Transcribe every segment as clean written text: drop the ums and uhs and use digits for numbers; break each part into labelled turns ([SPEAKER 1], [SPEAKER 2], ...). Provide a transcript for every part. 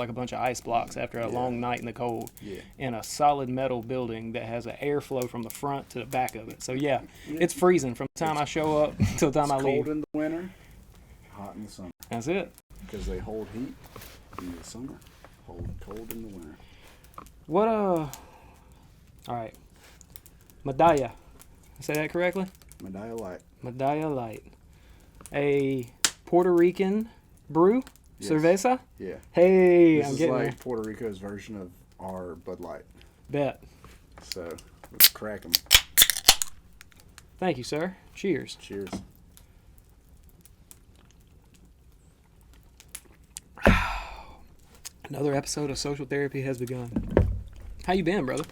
[SPEAKER 1] like a bunch of ice blocks after a long night in the cold.
[SPEAKER 2] Yeah.
[SPEAKER 1] In a solid metal building that has an airflow from the front to the back of it. So yeah, it's freezing from the time I show up till the time I leave.
[SPEAKER 2] Cold in the winter, hot in the summer.
[SPEAKER 1] That's it.
[SPEAKER 2] Because they hold heat in the summer, hold cold in the winter.
[SPEAKER 1] What all right. Medalla. I say that correctly?
[SPEAKER 2] Medalla Light.
[SPEAKER 1] Medalla Light. A Puerto Rican brew?
[SPEAKER 2] Yes.
[SPEAKER 1] Cerveza?
[SPEAKER 2] Yeah.
[SPEAKER 1] Hey,
[SPEAKER 2] this
[SPEAKER 1] I'm
[SPEAKER 2] is
[SPEAKER 1] getting
[SPEAKER 2] like
[SPEAKER 1] there.
[SPEAKER 2] Puerto Rico's version of our Bud Light.
[SPEAKER 1] Bet.
[SPEAKER 2] So, let's crack them.
[SPEAKER 1] Thank you, sir. Cheers.
[SPEAKER 2] Cheers.
[SPEAKER 1] Another episode of Social Therapy has begun. How you been, brother?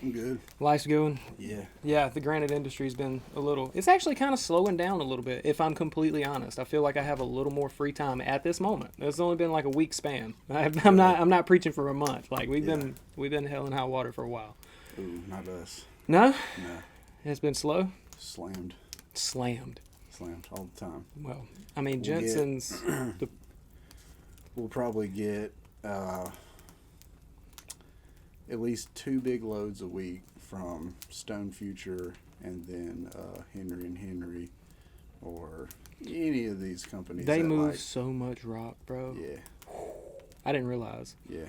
[SPEAKER 2] I'm good.
[SPEAKER 1] Life's going?
[SPEAKER 2] Yeah.
[SPEAKER 1] Yeah, the Granite Industry's been a little... It's actually kind of slowing down a little bit, if I'm completely honest. I feel like I have a little more free time at this moment. It's only been like a week span. I'm not preaching for a month. Like, we've been hell and high water for a while.
[SPEAKER 2] Ooh, not us.
[SPEAKER 1] No?
[SPEAKER 2] No.
[SPEAKER 1] It's been slow?
[SPEAKER 2] Slammed.
[SPEAKER 1] Slammed.
[SPEAKER 2] Slammed all the time.
[SPEAKER 1] Well, I mean, Jensen's...
[SPEAKER 2] We'll probably get at least 2 big loads a week from Stone Future and then Henry and Henry or any of these companies.
[SPEAKER 1] They
[SPEAKER 2] that
[SPEAKER 1] move so much rock, bro.
[SPEAKER 2] Yeah.
[SPEAKER 1] I didn't realize.
[SPEAKER 2] Yeah.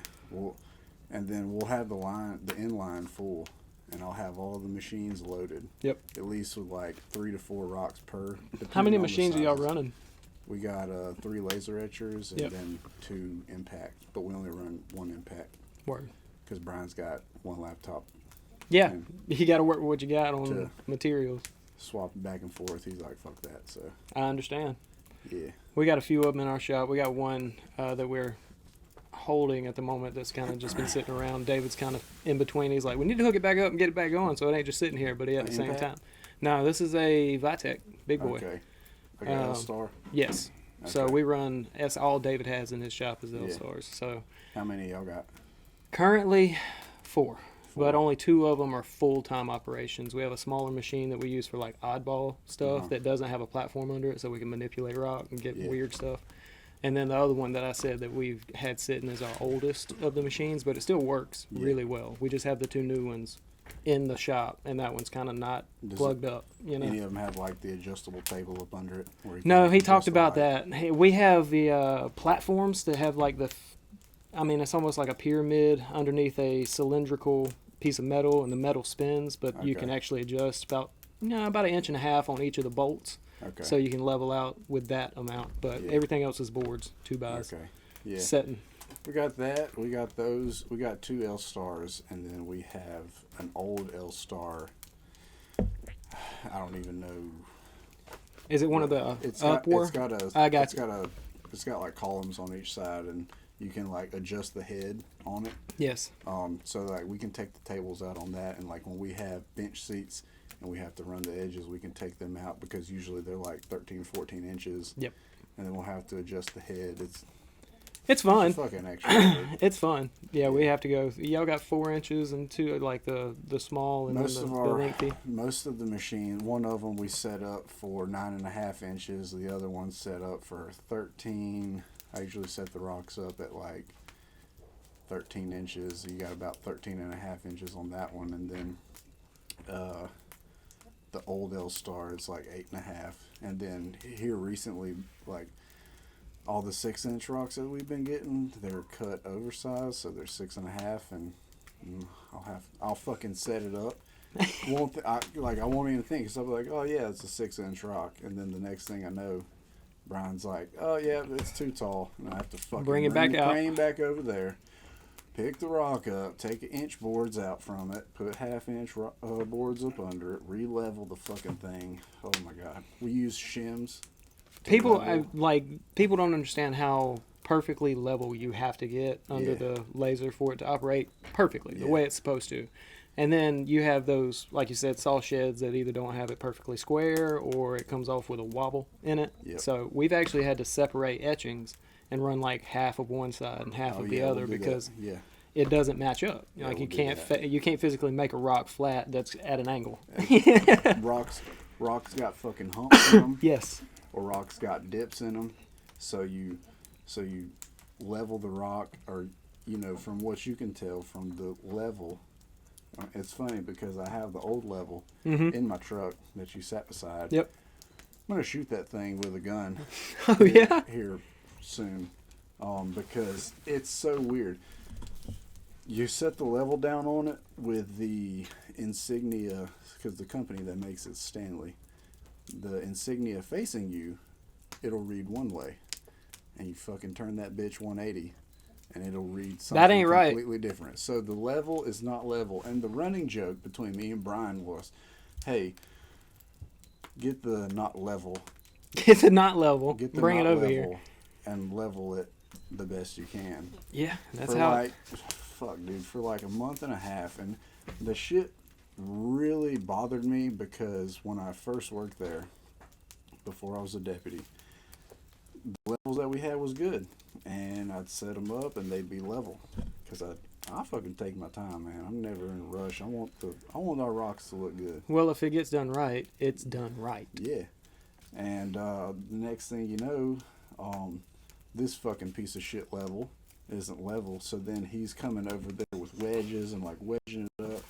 [SPEAKER 2] And then we'll have the inline full, and I'll have all the machines loaded.
[SPEAKER 1] Yep.
[SPEAKER 2] At least with like 3 to 4 rocks per.
[SPEAKER 1] How many machines are y'all running?
[SPEAKER 2] We got 3 laser etchers and
[SPEAKER 1] Yep.
[SPEAKER 2] then 2 impact, but we only run 1 impact.
[SPEAKER 1] Word.
[SPEAKER 2] Because Brian's got 1 laptop.
[SPEAKER 1] Yeah,
[SPEAKER 2] And
[SPEAKER 1] you got to work with what you got on
[SPEAKER 2] to-
[SPEAKER 1] materials.
[SPEAKER 2] swapping back and forth. He's like, fuck that. So,
[SPEAKER 1] I understand.
[SPEAKER 2] yeah.
[SPEAKER 1] We got a few of them in our shop. We got one that we're holding at the moment that's kind of just been sitting around. David's kind of in between. He's like, we need to hook it back up and get it back going so it ain't just sitting here, but at the same time. No, this is a Vitek, big boy.
[SPEAKER 2] Okay. Like an L-Star?
[SPEAKER 1] Yes.
[SPEAKER 2] Okay.
[SPEAKER 1] So we run, that's all David has in his shop is L-Stars. So
[SPEAKER 2] How many y'all got?
[SPEAKER 1] currently 4. But only 2 of them are full-time operations. We have a smaller machine that we use for like oddball stuff that doesn't have a platform under it, so we can manipulate rock and get weird stuff. And then the other one that I said that we've had sitting is our oldest of the machines, but it still works really well. We just have the 2 new ones in the shop, and that one's kind of not plugged up. You know.
[SPEAKER 2] Any of them have like the adjustable table up under it? Where you
[SPEAKER 1] No,
[SPEAKER 2] can
[SPEAKER 1] he talked
[SPEAKER 2] adjust the
[SPEAKER 1] about
[SPEAKER 2] light?
[SPEAKER 1] that. Hey, we have the platforms that have like it's almost like a pyramid underneath a cylindrical piece of metal, and the metal spins, but you can actually adjust about an inch and a half on each of the bolts.
[SPEAKER 2] Okay.
[SPEAKER 1] So you can level out with that amount, but everything else is boards, 2x.
[SPEAKER 2] Okay. Yeah.
[SPEAKER 1] Setting.
[SPEAKER 2] We got that. We got those. We got 2 L-Stars, and then we have an old L-Star. I don't even know.
[SPEAKER 1] Is it one of the Upward?
[SPEAKER 2] It's got like columns on each side, and you can like adjust the head on it.
[SPEAKER 1] Yes.
[SPEAKER 2] So like we can take the tables out on that, and like when we have bench seats and we have to run the edges, we can take them out because usually they're like 13, 14 inches.
[SPEAKER 1] Yep.
[SPEAKER 2] And then we'll have to adjust the head.
[SPEAKER 1] It's fun.
[SPEAKER 2] It's fucking extra.
[SPEAKER 1] It's fun. Yeah, we have to go. Y'all got 4 inches and 2 like the small and
[SPEAKER 2] Most
[SPEAKER 1] then
[SPEAKER 2] of
[SPEAKER 1] the
[SPEAKER 2] our
[SPEAKER 1] lengthy.
[SPEAKER 2] most of the machine, one of them we set up for 9.5 inches. The other one's set up for 13. I usually set the rocks up at like 13 inches. You got about 13.5 inches on that one, and then the old L-Star is like 8.5. And then here recently, like all the 6-inch rocks that we've been getting, they're cut oversized, so they're 6.5, and I'll fucking set it up. I won't even think, because I'll be like, oh yeah, it's a 6-inch rock, and then the next thing I know, Brian's like, oh yeah, it's too tall, and I have to fucking
[SPEAKER 1] Bring it back out.
[SPEAKER 2] Crane back over there, pick the rock up, take inch boards out from it, put half-inch boards up under it, re-level the fucking thing. Oh my god, we use shims.
[SPEAKER 1] People don't understand how perfectly level you have to get under the laser for it to operate perfectly the way it's supposed to. And then you have those, like you said, saw sheds that either don't have it perfectly square or it comes off with a wobble in it.
[SPEAKER 2] Yep.
[SPEAKER 1] So we've actually had to separate etchings and run like half of one side and half of the other because it doesn't match up. Like you can't physically make a rock flat that's at an angle.
[SPEAKER 2] Rocks got fucking humps in them.
[SPEAKER 1] Yes.
[SPEAKER 2] Or rocks got dips in them. So level the rock, or from what you can tell from the level. It's funny because I have the old level in my truck that you sat beside.
[SPEAKER 1] Yep.
[SPEAKER 2] I'm gonna shoot that thing with a gun.
[SPEAKER 1] Oh yeah.
[SPEAKER 2] Here soon, because it's so weird. You set the level down on it with the insignia, because the company that makes it, Stanley, the insignia facing you, it'll read one way, and you fucking turn that bitch 180, and it'll read something
[SPEAKER 1] That ain't right.
[SPEAKER 2] completely different. So the level is not level. And the running joke between me and Brian was, hey, get the not level.
[SPEAKER 1] Get the not level.
[SPEAKER 2] Get the
[SPEAKER 1] Bring
[SPEAKER 2] not
[SPEAKER 1] it over
[SPEAKER 2] level
[SPEAKER 1] here.
[SPEAKER 2] and level it the best you can.
[SPEAKER 1] Yeah, that's
[SPEAKER 2] for
[SPEAKER 1] how.
[SPEAKER 2] Like, fuck, dude, for like a month and a half. And the shit really bothered me because when I first worked there, before I was a deputy, the levels that we had was good. And I'd set them up and they'd be level. Because I fucking take my time, man. I'm never in a rush. I want our rocks to look good.
[SPEAKER 1] Well, if it gets done right, it's done right.
[SPEAKER 2] Yeah. And the next thing you know, this fucking piece of shit level isn't level. So then he's coming over there with wedges and like wedging it up.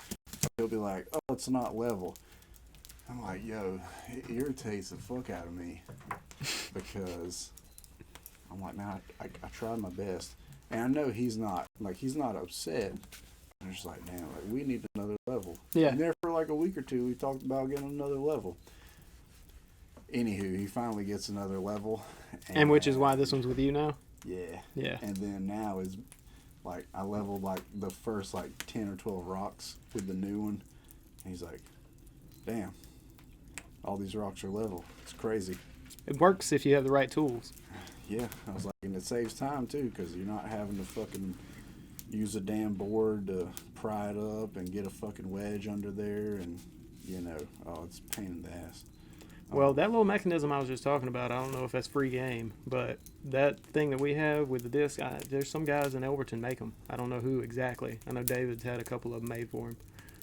[SPEAKER 2] He'll be like, oh, it's not level. I'm like, yo, it irritates the fuck out of me. Because I'm like, man, I tried my best. And I know he's not upset. I'm just like, damn, like, we need another level.
[SPEAKER 1] Yeah.
[SPEAKER 2] And there for like a week or two, we talked about getting another level. Anywho, he finally gets another level.
[SPEAKER 1] And which is why this one's with you now?
[SPEAKER 2] Yeah.
[SPEAKER 1] Yeah.
[SPEAKER 2] And then now is like, I leveled like the first like 10 or 12 rocks with the new one. And he's like, damn, all these rocks are level. It's crazy.
[SPEAKER 1] It works if you have the right tools.
[SPEAKER 2] Yeah. I was like, and it saves time too, because you're not having to fucking use a damn board to pry it up and get a fucking wedge under there. And, it's a pain in the ass.
[SPEAKER 1] Well, that little mechanism I was just talking about, I don't know if that's free game, but that thing that we have with the disc, there's some guys in Elberton make them. I don't know who exactly. I know David's had a couple of them made for him,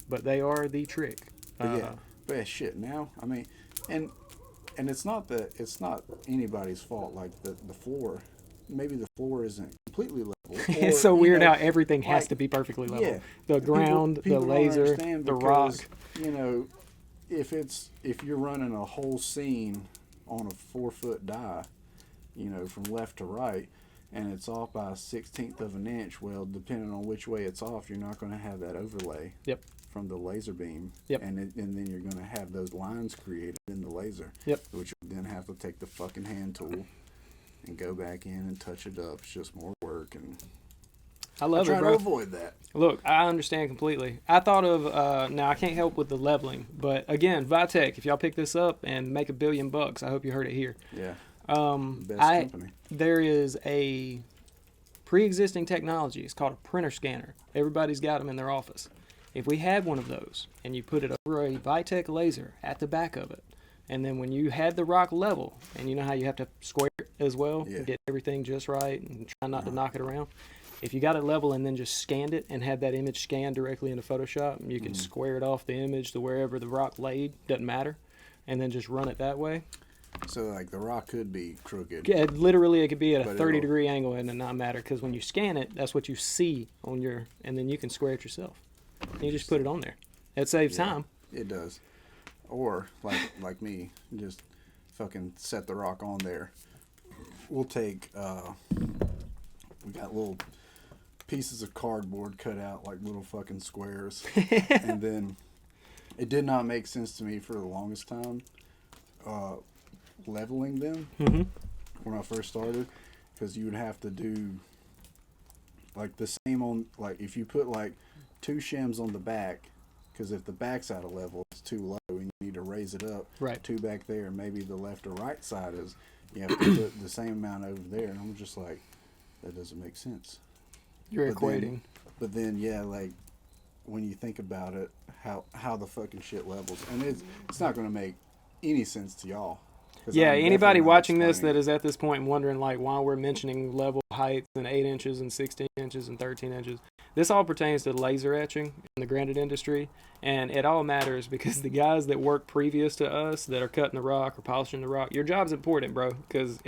[SPEAKER 1] but they are the trick.
[SPEAKER 2] But yeah, shit. Now, I mean, and it's not anybody's fault. Like the floor, maybe the floor isn't completely level.
[SPEAKER 1] It's so weird how everything has to be perfectly level.
[SPEAKER 2] Yeah,
[SPEAKER 1] the ground,
[SPEAKER 2] people
[SPEAKER 1] the
[SPEAKER 2] don't
[SPEAKER 1] laser,
[SPEAKER 2] understand
[SPEAKER 1] the
[SPEAKER 2] because,
[SPEAKER 1] rock.
[SPEAKER 2] If you're running a whole scene on a 4-foot die, from left to right, and it's off by a 1/16 of an inch, well, depending on which way it's off, you're not going to have that overlay.
[SPEAKER 1] Yep.
[SPEAKER 2] From the laser beam.
[SPEAKER 1] Yep.
[SPEAKER 2] And then you're going to have those lines created in the laser.
[SPEAKER 1] Yep.
[SPEAKER 2] Which you then have to take the fucking hand tool and go back in and touch it up. It's just more work, and
[SPEAKER 1] I love it,
[SPEAKER 2] try
[SPEAKER 1] bro.
[SPEAKER 2] to avoid that.
[SPEAKER 1] Look, I understand completely. I thought of, now I can't help with the leveling, but again, Vitek, if y'all pick this up and make $1 billion, I hope you heard it here.
[SPEAKER 2] Yeah. Best company.
[SPEAKER 1] There is a pre-existing technology. It's called a printer scanner. Everybody's got them in their office. If we had one of those and you put it over a Vitek laser at the back of it, and then when you had the rock level, and you know how you have to square it as well,
[SPEAKER 2] Yeah.
[SPEAKER 1] get everything just right and try not to knock it around. If you got it level and then just scanned it and had that image scanned directly into Photoshop, you can square it off the image to wherever the rock laid, doesn't matter, and then just run it that way.
[SPEAKER 2] So, like, the rock could be crooked.
[SPEAKER 1] Yeah, literally, it could be at a
[SPEAKER 2] But
[SPEAKER 1] 30-degree angle and it not matter, because when you scan it, that's what you see on your, and then you can square it yourself. And you just put it on there. It saves time.
[SPEAKER 2] It does. Or, like me, just fucking set the rock on there. We'll take, we got little pieces of cardboard cut out like little fucking squares. And then it did not make sense to me for the longest time leveling them when I first started, because you would have to do like the same on, like, if you put like 2 shims on the back, because if the back's out of level, it's too low and you need to raise it up.
[SPEAKER 1] Right.
[SPEAKER 2] 2 back there, and maybe the left or right side is, you have to put the same amount over there. And I'm just like, that doesn't make sense.
[SPEAKER 1] You're equating.
[SPEAKER 2] But then, yeah, like, when you think about it, how the fucking shit levels, and it's not going to make any sense to y'all.
[SPEAKER 1] Yeah,
[SPEAKER 2] I'm
[SPEAKER 1] anybody
[SPEAKER 2] definitely not
[SPEAKER 1] watching this
[SPEAKER 2] explaining
[SPEAKER 1] that is at this point wondering, like, why we're mentioning level heights and 8 inches and 16 inches and 13 inches, this all pertains to laser etching in the granite industry, and it all matters because the guys that work previous to us that are cutting the rock or polishing the rock, your job's important, bro, because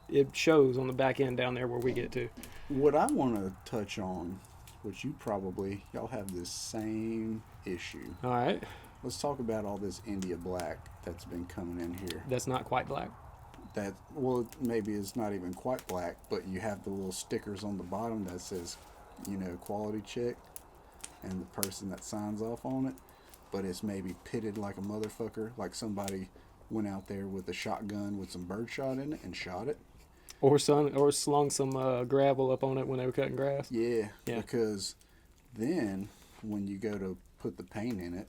[SPEAKER 1] it shows on the back end down there where we get to.
[SPEAKER 2] What I want to touch on, which y'all have this same issue.
[SPEAKER 1] All right.
[SPEAKER 2] Let's talk about all this India black that's been coming in here.
[SPEAKER 1] That's not quite black.
[SPEAKER 2] Well, maybe it's not even quite black, but you have the little stickers on the bottom that says, quality check, and the person that signs off on it, but it's maybe pitted like a motherfucker, like somebody went out there with a shotgun with some birdshot in it and shot it.
[SPEAKER 1] Or slung some gravel up on it when they were cutting grass.
[SPEAKER 2] Yeah, because then when you go to put the paint in it,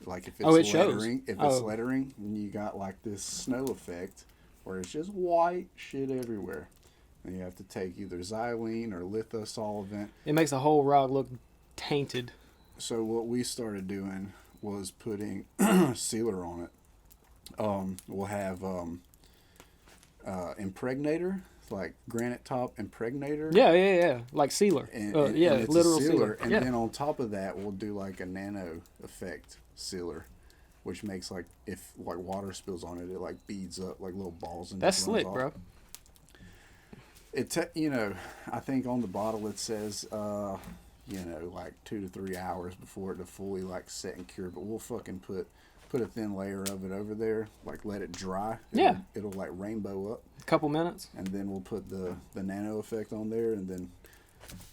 [SPEAKER 2] like if it's lettering, and you got like this snow effect where it's just white shit everywhere. And you have to take either xylene or litho solvent.
[SPEAKER 1] It makes the whole rock look tainted.
[SPEAKER 2] So what we started doing was putting sealer on it. We'll have impregnator, like granite top impregnator.
[SPEAKER 1] Yeah. Like sealer.
[SPEAKER 2] And
[SPEAKER 1] it's literal sealer.
[SPEAKER 2] And then on top of that, we'll do like a nano effect sealer, which makes like if like water spills on it, it like beads up like little balls. And
[SPEAKER 1] that's slick, bro.
[SPEAKER 2] I think on the bottle it says, like 2 to 3 hours before it to fully like set and cure. But we'll fucking put a thin layer of it over there, like let it dry. It'll like rainbow up.
[SPEAKER 1] A couple minutes.
[SPEAKER 2] And then we'll put the nano effect on there, and then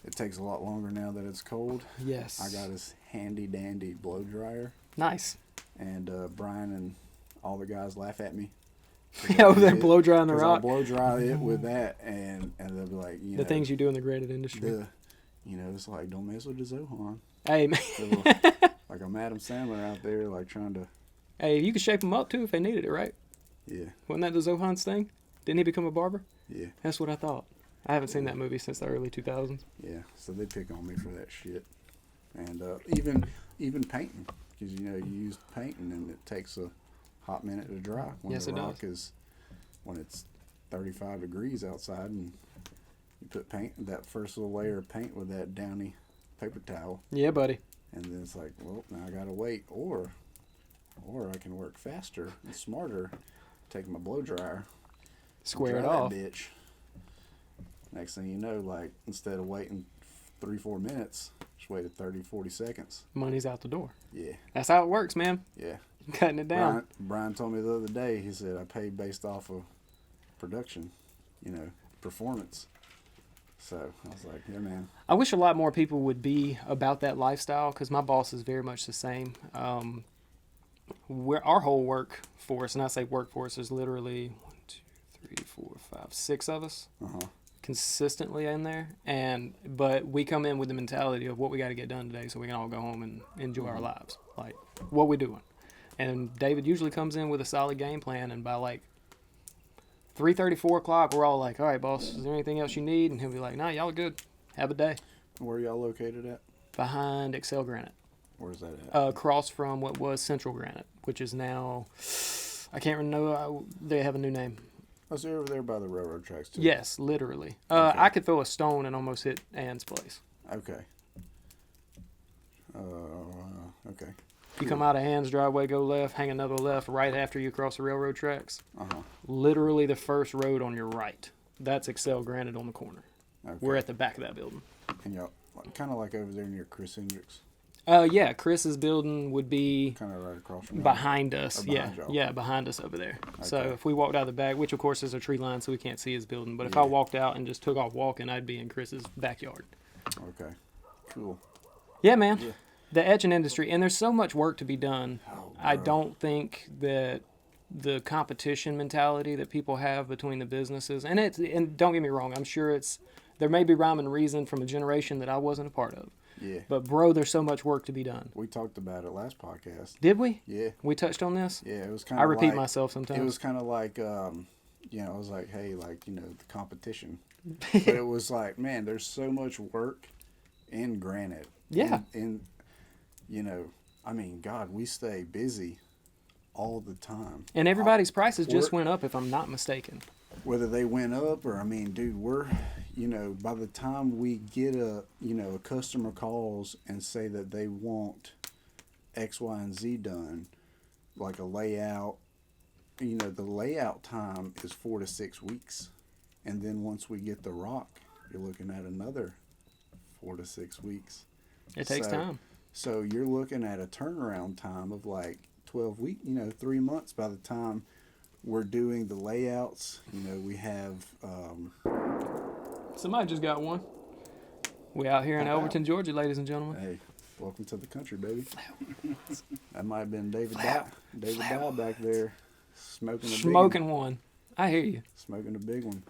[SPEAKER 2] it takes a lot longer now that it's cold.
[SPEAKER 1] Yes.
[SPEAKER 2] I got this handy dandy blow dryer.
[SPEAKER 1] Nice.
[SPEAKER 2] And Brian and all the guys laugh at me.
[SPEAKER 1] They're blow drying the rock.
[SPEAKER 2] I'll blow dry it with that, and they'll be like,
[SPEAKER 1] the things you do in the Granite Industry.
[SPEAKER 2] It's like, don't mess with the Zohan.
[SPEAKER 1] Hey, man.
[SPEAKER 2] Like I'm Adam Sandler out there, like trying to.
[SPEAKER 1] Hey, you could shape them up too if they needed it, right?
[SPEAKER 2] Yeah.
[SPEAKER 1] Wasn't that the Zohan's thing? Didn't he become a barber?
[SPEAKER 2] Yeah.
[SPEAKER 1] That's what I thought. I haven't seen that movie since the early 2000s.
[SPEAKER 2] Yeah, so they pick on me for that shit, and even painting, because you use painting and it takes a hot minute to dry. When the rock is, when it's 35 degrees outside, and you put that first little layer of paint with that downy paper towel.
[SPEAKER 1] Yeah, buddy.
[SPEAKER 2] And then it's like, well, now I gotta wait, or I can work faster and smarter. Take my blow dryer,
[SPEAKER 1] square it off.
[SPEAKER 2] That bitch. Next thing you know, like instead of waiting 3-4 minutes, just waited 30-40 seconds.
[SPEAKER 1] Money's out the door.
[SPEAKER 2] Yeah.
[SPEAKER 1] That's how it works, man.
[SPEAKER 2] Yeah.
[SPEAKER 1] Cutting it down.
[SPEAKER 2] Brian told me the other day, he said, I pay based off of production, performance. So I was like, yeah, man.
[SPEAKER 1] I wish a lot more people would be about that lifestyle, because my boss is very much the same. Our whole workforce, and I say workforce, is literally 1, 2, 3, 4, 5, 6 of us. Consistently in there, but we come in with the mentality of what we got to get done today so we can all go home and enjoy our lives, like what we doing. And David usually comes in with a solid game plan, and by like 3:30, 4 o'clock, we're all like, all right, boss, is there anything else you need? And he'll be like, nah, y'all are good, have a day.
[SPEAKER 2] Where are y'all located at?
[SPEAKER 1] Behind Excel Granite.
[SPEAKER 2] Where's that at?
[SPEAKER 1] Across from what was Central Granite, which is now, I can't remember, they have a new name.
[SPEAKER 2] Oh, so you're over there by the railroad tracks, too?
[SPEAKER 1] Yes, literally.
[SPEAKER 2] Okay.
[SPEAKER 1] I could throw a stone and almost hit Ann's place.
[SPEAKER 2] Okay. Okay.
[SPEAKER 1] You come out of Ann's driveway, go left, hang another left right after you cross the railroad tracks. Literally the first road on your right. That's Excel Granite on the corner.
[SPEAKER 2] Okay.
[SPEAKER 1] We're at the back of that building.
[SPEAKER 2] And y'all, kind of like over there near Chris Hendricks?
[SPEAKER 1] Yeah, Chris's building would be
[SPEAKER 2] kind of right across from
[SPEAKER 1] behind us.
[SPEAKER 2] Behind y'all.
[SPEAKER 1] Yeah, behind us over there.
[SPEAKER 2] Okay.
[SPEAKER 1] So if we walked out the back, which of course is a tree line, so we can't see his building. But if I walked out and just took off walking, I'd be in Chris's backyard.
[SPEAKER 2] Okay, cool.
[SPEAKER 1] Yeah, man. Yeah. The etching industry, and there's so much work to be done.
[SPEAKER 2] Oh,
[SPEAKER 1] I don't think that the competition mentality that people have between the businesses, and don't get me wrong, I'm sure there may be rhyme and reason from a generation that I wasn't a part of.
[SPEAKER 2] Yeah.
[SPEAKER 1] But, bro, there's so much work to be done.
[SPEAKER 2] We talked about it last podcast.
[SPEAKER 1] Did we?
[SPEAKER 2] Yeah.
[SPEAKER 1] We touched on this?
[SPEAKER 2] Yeah, it was kind of
[SPEAKER 1] I repeat myself sometimes.
[SPEAKER 2] It was kind of like, I was like, hey, like, the competition. But it was like, man, there's so much work in granite.
[SPEAKER 1] Yeah.
[SPEAKER 2] I mean, God, we stay busy all the time.
[SPEAKER 1] And everybody's prices just went up, if I'm not mistaken.
[SPEAKER 2] Whether they went up or, I mean, dude, we're... by the time we get a customer calls and say that they want X, Y, and Z done, like a layout, the layout time is 4 to 6 weeks. And then once we get the rock, you're looking at another 4 to 6 weeks.
[SPEAKER 1] It takes time.
[SPEAKER 2] So you're looking at a turnaround time of like 12 weeks, 3 months by the time we're doing the layouts. We have...
[SPEAKER 1] Somebody just got one. We out here in Elberton, Georgia, ladies and gentlemen.
[SPEAKER 2] Hey, welcome to the country, baby. That might have been David Dow back there smoking
[SPEAKER 1] one. I hear you.
[SPEAKER 2] Smoking a big one.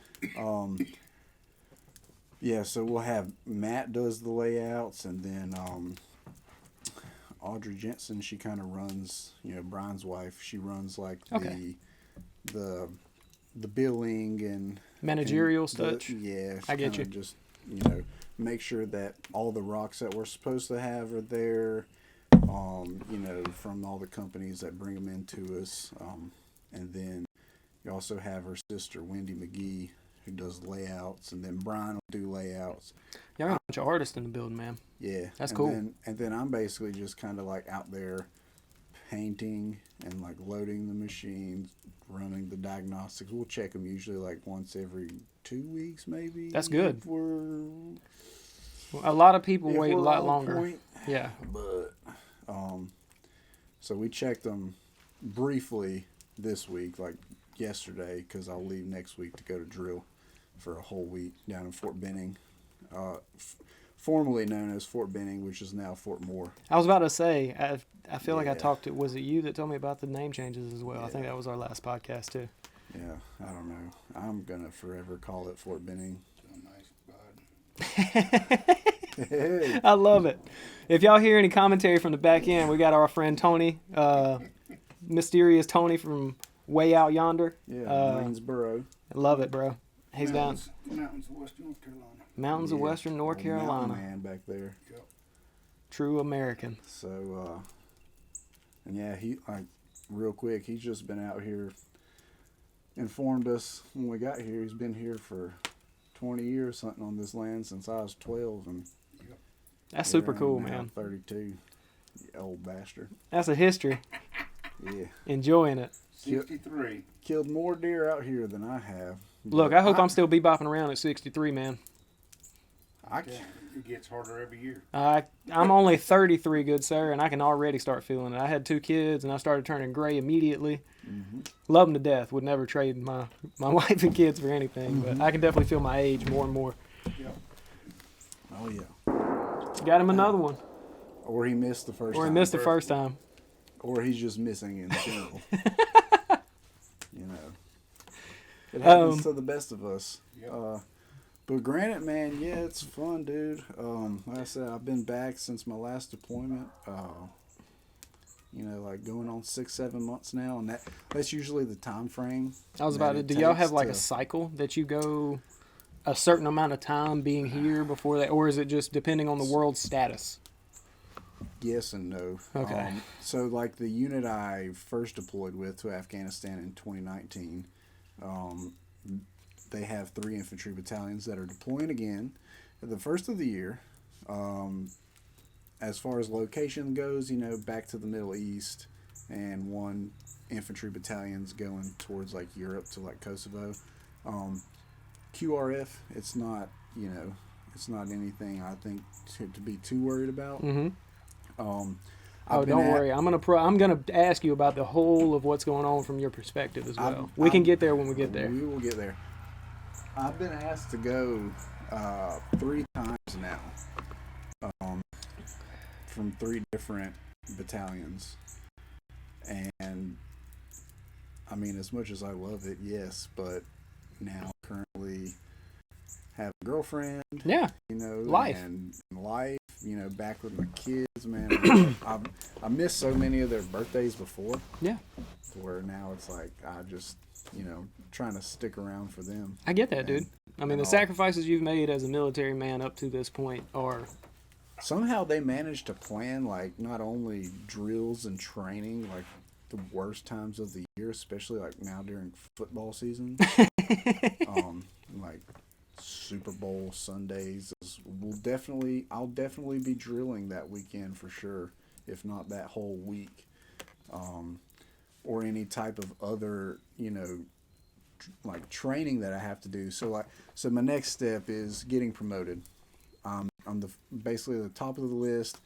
[SPEAKER 2] Yeah, so we'll have Matt does the layouts, and then Audrey Jensen, she kind of runs, Brian's wife, she runs like the billing and
[SPEAKER 1] managerial stuff.
[SPEAKER 2] Yeah,
[SPEAKER 1] I get you.
[SPEAKER 2] Just make sure that all the rocks that we're supposed to have are there. From all the companies that bring them into us, and then you also have her sister Wendy McGee, who does layouts, and then Brian will do layouts.
[SPEAKER 1] Y'all got a bunch of artists in the building, man.
[SPEAKER 2] Yeah,
[SPEAKER 1] that's cool.
[SPEAKER 2] And then I'm basically just kind of like out there painting and like loading the machines, running the diagnostics. We'll check them usually like once every 2 weeks, maybe.
[SPEAKER 1] That's good.
[SPEAKER 2] If
[SPEAKER 1] A lot of people wait a lot longer.
[SPEAKER 2] Point.
[SPEAKER 1] Yeah.
[SPEAKER 2] But so we checked them briefly this week, like yesterday, because I'll leave next week to go to drill for a whole week down in Fort Benning, formerly known as Fort Benning, which is now Fort Moore.
[SPEAKER 1] I was about to say, I feel like I talked to, was it you that told me about the name changes as well?
[SPEAKER 2] Yeah.
[SPEAKER 1] I think that was our last podcast too.
[SPEAKER 2] Yeah, I don't know. I'm going to forever call it Fort Benning.
[SPEAKER 1] Hey. I love it. If y'all hear any commentary from the back end, we got our friend Tony, mysterious Tony from way out yonder.
[SPEAKER 2] Yeah, Greensboro.
[SPEAKER 1] I love it, bro. He's
[SPEAKER 3] Mountains of Western North Carolina.
[SPEAKER 1] Mountains of Western North Carolina.
[SPEAKER 2] Man back there.
[SPEAKER 3] Yep.
[SPEAKER 1] True American.
[SPEAKER 2] So, and yeah, he, like, real quick, he's just been out here, informed us when we got here. He's been here for 20 years hunting on this land since I was 12, and
[SPEAKER 1] that's super cool, man.
[SPEAKER 2] I'm 32, you old bastard.
[SPEAKER 1] That's a history.
[SPEAKER 2] Yeah.
[SPEAKER 1] Enjoying it.
[SPEAKER 3] 63.
[SPEAKER 2] Killed more deer out here than I have.
[SPEAKER 1] Look, I hope I'm still bebopping around at 63, man.
[SPEAKER 3] It gets harder every year.
[SPEAKER 1] I'm only 33, good sir, and I can already start feeling it. I had 2 kids, and I started turning gray immediately.
[SPEAKER 2] Mm-hmm.
[SPEAKER 1] Love them to death. Would never trade my wife and kids for anything, but I can definitely feel my age more and more.
[SPEAKER 3] Yep.
[SPEAKER 2] Oh, yeah.
[SPEAKER 1] Got him another one.
[SPEAKER 2] Or he missed the first time.
[SPEAKER 1] Or he missed the first time.
[SPEAKER 2] Or he's just missing in general. It happens to the best of us.
[SPEAKER 3] Yep.
[SPEAKER 2] But Granite, man, yeah, it's fun, dude. Like I said, I've been back since my last deployment. Like going on 6-7 months now, and that's usually the time frame.
[SPEAKER 1] I was about to. Do y'all have like a cycle that you go a certain amount of time being here before that, or is it just depending on the world's status?
[SPEAKER 2] Yes and no.
[SPEAKER 1] Okay.
[SPEAKER 2] So like the unit I first deployed with to Afghanistan in 2019, they have 3 infantry battalions that are deploying again at the first of the year. As far as location goes, back to the Middle East, and 1 infantry battalion's going towards like Europe to like Kosovo. QRF, it's not anything I think to be too worried about.
[SPEAKER 1] Mm-hmm. Don't worry. I'm gonna ask you about the whole of what's going on from your perspective as well. We can get there when we get there.
[SPEAKER 2] We will get there. I've been asked to go 3 times now, from 3 different battalions, and I mean, as much as I love it, yes, but now currently have a girlfriend.
[SPEAKER 1] Yeah. Life.
[SPEAKER 2] And life. Back with my kids, man. I missed so many of their birthdays before.
[SPEAKER 1] Yeah.
[SPEAKER 2] To where now it's like I just, trying to stick around for them.
[SPEAKER 1] I get that, dude. I mean, the sacrifices you've made as a military man up to this point are...
[SPEAKER 2] Somehow they managed to plan, like, not only drills and training, like, the worst times of the year, especially, like, now during football season. Like, Super Bowl Sundays. I'll definitely be drilling that weekend for sure, if not that whole week. Or any type of other, like training that I have to do. So my next step is getting promoted. I'm basically the top of the list.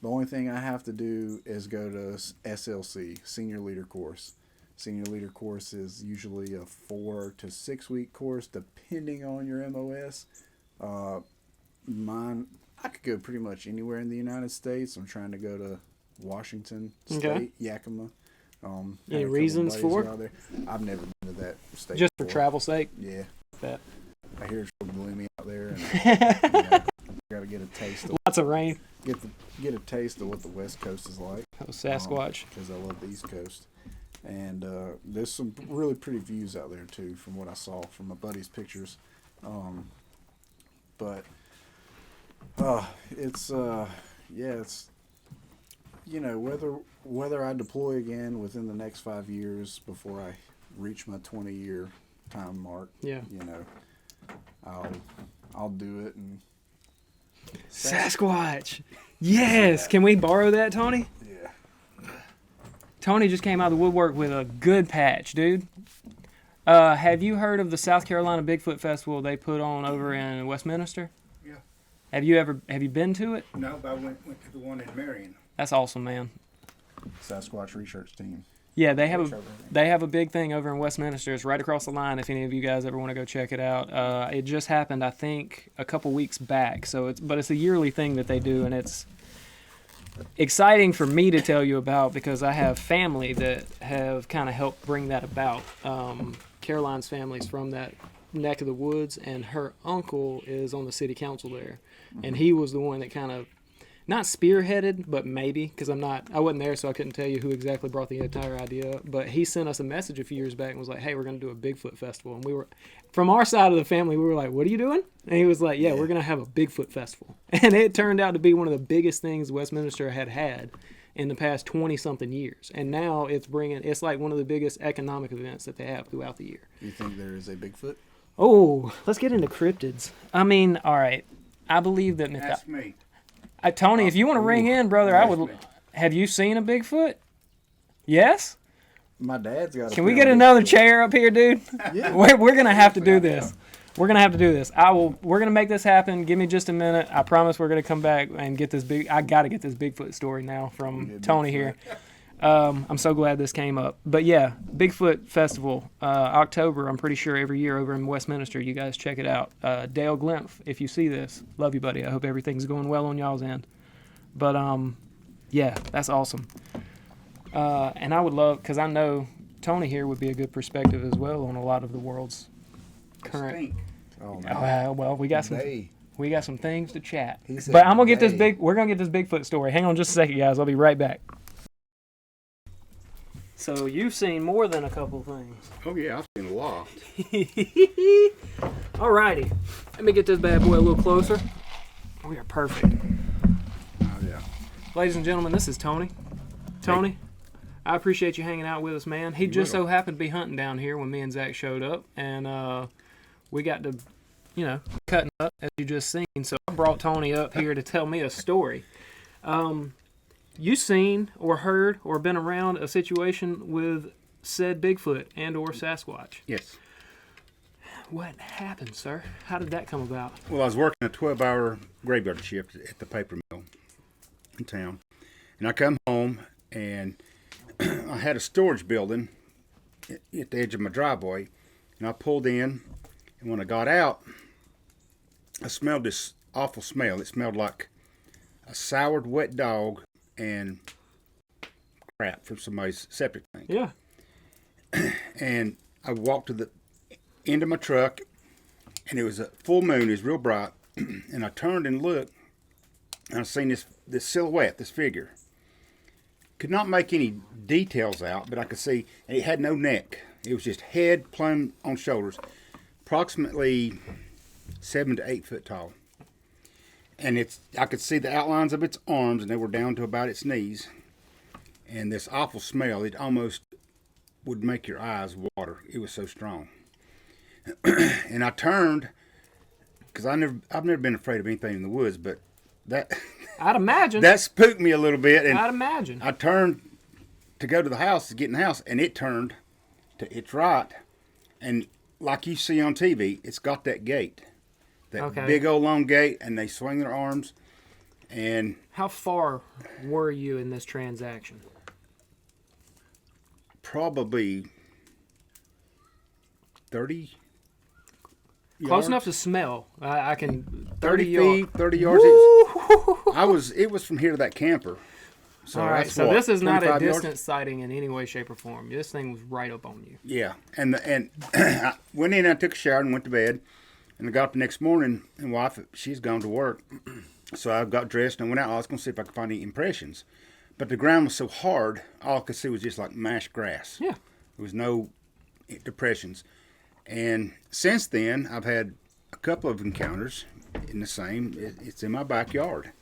[SPEAKER 2] The only thing I have to do is go to SLC, Senior Leader Course. Senior Leader Course is usually a 4 to 6 week course, depending on your MOS. Mine, I could go pretty much anywhere in the United States. I'm trying to go to Washington State, Yakima.
[SPEAKER 1] Any reasons for it?
[SPEAKER 2] Out there. I've never been to that state
[SPEAKER 1] Just
[SPEAKER 2] before.
[SPEAKER 1] for travel sake?
[SPEAKER 2] Yeah.
[SPEAKER 1] That.
[SPEAKER 2] I hear it's real gloomy out there. And, got to get a taste of
[SPEAKER 1] Lots of rain.
[SPEAKER 2] get a taste of what the West Coast is like.
[SPEAKER 1] Oh, Sasquatch.
[SPEAKER 2] Because I love the East Coast. And there's some really pretty views out there too, from what I saw from my buddy's pictures. But it's it's whether I deploy again within the next 5 years before I reach my 20-year time mark.
[SPEAKER 1] Yeah.
[SPEAKER 2] I'll do it. And
[SPEAKER 1] Sasquatch. Yes. Can we borrow that, Tony?
[SPEAKER 2] Yeah.
[SPEAKER 1] Tony just came out of the woodwork with a good patch, dude. Have you heard of the South Carolina Bigfoot Festival they put on over in Westminster?
[SPEAKER 3] Yeah.
[SPEAKER 1] Have you been to it?
[SPEAKER 3] No, but I went to the one in Marion.
[SPEAKER 1] That's awesome, man.
[SPEAKER 2] Sasquatch research team.
[SPEAKER 1] Yeah, they have a big thing over in Westminster. It's right across the line. If any of you guys ever want to go check it out, it just happened, I think, a couple weeks back. So it's a yearly thing that they do, and it's exciting for me to tell you about because I have family that have kind of helped bring that about. Caroline's family's from that neck of the woods, and her uncle is on the city council there, and he was the one that kind of not spearheaded, but maybe, because I wasn't there, so I couldn't tell you who exactly brought the entire idea up. But he sent us a message a few years back and was like, "Hey, we're going to do a Bigfoot festival." And we were, from our side of the family, we were like, "What are you doing?" And he was like, "Yeah, we're going to have a Bigfoot festival." And it turned out to be one of the biggest things Westminster had in the past 20-something years. And now it's like one of the biggest economic events that they have throughout the year.
[SPEAKER 2] You think there is a Bigfoot?
[SPEAKER 1] Oh, let's get into cryptids. I mean, all right. I believe that
[SPEAKER 3] That's me.
[SPEAKER 1] Tony, if you want to ring in, brother, I would. Have you seen a Bigfoot? Yes?
[SPEAKER 2] My dad's got a
[SPEAKER 1] Can we get another chair up here, dude?
[SPEAKER 2] Yeah.
[SPEAKER 1] We're going to have to do this. We're going to have to do this. We're going to make this happen. Give me just a minute. I promise we're going to come back and get this I got to get this Bigfoot story now from Tony here. I'm so glad this came up. But yeah, Bigfoot Festival, October, I'm pretty sure every year over in Westminster. You guys check it out. Dale Glimpf, if you see this, love you, buddy. I hope everything's going well on y'all's end. But yeah, that's awesome. And I would love, because I know Tony here would be a good perspective as well on a lot of the world's current.
[SPEAKER 3] Stink.
[SPEAKER 2] Oh, no.
[SPEAKER 1] Well, we got some things to chat.
[SPEAKER 2] He said
[SPEAKER 1] But I'm gonna get
[SPEAKER 2] they.
[SPEAKER 1] we're gonna get this Bigfoot story. Hang on just a second, guys. I'll be right back. So you've seen more than a couple things.
[SPEAKER 3] Oh yeah, I've seen a lot.
[SPEAKER 1] Alrighty. Let me get this bad boy a little closer. We are perfect.
[SPEAKER 2] Oh, yeah.
[SPEAKER 1] Ladies and gentlemen, this is Tony. Tony, I appreciate you hanging out with us, man. He just so happened to be hunting down here when me and Zach showed up, and we got to, cutting up, as you just seen. So I brought Tony up here to tell me a story. You seen or heard or been around a situation with said Bigfoot and or Sasquatch?
[SPEAKER 3] Yes.
[SPEAKER 1] What happened, sir? How did that come about?
[SPEAKER 3] Well, I was working a 12-hour graveyard shift at the paper mill in town, and I come home and I had a storage building at the edge of my driveway, and I pulled in, and when I got out, I smelled this awful smell. It smelled like a soured wet dog and crap from somebody's septic tank.
[SPEAKER 1] Yeah.
[SPEAKER 3] And I walked to the end of my truck, and it was a full moon. It was real bright, and I turned and looked, and I seen this silhouette, this figure. Could not make any details out, but I could see it had no neck. It was just head plumb on shoulders, approximately 7 to 8 foot tall. And I could see the outlines of its arms, and they were down to about its knees. And this awful smell, it almost would make your eyes water. It was so strong. And I turned, because I've never been afraid of anything in the woods, but that
[SPEAKER 1] I'd imagine.
[SPEAKER 3] that spooked me a little bit. And
[SPEAKER 1] I'd imagine.
[SPEAKER 3] I turned to go to the house, to get in the house, and it turned to its right, and like you see on TV, it's got that gate. That
[SPEAKER 1] Okay.
[SPEAKER 3] big old long gate, and they swing their arms. And
[SPEAKER 1] How far were you in this transaction?
[SPEAKER 3] probably 30
[SPEAKER 1] Close
[SPEAKER 3] yards.
[SPEAKER 1] enough to smell. I can
[SPEAKER 3] 30
[SPEAKER 1] yards.
[SPEAKER 3] feet, 30 yards. It was from here to that camper. So
[SPEAKER 1] All right,
[SPEAKER 3] that's
[SPEAKER 1] so
[SPEAKER 3] what,
[SPEAKER 1] this is not a
[SPEAKER 3] 25 yards?
[SPEAKER 1] distant sighting in any way, shape, or form. This thing was right up on you.
[SPEAKER 3] Yeah, and I went in, I took a shower and went to bed, and I got up the next morning, and wife, she's gone to work, so I got dressed and went out. I was going to see if I could find any impressions, but the ground was so hard, all I could see was just like mashed grass.
[SPEAKER 1] Yeah.
[SPEAKER 3] There was no depressions, and since then I've had a couple of encounters in the same. It's in my backyard.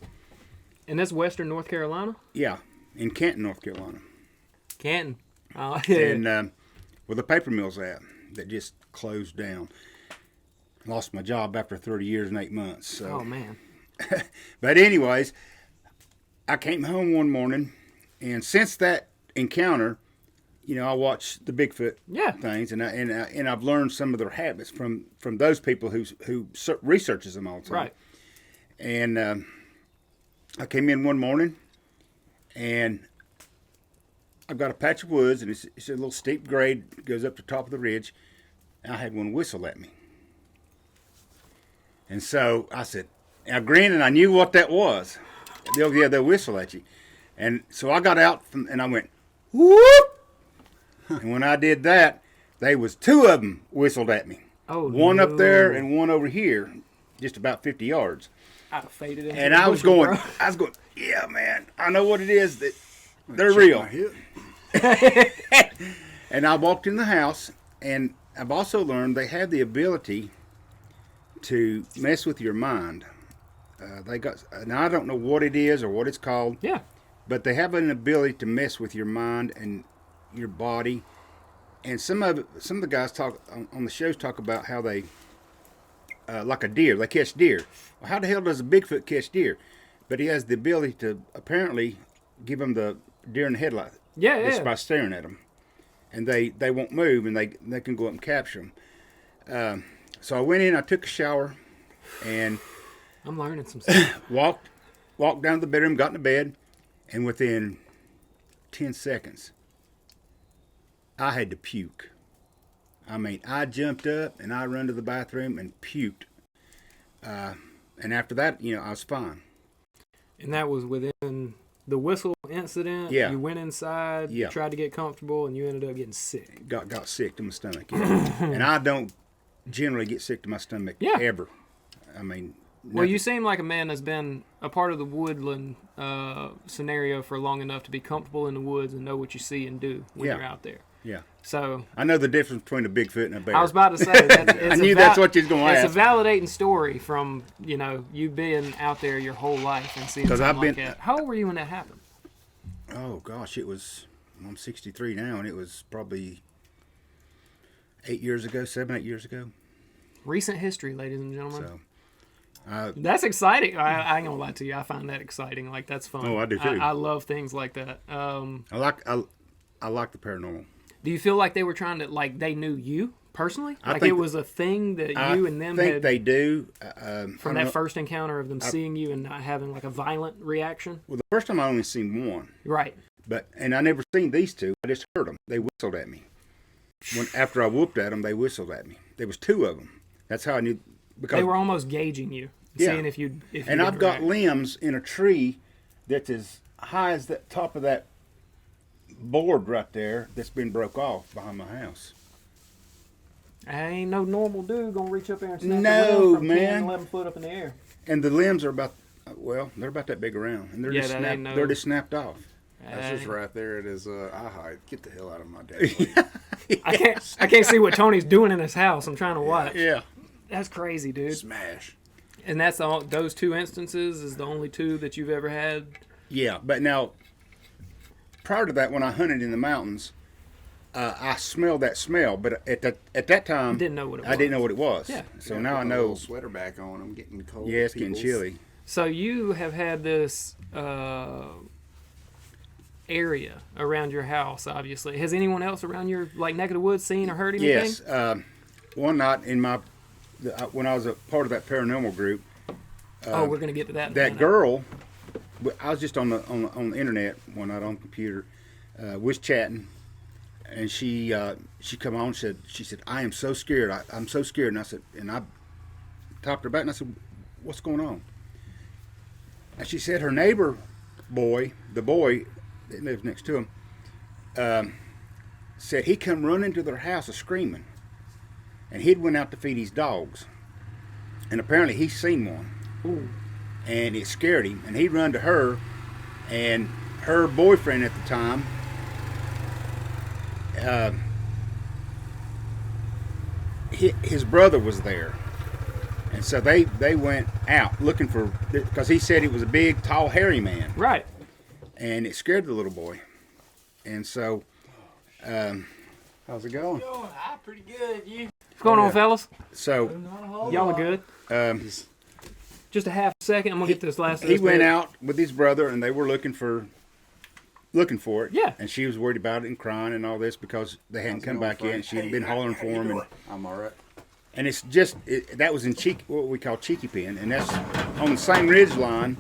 [SPEAKER 1] And that's Western North Carolina?
[SPEAKER 3] Yeah, in Canton, North Carolina.
[SPEAKER 1] Canton. Oh,
[SPEAKER 3] And where the paper mill's at, that just closed down. Lost my job after 30 years and 8 months. So.
[SPEAKER 1] Oh, man.
[SPEAKER 3] But anyways, I came home one morning, and since that encounter, I watch the Bigfoot
[SPEAKER 1] Yeah.
[SPEAKER 3] things, and I've learned some of their habits from those people who researches them all the time.
[SPEAKER 1] Right.
[SPEAKER 3] And I came in one morning, and I've got a patch of woods, and it's a little steep grade, goes up to the top of the ridge. And I had one whistle at me. And so I said, I grinned, and I knew what that was. They'll whistle at you. And so I got out, and I went, whoop! And when I did that, they was two of them whistled at me.
[SPEAKER 1] Oh,
[SPEAKER 3] one
[SPEAKER 1] no.
[SPEAKER 3] up there and one over here, just about 50 yards.
[SPEAKER 1] I faded into
[SPEAKER 3] And
[SPEAKER 1] the
[SPEAKER 3] I was
[SPEAKER 1] bushes,
[SPEAKER 3] going,
[SPEAKER 1] bro.
[SPEAKER 3] yeah, man, I know what it is. That they're real.
[SPEAKER 2] My hip.
[SPEAKER 3] And I walked in the house, and I've also learned they have the ability to mess with your mind. Now I don't know what it is or what it's called,
[SPEAKER 1] Yeah.
[SPEAKER 3] but they have an ability to mess with your mind and your body. And some of the guys talk on the shows talk about how they, like a deer, they catch deer. Well, how the hell does a Bigfoot catch deer? But he has the ability to apparently give them the deer in the headlight.
[SPEAKER 1] Yeah,
[SPEAKER 3] Just
[SPEAKER 1] yeah.
[SPEAKER 3] by staring at them. And they won't move, and they can go up and capture them. So I went in, I took a shower, and
[SPEAKER 1] I'm learning some stuff.
[SPEAKER 3] walked down to the bedroom, got into bed, and within 10 seconds, I had to puke. I mean, I jumped up, and I run to the bathroom and puked. And after that, I was fine.
[SPEAKER 1] And that was within the whistle incident.
[SPEAKER 3] Yeah.
[SPEAKER 1] You went inside,
[SPEAKER 3] Yeah.
[SPEAKER 1] tried to get comfortable, and you ended up getting sick.
[SPEAKER 3] Got sick to my stomach. Yeah. And I don't generally get sick to my stomach
[SPEAKER 1] Yeah.
[SPEAKER 3] ever. I mean,
[SPEAKER 1] Well, you seem like a man that's been a part of the woodland scenario for long enough to be comfortable in the woods and know what you see and do when
[SPEAKER 3] Yeah.
[SPEAKER 1] you're out there.
[SPEAKER 3] yeah.
[SPEAKER 1] So
[SPEAKER 3] I know the difference between a Bigfoot and a bear.
[SPEAKER 1] I was about to say that
[SPEAKER 3] I knew that's what you was going to ask.
[SPEAKER 1] It's a validating story from you being out there your whole life and seeing
[SPEAKER 3] 'Cause
[SPEAKER 1] something
[SPEAKER 3] I've
[SPEAKER 1] like
[SPEAKER 3] been-
[SPEAKER 1] that. How old were you when that happened?
[SPEAKER 3] Oh gosh, I'm 63 now, and it was probably 7, 8 years ago.
[SPEAKER 1] Recent history, ladies and gentlemen.
[SPEAKER 3] So,
[SPEAKER 1] That's exciting. I ain't gonna lie to you. I find that exciting. Like, that's fun.
[SPEAKER 3] Oh, I do too.
[SPEAKER 1] I love things like that.
[SPEAKER 3] I like the paranormal.
[SPEAKER 1] Do you feel like they were trying to, like, they knew you personally?
[SPEAKER 3] I
[SPEAKER 1] Like
[SPEAKER 3] think
[SPEAKER 1] it was a thing that you and them
[SPEAKER 3] I think
[SPEAKER 1] had
[SPEAKER 3] they do.
[SPEAKER 1] from that first encounter of them seeing you and not having like a violent reaction?
[SPEAKER 3] Well, the first time I only seen one,
[SPEAKER 1] Right.
[SPEAKER 3] and I never seen these two. I just heard them. They whistled at me. After I whooped at them, they whistled at me. There was two of them. That's how I knew. Because
[SPEAKER 1] They were almost gauging you,
[SPEAKER 3] Yeah.
[SPEAKER 1] seeing if you.
[SPEAKER 3] and I've got limbs in a tree that's as high as the top of that board right there that's been broke off behind my house.
[SPEAKER 1] I ain't no normal dude gonna reach up there and snap
[SPEAKER 3] No,
[SPEAKER 1] a limb from 10,
[SPEAKER 3] man.
[SPEAKER 1] 11 foot up in the air.
[SPEAKER 3] And the limbs are they're about that big around, and they're
[SPEAKER 1] Yeah,
[SPEAKER 3] just
[SPEAKER 1] that
[SPEAKER 3] snapped.
[SPEAKER 1] ain't no-
[SPEAKER 3] They're just snapped off.
[SPEAKER 2] That's just right there at his eye height. Get the hell out of my day.
[SPEAKER 1] I can't see what Tony's doing in his house. I'm trying to watch.
[SPEAKER 3] Yeah.
[SPEAKER 1] That's crazy, dude.
[SPEAKER 2] Smash.
[SPEAKER 1] And that's all. Those two instances is the only two that you've ever had.
[SPEAKER 3] Yeah, but now, prior to that, when I hunted in the mountains, I smelled that smell. But at that time,
[SPEAKER 1] Didn't know what it
[SPEAKER 3] I didn't
[SPEAKER 1] was.
[SPEAKER 3] know what it was.
[SPEAKER 1] Yeah.
[SPEAKER 3] So
[SPEAKER 2] Yeah,
[SPEAKER 3] now
[SPEAKER 2] put
[SPEAKER 3] I
[SPEAKER 2] a
[SPEAKER 3] know.
[SPEAKER 2] little sweater back on. I'm getting cold.
[SPEAKER 3] Yeah, it's getting
[SPEAKER 2] peoples.
[SPEAKER 3] chilly.
[SPEAKER 1] So you have had this area around your house, obviously. Has anyone else around your neck of the woods seen or heard anything?
[SPEAKER 3] Yes. one night when I was a part of that paranormal group,
[SPEAKER 1] we're gonna get to that. In a
[SPEAKER 3] that
[SPEAKER 1] minute.
[SPEAKER 3] girl, I was just on the internet one night on the computer, was chatting, and she come on and she said I am so scared. I'm so scared, and I talked her back and I said, what's going on? And she said her neighbor boy, the boy that lives next to him, said he come running to their house a screaming, and he'd went out to feed his dogs, and apparently he's seen one.
[SPEAKER 1] Ooh.
[SPEAKER 3] And it scared him, and he run to her, and her boyfriend at the time, his brother was there, and so they went out looking for, because he said it was a big, tall, hairy man,
[SPEAKER 1] Right.
[SPEAKER 3] and it scared the little boy, and so
[SPEAKER 2] How's it going?
[SPEAKER 4] Pretty good. You?
[SPEAKER 1] What's going on, fellas?
[SPEAKER 3] so
[SPEAKER 1] Y'all are good. Just a half second. I'm gonna get this last. Of
[SPEAKER 3] he
[SPEAKER 1] this
[SPEAKER 3] went
[SPEAKER 1] bit.
[SPEAKER 3] out with his brother, and they were looking for it.
[SPEAKER 1] Yeah.
[SPEAKER 3] And she was worried about it and crying and all this because they hadn't come back yet, and she had been hollering for him.
[SPEAKER 2] I'm all right.
[SPEAKER 3] And it's just that was in what we call Cheeky Pen, and that's on the same ridge line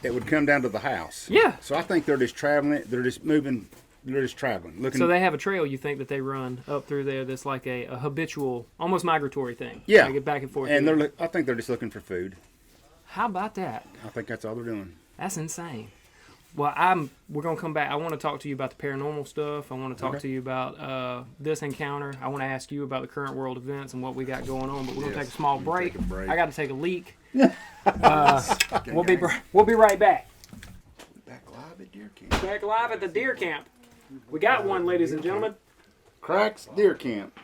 [SPEAKER 3] that would come down to the house.
[SPEAKER 1] Yeah.
[SPEAKER 3] So I think they're just traveling. They're just moving. They're just traveling, looking.
[SPEAKER 1] So they have a trail, you think, that they run up through there that's like a habitual, almost migratory thing.
[SPEAKER 3] Yeah.
[SPEAKER 1] They get back and forth.
[SPEAKER 3] and
[SPEAKER 1] through.
[SPEAKER 3] I think they're just looking for food.
[SPEAKER 1] How about that?
[SPEAKER 3] I think that's all they're doing.
[SPEAKER 1] That's insane. Well, we're going to come back. I want to talk to you about the paranormal stuff. I want to talk to you about this encounter. I want to ask you about the current world events and what we got going on, but we're going to take a small break.
[SPEAKER 2] Take a break.
[SPEAKER 1] I got to take a leak. We'll be right back.
[SPEAKER 3] Back live at Deer Camp.
[SPEAKER 1] Back live at the deer camp. We got one, ladies and gentlemen.
[SPEAKER 3] Crack's Deer Camp.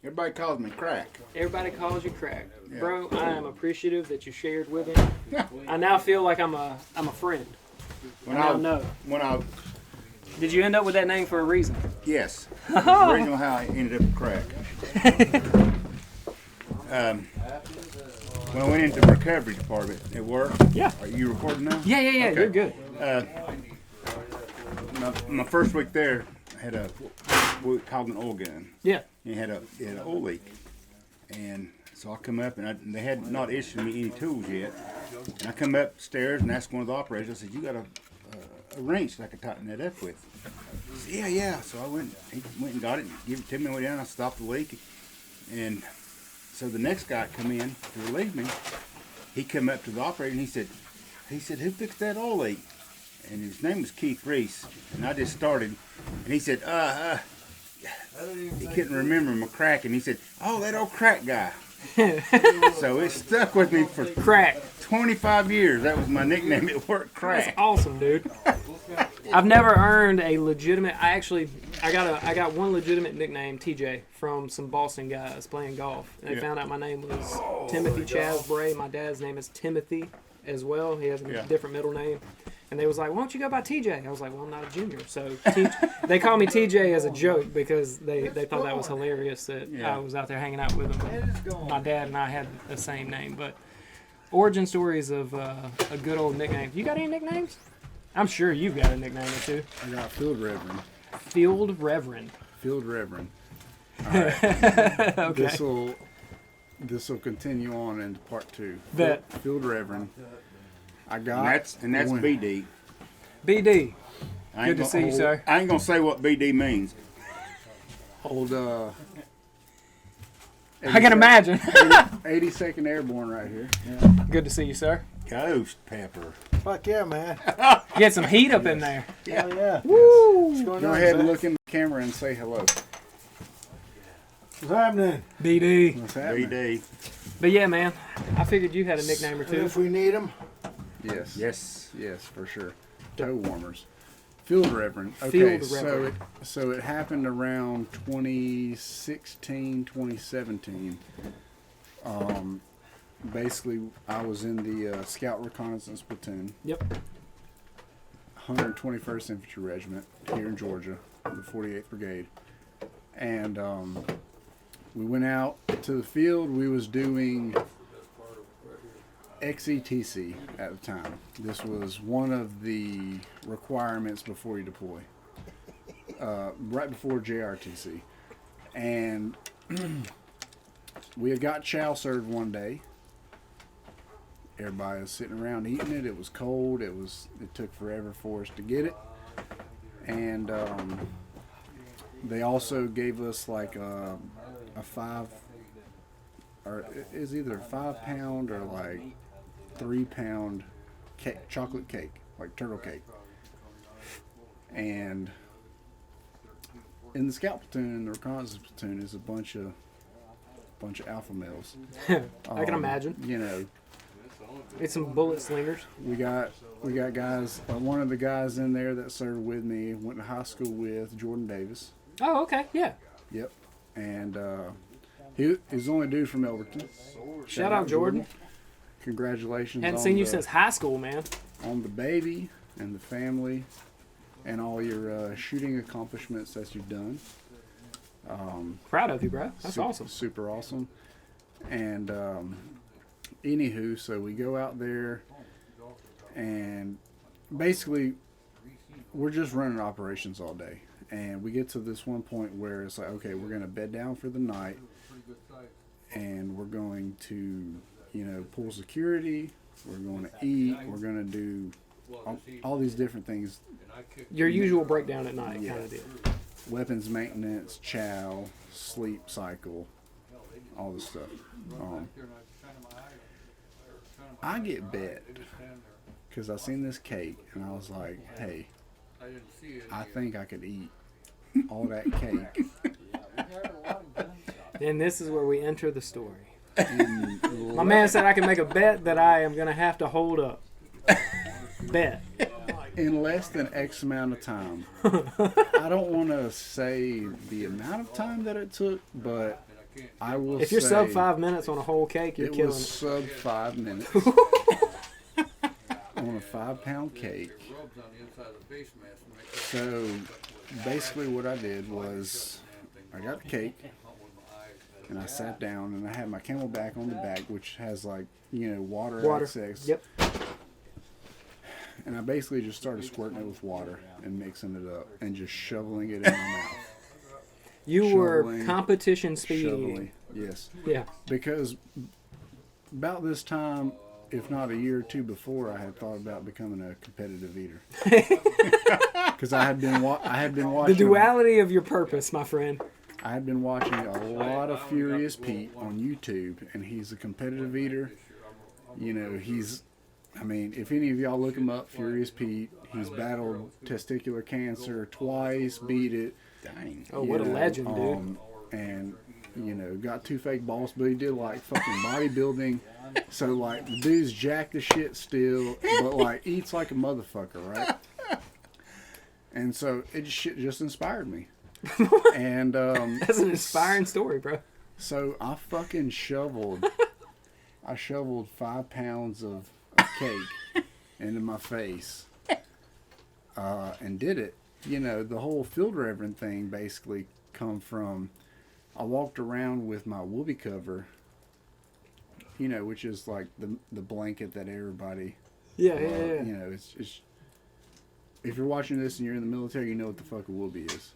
[SPEAKER 3] Everybody calls me Crack.
[SPEAKER 1] Everybody calls you Crack.
[SPEAKER 3] Yeah.
[SPEAKER 1] Bro, I am appreciative that you shared with me. I now feel like I'm a friend.
[SPEAKER 3] When
[SPEAKER 1] I know.
[SPEAKER 3] When I
[SPEAKER 1] Did you end up with that name for a reason?
[SPEAKER 3] yes, that's the original how I ended up Crack. When I went into the recovery department at work.
[SPEAKER 1] Yeah.
[SPEAKER 3] Are you recording now?
[SPEAKER 1] Yeah,
[SPEAKER 3] Okay.
[SPEAKER 1] you're good.
[SPEAKER 3] My first week there, I had what we called an oil gun.
[SPEAKER 1] Yeah.
[SPEAKER 3] It had an oil leak, and so I come up, and they had not issued me any tools yet. And I come upstairs and asked one of the operators. I said, "You got a wrench that I could tighten that up with?" He said, Yeah. So I went. He went and got it, and gave it to me. I went down. I stopped the leak, and so the next guy come in to relieve me. He come up to the operator and he said, "Who fixed that oil leak?" And his name was Keith Reese, and I just started, and he said, he couldn't remember my Crack, and he said, "Oh, that old Crack guy." So it stuck with me for
[SPEAKER 1] Crack.
[SPEAKER 3] 25 years. That was my nickname at work, Crack.
[SPEAKER 1] That's awesome, dude. I've never earned a legitimate. I got one legitimate nickname, TJ, from some Boston guys playing golf. And they found out my name was Timothy Chaz Bray. My dad's name is Timothy as well. He has a different middle name. And they was like, "Why don't you go by TJ?" I was like, "Well, I'm not a junior." So they call me TJ as a joke because they thought that was hilarious that I was out there hanging out with them. My dad and I had the same name. But origin stories of a good old nickname. You got any nicknames? I'm sure you've got a nickname or two.
[SPEAKER 2] I got Field Reverend.
[SPEAKER 1] Field Reverend.
[SPEAKER 2] Field Reverend. All right.
[SPEAKER 1] Okay.
[SPEAKER 2] This will continue on into part 2.
[SPEAKER 1] Bet.
[SPEAKER 2] Field Reverend. I got.
[SPEAKER 3] And that's
[SPEAKER 2] one.
[SPEAKER 3] BD.
[SPEAKER 1] BD.
[SPEAKER 3] I ain't
[SPEAKER 1] Good to see you, sir.
[SPEAKER 3] I ain't gonna say what BD means.
[SPEAKER 2] Old
[SPEAKER 1] I can imagine.
[SPEAKER 2] 82nd Airborne right here.
[SPEAKER 1] Good to see you, sir.
[SPEAKER 3] Ghost pepper.
[SPEAKER 4] Fuck yeah, man.
[SPEAKER 1] Get some heat up in there.
[SPEAKER 4] Hell yeah.
[SPEAKER 1] Woo!
[SPEAKER 4] What's going
[SPEAKER 2] Go
[SPEAKER 4] on,
[SPEAKER 2] ahead and
[SPEAKER 4] Zach?
[SPEAKER 2] look in the camera and say hello.
[SPEAKER 4] What's happening?
[SPEAKER 1] BD.
[SPEAKER 2] What's happening?
[SPEAKER 3] BD.
[SPEAKER 1] But yeah, man, I figured you had a nickname or
[SPEAKER 4] And
[SPEAKER 1] two.
[SPEAKER 4] if we need them,
[SPEAKER 2] Yes.
[SPEAKER 3] Yes.
[SPEAKER 2] Yes, for sure. Toe warmers. Field Reverend. Okay,
[SPEAKER 1] Field Reverend.
[SPEAKER 2] so it happened around 2016, 2017. Basically, I was in the Scout Reconnaissance Platoon,
[SPEAKER 1] Yep.
[SPEAKER 2] 121st Infantry Regiment here in Georgia, the 48th Brigade. And we went out to the field. We was doing XETC at the time. This was one of the requirements before you deploy, right before JRTC. And we had got chow served one day. Everybody was sitting around eating it. It was cold. It took forever for us to get it. And they also gave us like a 5, or it is either a 5-pound or like 3-pound cake, chocolate cake, like turtle cake. And in the scout platoon and the reconnaissance platoon is a bunch of alpha males.
[SPEAKER 1] I can imagine.
[SPEAKER 2] You know,
[SPEAKER 1] It's some bullet slingers.
[SPEAKER 2] we got guys. One of the guys in there that served with me went to high school with Jordan Davis.
[SPEAKER 1] Oh, okay, yeah.
[SPEAKER 2] Yep, and he's the only dude from Elberton.
[SPEAKER 1] Shout out Jordan.
[SPEAKER 2] Congratulations!
[SPEAKER 1] Hadn't
[SPEAKER 2] on
[SPEAKER 1] seen you
[SPEAKER 2] the-
[SPEAKER 1] since high school, man.
[SPEAKER 2] on the baby and the family, and all your shooting accomplishments that you've done.
[SPEAKER 1] Proud of you, bro. That's awesome.
[SPEAKER 2] Super awesome. And anywho, so we go out there, and basically we're just running operations all day. And we get to this one point where it's like, okay, we're going to bed down for the night, and we're going to, pull security, we're going to eat, we're going to do all these different things.
[SPEAKER 1] Your usual breakdown at night
[SPEAKER 2] Yeah.
[SPEAKER 1] kind of deal.
[SPEAKER 2] Weapons maintenance, chow, sleep cycle, all this stuff. I get bet because I seen this cake and I was like, hey, I think I could eat all that cake.
[SPEAKER 1] And this is where we enter the story.
[SPEAKER 2] in
[SPEAKER 1] My man said I can make a bet that I am going to have to hold up. Bet.
[SPEAKER 2] in less than X amount of time. I don't want to say the amount of time that it took, but I will
[SPEAKER 1] If you're
[SPEAKER 2] say
[SPEAKER 1] sub 5 minutes on a whole cake, you're
[SPEAKER 2] it
[SPEAKER 1] killing
[SPEAKER 2] was
[SPEAKER 1] it.
[SPEAKER 2] sub 5 minutes on a 5-pound cake. So basically what I did was I got the cake and I sat down and I had my Camelback on the back, which has like, water access.
[SPEAKER 1] Yep.
[SPEAKER 2] And I basically just started squirting it with water and mixing it up and just shoveling it in my mouth.
[SPEAKER 1] You were
[SPEAKER 2] Shoveling,
[SPEAKER 1] competition speed
[SPEAKER 2] Shoveling,
[SPEAKER 1] eating.
[SPEAKER 2] yes.
[SPEAKER 1] Yeah.
[SPEAKER 2] Because about this time, if not a year or two before, I had thought about becoming a competitive eater. Because I had been watching
[SPEAKER 1] The duality of your purpose, my friend.
[SPEAKER 2] I had been watching a lot of Furious Pete on YouTube, and he's a competitive eater. If any of y'all look him up, Furious Pete, he's battled testicular cancer twice, beat it.
[SPEAKER 3] Dang.
[SPEAKER 1] Oh, what a legend, dude.
[SPEAKER 2] And, got 2 fake balls, but he did, like, fucking bodybuilding. So, like, the dude's jacked as shit still, but, like, eats like a motherfucker, right? And so, shit just inspired me. And,
[SPEAKER 1] That's an inspiring story, bro.
[SPEAKER 2] so I fucking shoveled 5 pounds of cake into my face, and did it. The whole field reverend thing basically come from, I walked around with my whoopee cover, which is like the blanket that everybody,
[SPEAKER 1] Yeah.
[SPEAKER 2] it's if you're watching this and you're in the military, you know what the fuck a whoopee is.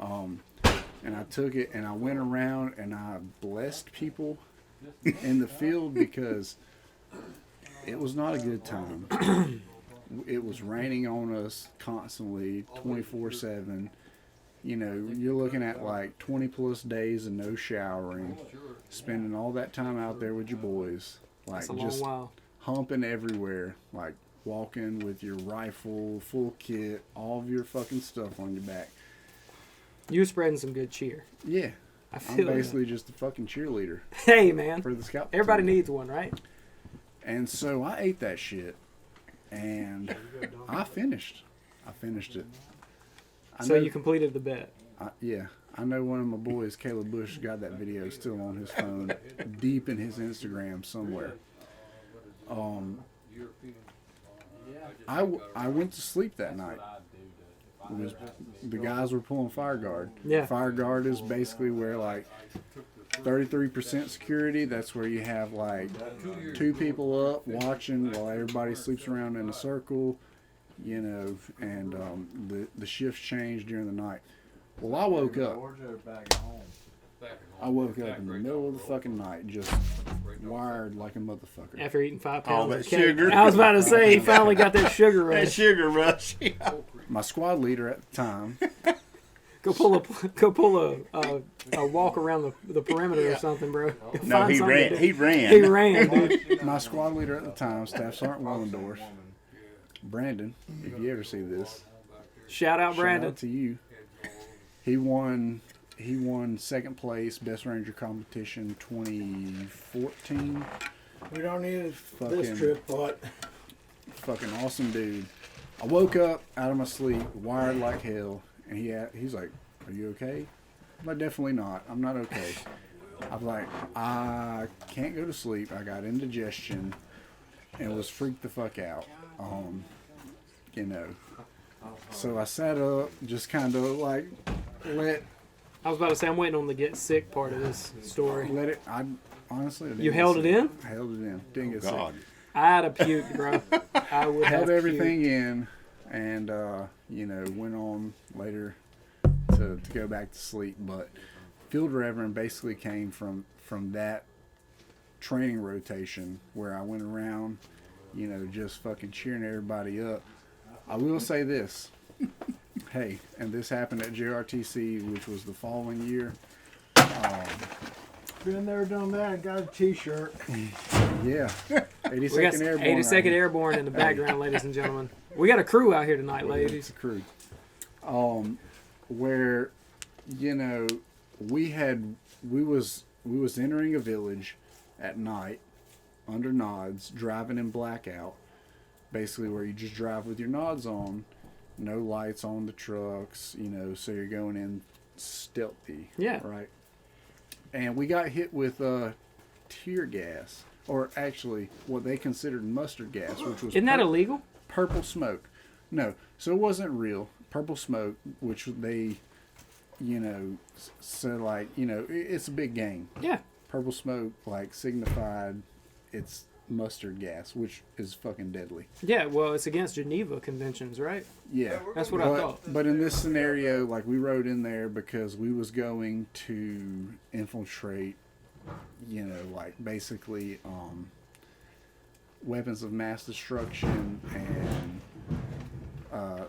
[SPEAKER 2] And I took it and I went around and I blessed people in the field because it was not a good time. It was raining on us constantly, 24/7. You're looking at like 20 plus days of no showering, spending all that time out there with your boys, like
[SPEAKER 1] That's a long
[SPEAKER 2] just
[SPEAKER 1] while.
[SPEAKER 2] humping everywhere, like walking with your rifle, full kit, all of your fucking stuff on your back.
[SPEAKER 1] You were spreading some good cheer.
[SPEAKER 2] Yeah,
[SPEAKER 1] I
[SPEAKER 2] I'm
[SPEAKER 1] feel
[SPEAKER 2] basically just a fucking cheerleader
[SPEAKER 1] Hey, man.
[SPEAKER 2] for the scout.
[SPEAKER 1] Everybody
[SPEAKER 2] platoon.
[SPEAKER 1] needs one, right?
[SPEAKER 2] And so I ate that shit, and I finished it.
[SPEAKER 1] So you completed the bet.
[SPEAKER 2] Yeah, I know one of my boys, Caleb Bush, got that video still on his phone, deep in his Instagram somewhere. I went to sleep that night. The guys were pulling fire guard.
[SPEAKER 1] Yeah.
[SPEAKER 2] Fire guard is basically where like 33% security. That's where you have like 2 people up watching while everybody sleeps around in a circle, and the shifts change during the night. Well, I woke up I woke up in the middle of the fucking night, just wired like a motherfucker.
[SPEAKER 1] After eating 5
[SPEAKER 3] All
[SPEAKER 1] pounds
[SPEAKER 3] that
[SPEAKER 1] of cake.
[SPEAKER 3] sugar.
[SPEAKER 1] I was about to say, he finally got that sugar
[SPEAKER 3] That
[SPEAKER 1] rush.
[SPEAKER 3] sugar rush.
[SPEAKER 2] My squad leader at the time,
[SPEAKER 1] Go pull a walk around the perimeter or something, bro. Go
[SPEAKER 3] No,
[SPEAKER 1] find
[SPEAKER 3] he
[SPEAKER 1] something to
[SPEAKER 3] ran.
[SPEAKER 1] do.
[SPEAKER 3] He ran.
[SPEAKER 1] He ran, dude.
[SPEAKER 2] my squad leader at the time, Staff Sergeant Wallendorf, Brandon. If you ever see this,
[SPEAKER 1] Shout out
[SPEAKER 2] shout
[SPEAKER 1] Brandon.
[SPEAKER 2] out to you. He won second place Best Ranger competition 2014.
[SPEAKER 4] We don't need
[SPEAKER 2] Fucking-
[SPEAKER 4] this trip, but
[SPEAKER 2] Fucking awesome dude. I woke up out of my sleep, wired like hell, and he's like, "Are you okay?" I'm like, "Definitely not. I'm not okay." I'm like, "I can't go to sleep. I got indigestion and was freaked the fuck out." You know. So I sat up, just kind of like let
[SPEAKER 1] I was about to say, I'm waiting on the get sick part of this story.
[SPEAKER 2] it. I honestly, I didn't
[SPEAKER 1] You
[SPEAKER 2] get
[SPEAKER 1] held
[SPEAKER 2] sick.
[SPEAKER 1] it in?
[SPEAKER 2] I held it in. Didn't get
[SPEAKER 3] God.
[SPEAKER 2] sick.
[SPEAKER 1] I'd have puked, bro. I would have
[SPEAKER 2] Held everything
[SPEAKER 1] puked.
[SPEAKER 2] in, and you know, went on later to go back to sleep. But field reverend basically came from that training rotation where I went around, you know, just fucking cheering everybody up. I will say this. Hey, and this happened at JRTC, which was the following year.
[SPEAKER 4] been there, done that, and got a T-shirt.
[SPEAKER 2] Yeah,
[SPEAKER 1] We got
[SPEAKER 2] 82nd Airborne.
[SPEAKER 1] 82nd Airborne in the background, ladies and gentlemen. We got a crew out here tonight,
[SPEAKER 2] It's
[SPEAKER 1] ladies.
[SPEAKER 2] a crew. Where, you know, we was entering a village at night under nods, driving in blackout. Basically, where you just drive with your nods on, no lights on the trucks, you know, so you're going in stealthy.
[SPEAKER 1] Yeah.
[SPEAKER 2] Right. And we got hit with tear gas, or actually what they considered mustard gas, which was
[SPEAKER 1] Isn't that illegal?
[SPEAKER 2] purple smoke. No, so it wasn't real purple smoke, which they, you know, said like, you know, it's a big game.
[SPEAKER 1] Yeah.
[SPEAKER 2] Purple smoke like signified it's mustard gas, which is fucking deadly.
[SPEAKER 1] Yeah, well, it's against Geneva conventions, right?
[SPEAKER 2] Yeah,
[SPEAKER 1] That's what I thought.
[SPEAKER 2] But in this scenario, like we rode in there because we was going to infiltrate, you know, like basically weapons of mass destruction and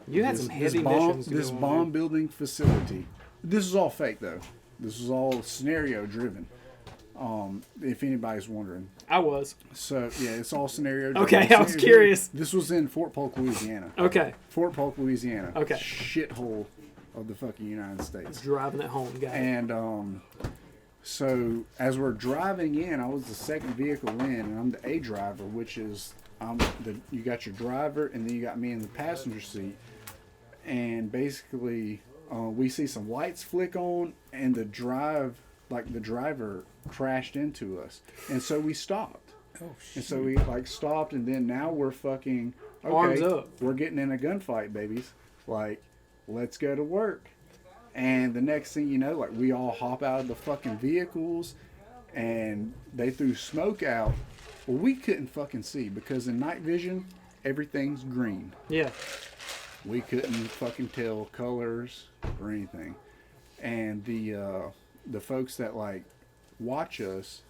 [SPEAKER 1] You had some heavy missions to
[SPEAKER 2] this
[SPEAKER 1] go on,
[SPEAKER 2] bomb
[SPEAKER 1] dude.
[SPEAKER 2] building facility. This is all fake though. This is all scenario driven. If anybody's wondering.
[SPEAKER 1] I was.
[SPEAKER 2] So yeah, it's all scenario driven.
[SPEAKER 1] Okay, I was curious.
[SPEAKER 2] This was in Fort Polk, Louisiana.
[SPEAKER 1] Okay.
[SPEAKER 2] Fort Polk, Louisiana.
[SPEAKER 1] Okay.
[SPEAKER 2] Shithole of the fucking United States.
[SPEAKER 1] Driving it home, guys.
[SPEAKER 2] And so as we're driving in, I was the second vehicle in, and I'm the A driver, which is you got your driver, and then you got me in the passenger seat. And basically, we see some lights flick on, and the driver crashed into us, and so we stopped.
[SPEAKER 3] Oh,
[SPEAKER 2] And so we like stopped, and then now we're fucking okay.
[SPEAKER 1] Arms up.
[SPEAKER 2] We're getting in a gunfight, babies. Like, let's go to work. And the next thing you know, like we all hop out of the fucking vehicles, and they threw smoke out. Well, we couldn't fucking see because in night vision, everything's green.
[SPEAKER 1] Yeah.
[SPEAKER 2] We couldn't fucking tell colors or anything. And the folks that like watch us,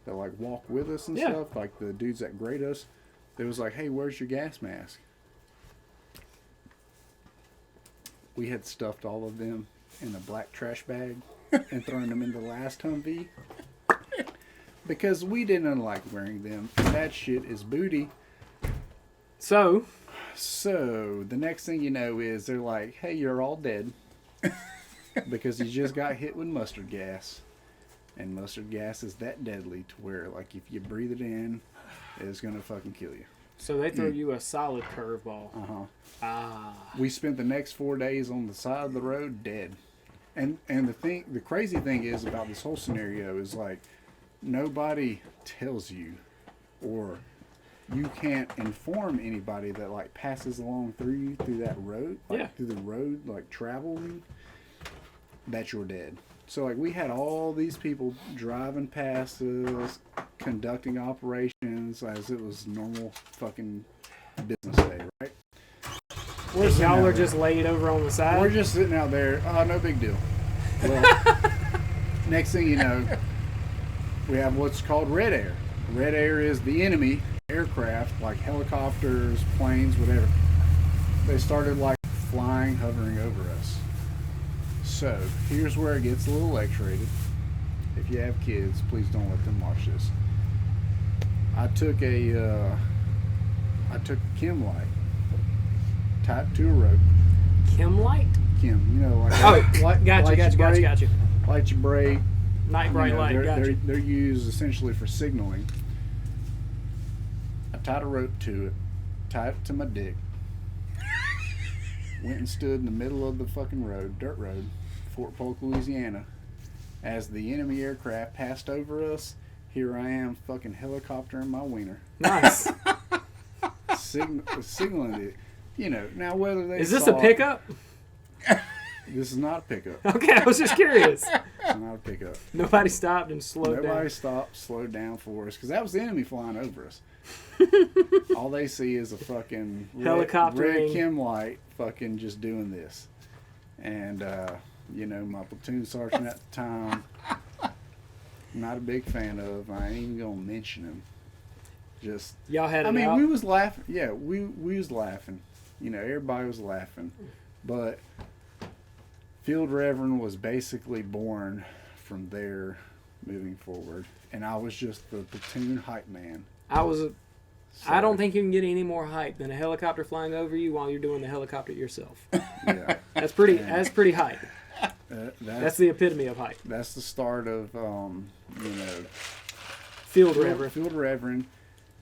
[SPEAKER 2] that like walk with us and
[SPEAKER 1] Yeah.
[SPEAKER 2] stuff, like the dudes that grade us, they was like, "Hey, where's your gas mask?" We had stuffed all of them in a black trash bag and thrown them in the last Humvee because we didn't like wearing them. And that shit is booty.
[SPEAKER 1] So,
[SPEAKER 2] So the next thing you know is they're like, "Hey, you're all dead because you just got hit with mustard gas." And mustard gas is that deadly to where, like, if you breathe it in, it's gonna fucking kill you.
[SPEAKER 1] they throw you a solid curveball.
[SPEAKER 2] Uh-huh. We spent the next 4 days on the side of the road dead. And the crazy thing is about this whole scenario is like nobody tells you, or you can't inform anybody that like passes along through that road, like
[SPEAKER 1] Yeah.
[SPEAKER 2] through the road, like traveling, that you're dead. So like we had all these people driving past us, conducting operations as it was normal fucking business day, right? We're sitting
[SPEAKER 1] Y'all
[SPEAKER 2] out
[SPEAKER 1] are
[SPEAKER 2] there.
[SPEAKER 1] just laid over on the side.
[SPEAKER 2] We're just sitting out there. Oh, no big deal. Well, next thing you know, we have what's called red air. Red air is the enemy aircraft, like helicopters, planes, whatever. They started like flying, hovering over us. So here's where it gets a little X-rated. If you have kids, please don't let them watch this. I took a chem light, tied to a rope.
[SPEAKER 1] Chem light?
[SPEAKER 2] Chem, you know, like
[SPEAKER 1] Got you.
[SPEAKER 2] Light your brake.
[SPEAKER 1] Night bright light.
[SPEAKER 2] They're used essentially for signaling. I tied a rope to it, tied it to my dick. Went and stood in the middle of the fucking road, dirt road, Fort Polk, Louisiana. As the enemy aircraft passed over us, here I am, fucking helicoptering my wiener.
[SPEAKER 1] Nice.
[SPEAKER 2] Signaling it. You know, now whether they
[SPEAKER 1] Is this
[SPEAKER 2] saw
[SPEAKER 1] a pickup?
[SPEAKER 2] This is not a pickup.
[SPEAKER 1] Okay, I was just curious.
[SPEAKER 2] It's not a pickup.
[SPEAKER 1] Nobody stopped and slowed down.
[SPEAKER 2] Nobody stopped, slowed down for us, because that was the enemy flying over us. All they see is a fucking red chem light fucking just doing this. And, you know, my platoon sergeant at the time, not a big fan of. I ain't even going to mention him. Just,
[SPEAKER 1] Y'all had it
[SPEAKER 2] I mean,
[SPEAKER 1] out?
[SPEAKER 2] we was laughing. Yeah, we was laughing. You know, everybody was laughing. But Field Reverend was basically born from there moving forward. And I was just the platoon hype man.
[SPEAKER 1] I don't think you can get any more hype than a helicopter flying over you while you're doing the helicopter yourself.
[SPEAKER 2] Yeah.
[SPEAKER 1] That's pretty hype. That's the epitome of hype.
[SPEAKER 2] That's the start of, you know,
[SPEAKER 1] Field Reverend.
[SPEAKER 2] Field Reverend,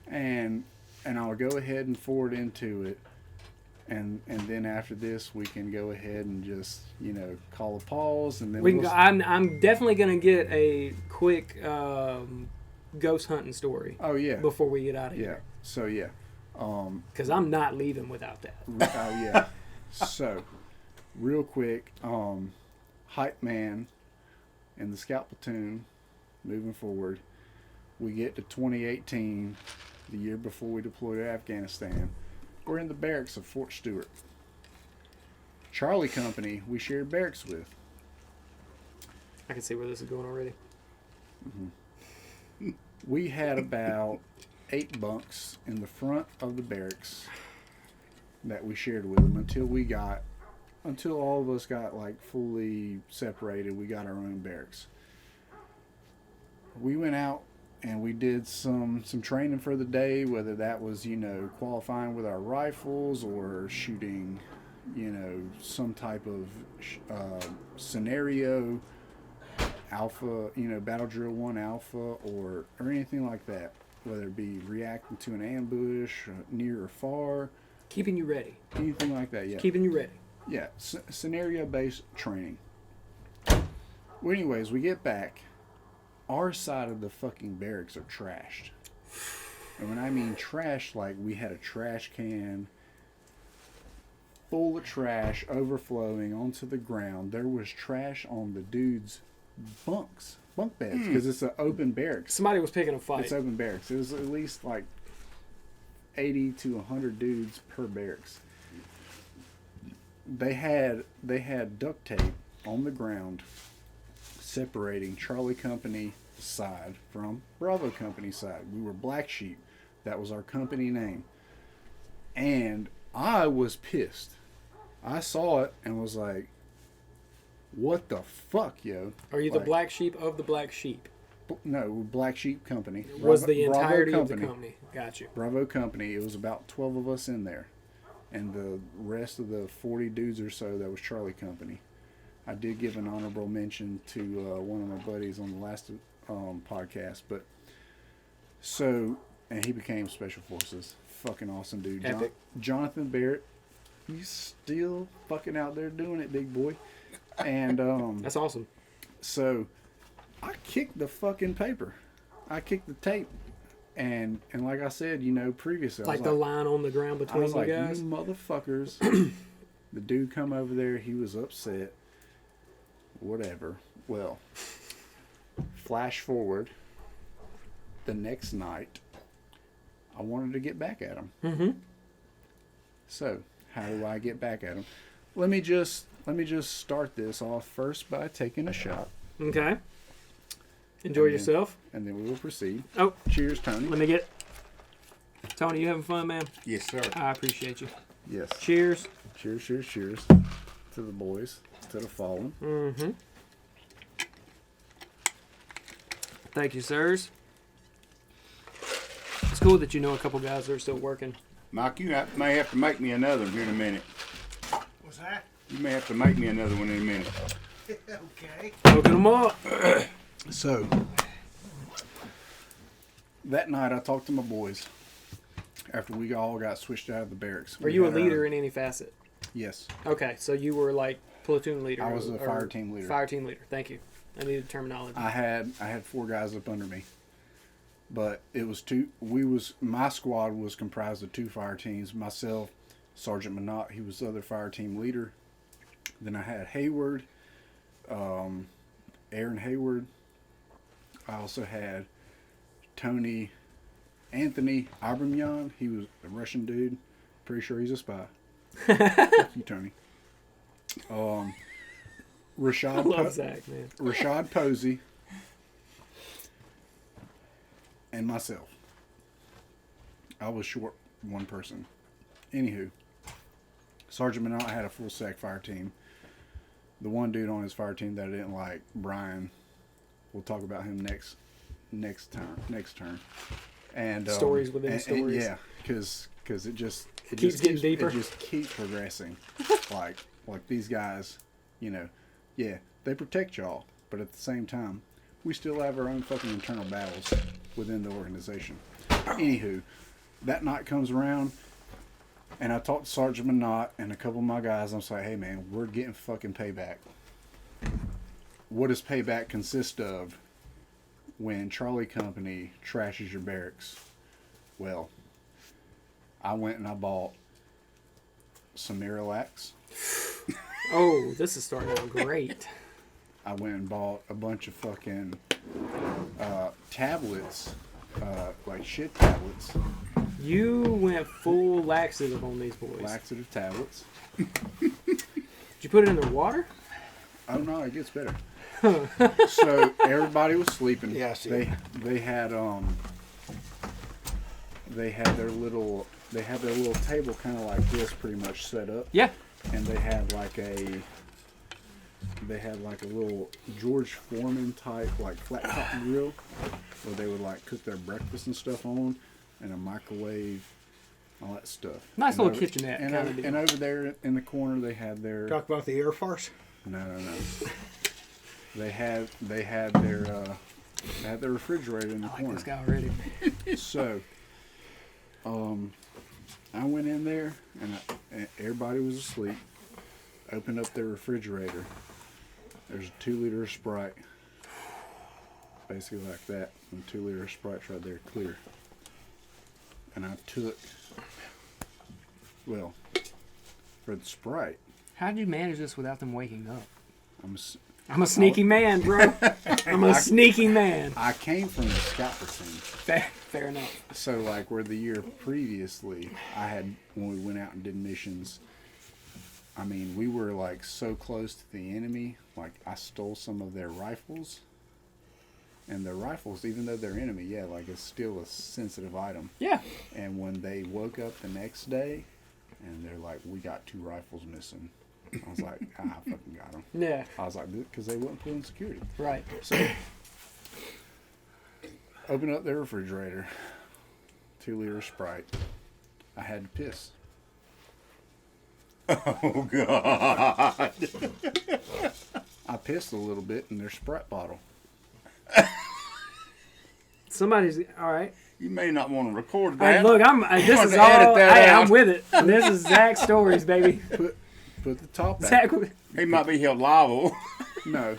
[SPEAKER 2] and I'll go ahead and forward into it, and then after this we can go ahead and just, you know, call a pause, and then
[SPEAKER 1] We can go, I'm definitely gonna get a quick ghost hunting story.
[SPEAKER 2] Oh yeah.
[SPEAKER 1] Before we get out of
[SPEAKER 2] Yeah.
[SPEAKER 1] here.
[SPEAKER 2] So yeah.
[SPEAKER 1] Because I'm not leaving without that.
[SPEAKER 2] Oh yeah. So, real quick, hype man in the scout platoon, moving forward, we get to 2018, the year before we deployed to Afghanistan. We're in the barracks of Fort Stewart. Charlie Company, we shared barracks with.
[SPEAKER 1] I can see where this is going already.
[SPEAKER 2] We had about 8 bunks in the front of the barracks that we shared with them until all of us got like fully separated. We got our own barracks. We went out and we did some training for the day, whether that was, you know, qualifying with our rifles or shooting, you know, some type of scenario, alpha, you know, battle drill 1 alpha or anything like that, whether it be reacting to an ambush near or far,
[SPEAKER 1] Keeping you ready.
[SPEAKER 2] anything like that. Yeah.
[SPEAKER 1] Keeping you ready.
[SPEAKER 2] Yeah, scenario-based training. Well, anyways, we get back. Our side of the fucking barracks are trashed. And when I mean trashed, like we had a trash can full of trash overflowing onto the ground. There was trash on the dudes' bunk beds, because it's an open barracks.
[SPEAKER 1] Somebody was picking a fight.
[SPEAKER 2] It's open barracks. It was at least like 80 to 100 dudes per barracks. They had duct tape on the ground separating Charlie Company side from Bravo Company side. We were Black Sheep. That was our company name. And I was pissed. I saw it and was like, what the fuck, yo?
[SPEAKER 1] Are you the black sheep of the black sheep?
[SPEAKER 2] No, Black Sheep Company.
[SPEAKER 1] Was the
[SPEAKER 2] Bravo
[SPEAKER 1] entirety of the company. Got you.
[SPEAKER 2] Bravo Company. It was about 12 of us in there. And the rest of the 40 dudes or so, that was Charlie Company. I did give an honorable mention to one of my buddies on the last podcast. But so, and he became Special Forces. Fucking awesome dude.
[SPEAKER 1] Epic.
[SPEAKER 2] Jonathan Barrett. He's still fucking out there doing it, big boy. And
[SPEAKER 1] That's awesome.
[SPEAKER 2] so I kicked the fucking paper. I kicked the tape. And like I said, you know, previously,
[SPEAKER 1] Like the line on the ground
[SPEAKER 2] I
[SPEAKER 1] between
[SPEAKER 2] was
[SPEAKER 1] you
[SPEAKER 2] like,
[SPEAKER 1] guys.
[SPEAKER 2] you motherfuckers. The dude come over there. He was upset. Whatever. Well, flash forward. The next night, I wanted to get back at him.
[SPEAKER 1] Mm-hmm.
[SPEAKER 2] So, how do I get back at him? Let me just start this off first by taking a shot.
[SPEAKER 1] Okay. Enjoy yourself.
[SPEAKER 2] And then we will proceed.
[SPEAKER 1] Oh,
[SPEAKER 2] Cheers, Tony.
[SPEAKER 1] let me get. Tony, you having fun, man?
[SPEAKER 3] Yes, sir.
[SPEAKER 1] I appreciate you.
[SPEAKER 2] Yes.
[SPEAKER 1] Cheers.
[SPEAKER 2] Cheers, cheers, cheers to the boys, to the fallen.
[SPEAKER 1] Mm-hmm. Thank you, sirs. It's cool that you know a couple guys that are still working.
[SPEAKER 3] Mike, may have to make me another one here in a minute.
[SPEAKER 4] What's that?
[SPEAKER 3] You may have to make me another one in a minute.
[SPEAKER 4] Okay.
[SPEAKER 1] Hooking them up.
[SPEAKER 2] So, that night I talked to my boys after we all got switched out of the barracks.
[SPEAKER 1] Are you a leader in any facet?
[SPEAKER 2] Yes.
[SPEAKER 1] Okay, so you were like platoon leader.
[SPEAKER 2] I was a
[SPEAKER 1] or
[SPEAKER 2] fire team leader.
[SPEAKER 1] Fire team leader. Thank you. I needed terminology.
[SPEAKER 2] I had 4 guys up under me, but it was 2. My squad was comprised of 2 fire teams. Myself, Sergeant Minot, he was the other fire team leader. Then I had Hayward, Aaron Hayward. I also had Tony Anthony Abramyan. He was a Russian dude. Pretty sure he's a spy. Fuck you, Tony. Rashad,
[SPEAKER 1] I love Zach, man.
[SPEAKER 2] Rashad Posey, and myself. I was short one person. Anywho, Sergeant Minot had a full sack fire team. The one dude on his fire team that I didn't like, Brian, we'll talk about him next turn. And
[SPEAKER 1] Stories within
[SPEAKER 2] and
[SPEAKER 1] stories.
[SPEAKER 2] yeah, because it
[SPEAKER 1] Keeps getting deeper.
[SPEAKER 2] It just keeps progressing. like these guys, yeah, they protect y'all, but at the same time, we still have our own fucking internal battles within the organization. Anywho, that night comes around, and I talked to Sergeant Minot and a couple of my guys. I'm like, hey man, we're getting fucking payback. What does payback consist of when Charlie Company trashes your barracks? Well, I went and I bought some Miralax.
[SPEAKER 1] Oh, this is starting out great.
[SPEAKER 2] I went and bought a bunch of fucking tablets, like shit tablets,
[SPEAKER 1] You went full laxative on these boys.
[SPEAKER 2] laxative tablets.
[SPEAKER 1] Did you put it in the water?
[SPEAKER 2] Oh no, it gets better. So everybody was sleeping.
[SPEAKER 4] Yeah, I see.
[SPEAKER 2] They had their little table kind of like this, pretty much set up,
[SPEAKER 1] Yeah.
[SPEAKER 2] and they had like a little George Foreman type like flat top grill where they would like cook their breakfast and stuff on, and a microwave, all that stuff.
[SPEAKER 1] Nice
[SPEAKER 2] And
[SPEAKER 1] little kitchenette
[SPEAKER 2] And,
[SPEAKER 1] kind of
[SPEAKER 2] over,
[SPEAKER 1] deal.
[SPEAKER 2] and over there in the corner they had their
[SPEAKER 4] Talk about the Air Force.
[SPEAKER 2] no. They had their refrigerator in the
[SPEAKER 1] I like
[SPEAKER 2] corner.
[SPEAKER 1] this guy already.
[SPEAKER 2] So, I went in there and everybody was asleep. Opened up their refrigerator. There's a 2-liter of Sprite, basically like that, and 2-liter of Sprite's right there, clear. And I took, well, for the Sprite,
[SPEAKER 1] How did you manage this without them waking up?
[SPEAKER 2] I'm
[SPEAKER 1] a sneaky man, bro. I'm a sneaky man.
[SPEAKER 2] I came from the scout platoon.
[SPEAKER 1] Fair enough.
[SPEAKER 2] So, like, where the year previously, when we went out and did missions, I mean, we were, like, so close to the enemy. Like, I stole some of their rifles. And their rifles, even though they're enemy, yeah, like, it's still a sensitive item.
[SPEAKER 1] Yeah.
[SPEAKER 2] And when they woke up the next day, and they're like, we got 2 rifles missing. I was like, I fucking got them.
[SPEAKER 1] Yeah.
[SPEAKER 2] I was like, because they wouldn't put in security.
[SPEAKER 1] Right.
[SPEAKER 2] So, open up their refrigerator, 2-liter Sprite. I had to piss.
[SPEAKER 3] Oh, God.
[SPEAKER 2] I pissed a little bit in their Sprite bottle.
[SPEAKER 1] Somebody's all right.
[SPEAKER 3] You may not want to record that.
[SPEAKER 1] Hey, look, this
[SPEAKER 3] wanted
[SPEAKER 1] is
[SPEAKER 3] to edit
[SPEAKER 1] all.
[SPEAKER 3] that
[SPEAKER 1] Hey,
[SPEAKER 3] out.
[SPEAKER 1] I'm with it. This is Zach's stories, baby.
[SPEAKER 2] Put the top back.
[SPEAKER 1] Zach,
[SPEAKER 3] He might be held liable.
[SPEAKER 2] No.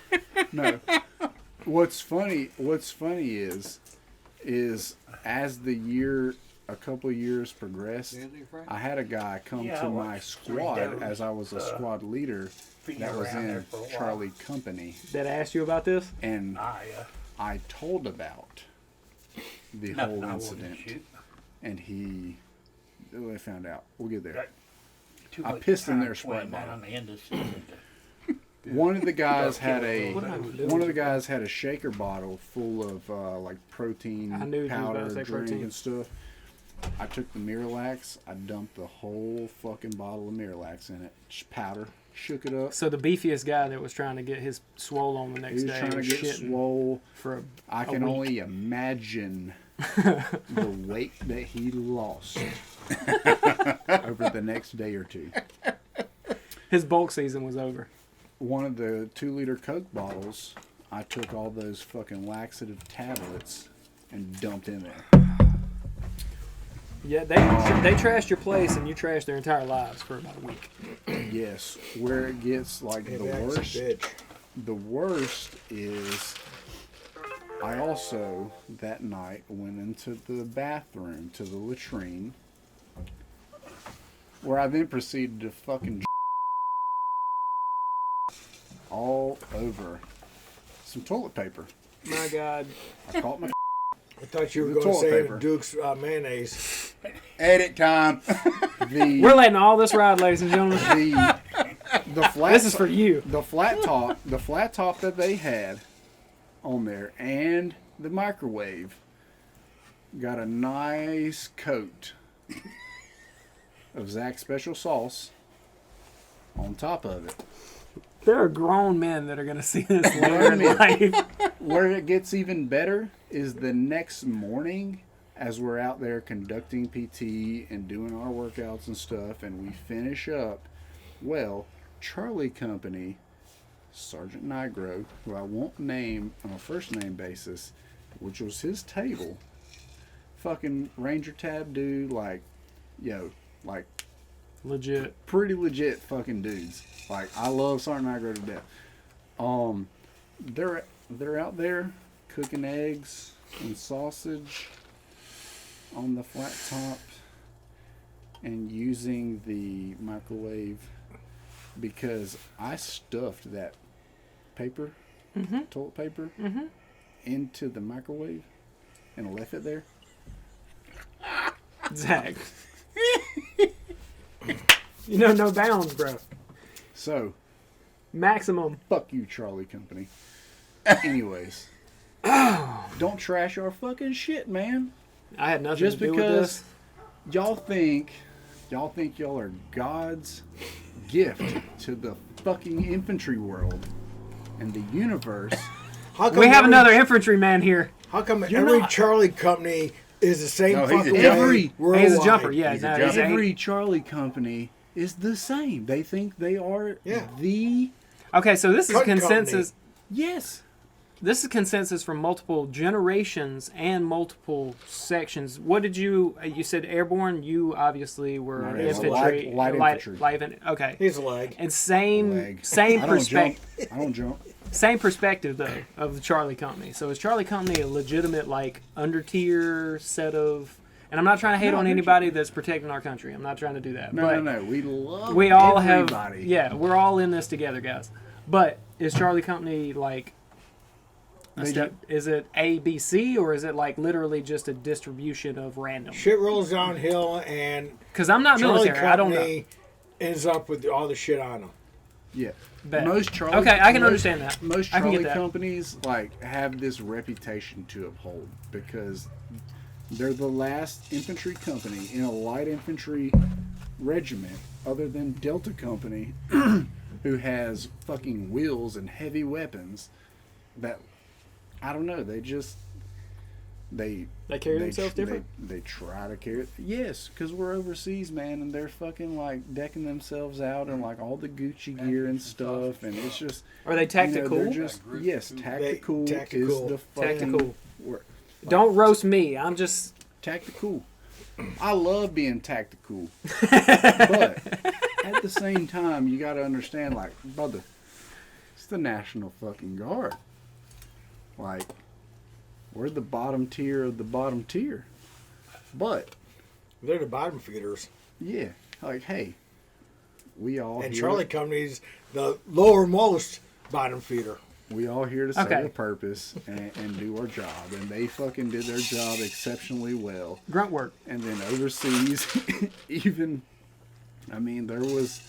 [SPEAKER 2] What's funny is as the year, a couple of years progressed, I had a guy come to my squad as I was a squad leader that was in Charlie Company,
[SPEAKER 1] that asked you about this?
[SPEAKER 2] and I told about the whole incident, and they found out. We'll get there. I pissed in their Sprite bottle. One of the guys had a
[SPEAKER 1] What am I doing?
[SPEAKER 2] one of the guys had a shaker bottle full of like protein
[SPEAKER 1] I knew you was about
[SPEAKER 2] powder
[SPEAKER 1] to say
[SPEAKER 2] drink
[SPEAKER 1] protein.
[SPEAKER 2] and stuff. I took the Miralax. I dumped the whole fucking bottle of Miralax in it. Powder. Shook it up.
[SPEAKER 1] So the beefiest guy that was trying to get his swole on the
[SPEAKER 2] He
[SPEAKER 1] next
[SPEAKER 2] was
[SPEAKER 1] day
[SPEAKER 2] trying to
[SPEAKER 1] was
[SPEAKER 2] get
[SPEAKER 1] shitting
[SPEAKER 2] swole.
[SPEAKER 1] for
[SPEAKER 2] I
[SPEAKER 1] a
[SPEAKER 2] can
[SPEAKER 1] week.
[SPEAKER 2] only imagine the weight that he lost over the next day or two.
[SPEAKER 1] His bulk season was over.
[SPEAKER 2] One of the 2-liter Coke bottles, I took all those fucking laxative tablets and dumped in there.
[SPEAKER 1] Yeah, they trashed your place and you trashed their entire lives for about a week.
[SPEAKER 2] Yes, where it gets like
[SPEAKER 4] Hey,
[SPEAKER 2] the
[SPEAKER 4] that's a
[SPEAKER 2] worst.
[SPEAKER 4] bitch.
[SPEAKER 2] The worst is I also that night went into the bathroom to the latrine where I then proceeded to fucking all over some toilet paper.
[SPEAKER 1] My God.
[SPEAKER 2] I caught my
[SPEAKER 4] I thought you were
[SPEAKER 2] The
[SPEAKER 4] going to
[SPEAKER 2] toilet
[SPEAKER 4] say
[SPEAKER 2] paper.
[SPEAKER 4] Duke's mayonnaise.
[SPEAKER 3] Edit time.
[SPEAKER 1] We're letting all this ride, ladies and gentlemen.
[SPEAKER 2] the flat
[SPEAKER 1] This is for you.
[SPEAKER 2] the flat top that they had on there and the microwave got a nice coat of Zach's special sauce on top of it.
[SPEAKER 1] There are grown men that are going to see this later in life.
[SPEAKER 2] Where it gets even better is the next morning as we're out there conducting PT and doing our workouts and stuff and we finish up. Well, Charlie Company, Sergeant Nigro, who I won't name on a first name basis, which was his table, fucking Ranger Tab dude, like
[SPEAKER 1] Legit.
[SPEAKER 2] pretty legit fucking dudes. Like I love Sergeant Nigro to death. They're out there cooking eggs and sausage on the flat top and using the microwave because I stuffed that paper, toilet paper, into the microwave and left it there.
[SPEAKER 1] Zach. You know, no bounds, bro.
[SPEAKER 2] So,
[SPEAKER 1] Maximum.
[SPEAKER 2] fuck you, Charlie Company. Anyways, don't trash our fucking shit, man.
[SPEAKER 1] I had nothing
[SPEAKER 2] Just
[SPEAKER 1] to do with
[SPEAKER 2] because
[SPEAKER 1] this.
[SPEAKER 2] y'all think y'all are God's gift to the fucking infantry world and the universe.
[SPEAKER 4] How come
[SPEAKER 1] We have
[SPEAKER 4] every-
[SPEAKER 1] another infantryman here.
[SPEAKER 4] How come
[SPEAKER 2] You're
[SPEAKER 4] every
[SPEAKER 2] not-
[SPEAKER 4] Charlie company is the same
[SPEAKER 3] No, he's a
[SPEAKER 4] fucking
[SPEAKER 3] jumper.
[SPEAKER 4] way
[SPEAKER 1] He's a
[SPEAKER 4] worldwide?
[SPEAKER 1] jumper, yeah.
[SPEAKER 3] He's a
[SPEAKER 1] no,
[SPEAKER 3] jumper.
[SPEAKER 1] he's a-
[SPEAKER 2] Every Charlie Company is the same. They think they are
[SPEAKER 4] Yeah.
[SPEAKER 2] the
[SPEAKER 1] Okay, so this is
[SPEAKER 4] Cut
[SPEAKER 1] consensus.
[SPEAKER 2] yes.
[SPEAKER 1] This is consensus from multiple generations and multiple sections. What did you said airborne? You obviously were
[SPEAKER 2] Not
[SPEAKER 1] infantry.
[SPEAKER 2] airborne. Light infantry.
[SPEAKER 1] Okay.
[SPEAKER 4] He's a leg.
[SPEAKER 1] And same
[SPEAKER 2] Leg.
[SPEAKER 1] same
[SPEAKER 2] I don't
[SPEAKER 1] perspective.
[SPEAKER 2] jump. I don't jump.
[SPEAKER 1] Same perspective though of the Charlie Company. So is Charlie Company a legitimate like under tier set of? And I'm not trying to hate
[SPEAKER 2] No,
[SPEAKER 1] on
[SPEAKER 2] they're
[SPEAKER 1] anybody that's protecting our country. I'm not trying to do that.
[SPEAKER 2] No,
[SPEAKER 1] but
[SPEAKER 2] no. We love
[SPEAKER 1] we all
[SPEAKER 2] everybody.
[SPEAKER 1] have. Yeah, we're all in this together, guys. But is Charlie Company like? Is it A, B, C, or is it like literally just a distribution of random?
[SPEAKER 4] Shit rolls downhill, and
[SPEAKER 1] Because I'm not
[SPEAKER 4] Charlie
[SPEAKER 1] military. I don't know.
[SPEAKER 4] Company ends up with all the shit on them.
[SPEAKER 2] Yeah.
[SPEAKER 1] Bet.
[SPEAKER 2] Most Charlie.
[SPEAKER 1] Okay, I can
[SPEAKER 2] most-
[SPEAKER 1] understand that.
[SPEAKER 2] Most
[SPEAKER 1] I can get
[SPEAKER 2] Charlie
[SPEAKER 1] that.
[SPEAKER 2] companies like have this reputation to uphold because they're the last infantry company in a light infantry regiment, other than Delta Company, who has fucking wheels and heavy weapons. That I don't know. They
[SPEAKER 1] carry themselves different?
[SPEAKER 2] They try to carry. Yes, because we're overseas, man, and they're fucking like decking themselves out in like all the Gucci gear and stuff, and it's just.
[SPEAKER 1] Are they tactical?
[SPEAKER 2] they're just, yes, tactical,
[SPEAKER 4] Tactical.
[SPEAKER 2] is the fucking
[SPEAKER 1] Tactical.
[SPEAKER 2] word.
[SPEAKER 1] Don't roast me. I'm just.
[SPEAKER 2] Tactical. I love being tactical, but at the same time, you got to understand, like, brother, it's the National fucking Guard. Like, we're the bottom tier of the bottom tier, but
[SPEAKER 4] They're the bottom feeders.
[SPEAKER 2] yeah, like, hey, we all
[SPEAKER 4] And
[SPEAKER 2] here,
[SPEAKER 4] Charlie Company's the lowermost bottom feeder.
[SPEAKER 2] we all here to serve
[SPEAKER 1] Okay.
[SPEAKER 2] a purpose and do our job, and they fucking did their job exceptionally well.
[SPEAKER 1] Grunt work.
[SPEAKER 2] And then overseas, even, I mean, there was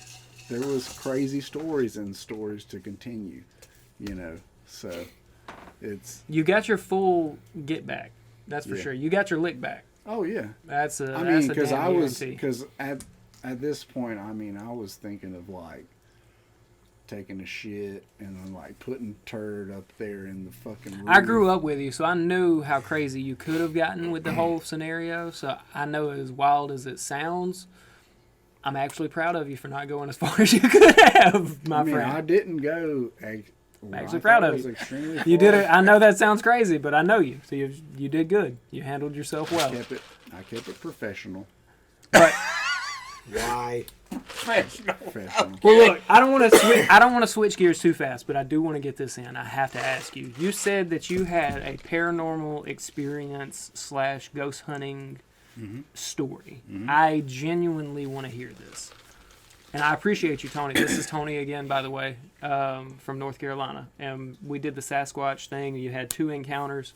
[SPEAKER 2] there was crazy stories and stories to continue, you know. So it's
[SPEAKER 1] You got your full get back. That's for
[SPEAKER 2] Yeah.
[SPEAKER 1] sure. You got your lick back.
[SPEAKER 2] oh yeah.
[SPEAKER 1] That's a
[SPEAKER 2] I
[SPEAKER 1] that's
[SPEAKER 2] mean,
[SPEAKER 1] a
[SPEAKER 2] because
[SPEAKER 1] damn guarantee.
[SPEAKER 2] at this point, I mean, I was thinking of like taking a shit and then like putting turd up there in the fucking roof.
[SPEAKER 1] I grew up with you, so I knew how crazy you could have gotten with the whole scenario. So I know, as wild as it sounds, I'm actually proud of you for not going as far as you could have, my
[SPEAKER 2] I mean,
[SPEAKER 1] friend.
[SPEAKER 2] I didn't go.
[SPEAKER 1] Actually proud of you. You did it. I know that sounds crazy, but I know you. So you did good. You handled yourself well.
[SPEAKER 2] I kept it professional.
[SPEAKER 1] But
[SPEAKER 4] Why?
[SPEAKER 2] Professional.
[SPEAKER 1] well, look, I don't want to switch. I don't want to switch gears too fast, but I do want to get this in. I have to ask you. You said that you had a paranormal experience / ghost hunting story. I genuinely want to hear this, and I appreciate you, Tony. This is Tony again, by the way, from North Carolina, and we did the Sasquatch thing. You had 2 encounters,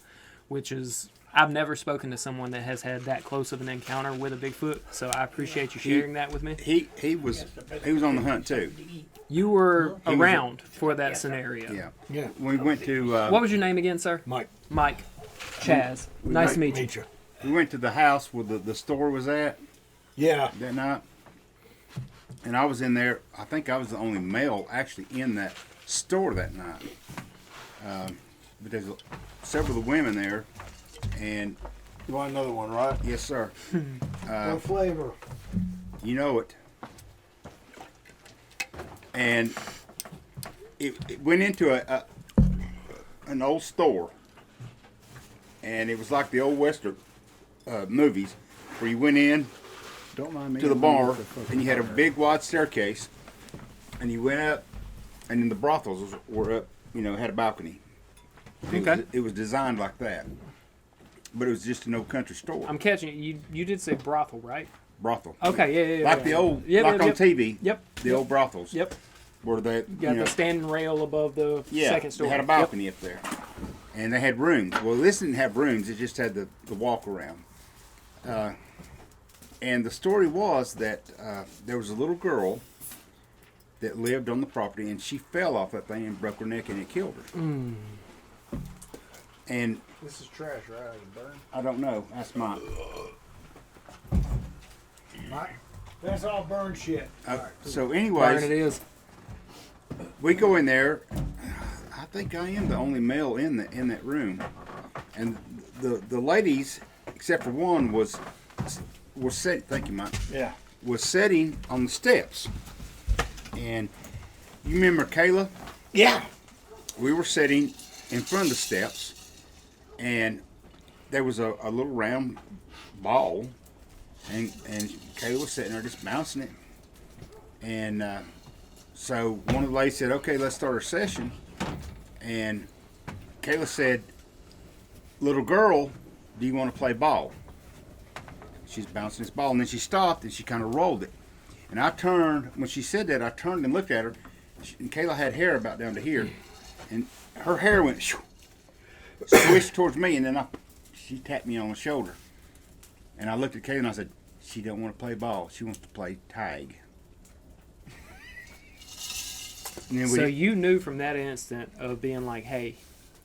[SPEAKER 1] which is. I've never spoken to someone that has had that close of an encounter with a Bigfoot, so I appreciate you sharing that with me.
[SPEAKER 3] He was on the hunt too.
[SPEAKER 1] You were around for that scenario.
[SPEAKER 3] Yeah.
[SPEAKER 4] Yeah.
[SPEAKER 3] We went to
[SPEAKER 1] What was your name again, sir?
[SPEAKER 4] Mike,
[SPEAKER 1] Mike. Chaz. Nice to meet you.
[SPEAKER 4] meet you.
[SPEAKER 3] we went to the house where the store was at
[SPEAKER 4] Yeah.
[SPEAKER 3] that night, and I was in there. I think I was the only male actually in that store that night. But there's several of the women there, and
[SPEAKER 4] You want another one, right?
[SPEAKER 3] yes, sir.
[SPEAKER 4] What flavor?
[SPEAKER 3] You know it. And it went into an old store, and it was like the old Western movies, where you went in
[SPEAKER 2] Don't mind me.
[SPEAKER 3] to the
[SPEAKER 2] I'm
[SPEAKER 3] bar,
[SPEAKER 2] with the fucking
[SPEAKER 3] and you had a
[SPEAKER 2] fire.
[SPEAKER 3] big wide staircase, and you went up, and then the brothels were up, had a balcony.
[SPEAKER 1] Okay.
[SPEAKER 3] It was designed like that, but it was just an old country store.
[SPEAKER 1] I'm catching you. You did say brothel, right?
[SPEAKER 3] Brothel.
[SPEAKER 1] Okay, yeah.
[SPEAKER 3] Like the old,
[SPEAKER 1] Yep,
[SPEAKER 3] like on
[SPEAKER 1] yep.
[SPEAKER 3] TV.
[SPEAKER 1] Yep.
[SPEAKER 3] The old brothels.
[SPEAKER 1] Yep.
[SPEAKER 3] Where they,
[SPEAKER 1] Got the standing rail above the second story.
[SPEAKER 3] they had a balcony up there, and they had rooms. Well, this didn't have rooms; it just had the walk around. And the story was that there was a little girl that lived on the property, and she fell off that thing and broke her neck, and it killed her. And
[SPEAKER 4] This is trash, right? It burn.
[SPEAKER 3] I don't know. That's mine.
[SPEAKER 4] Right. That's all burned shit.
[SPEAKER 3] So,
[SPEAKER 1] Burn
[SPEAKER 3] anyways,
[SPEAKER 1] it is.
[SPEAKER 3] we go in there. I think I am the only male in that room, and the ladies, except for one, was sitting. Thank you, Mike.
[SPEAKER 4] Yeah.
[SPEAKER 3] Was sitting on the steps, and you remember Kayla?
[SPEAKER 4] Yeah.
[SPEAKER 3] We were sitting in front of the steps, and there was a little round ball, and Kayla was sitting there just bouncing it, and so one of the ladies said, "Okay, let's start our session," and Kayla said, "Little girl, do you want to play ball?" She's bouncing this ball, and then she stopped and she kind of rolled it. And I turned, when she said that, I turned and looked at her. And Kayla had hair about down to here, and her hair went swished towards me, and then she tapped me on the shoulder. And I looked at Kayla and I said, "She don't want to play ball. She wants to play tag." And then
[SPEAKER 1] So you knew from that instant of being like, "Hey,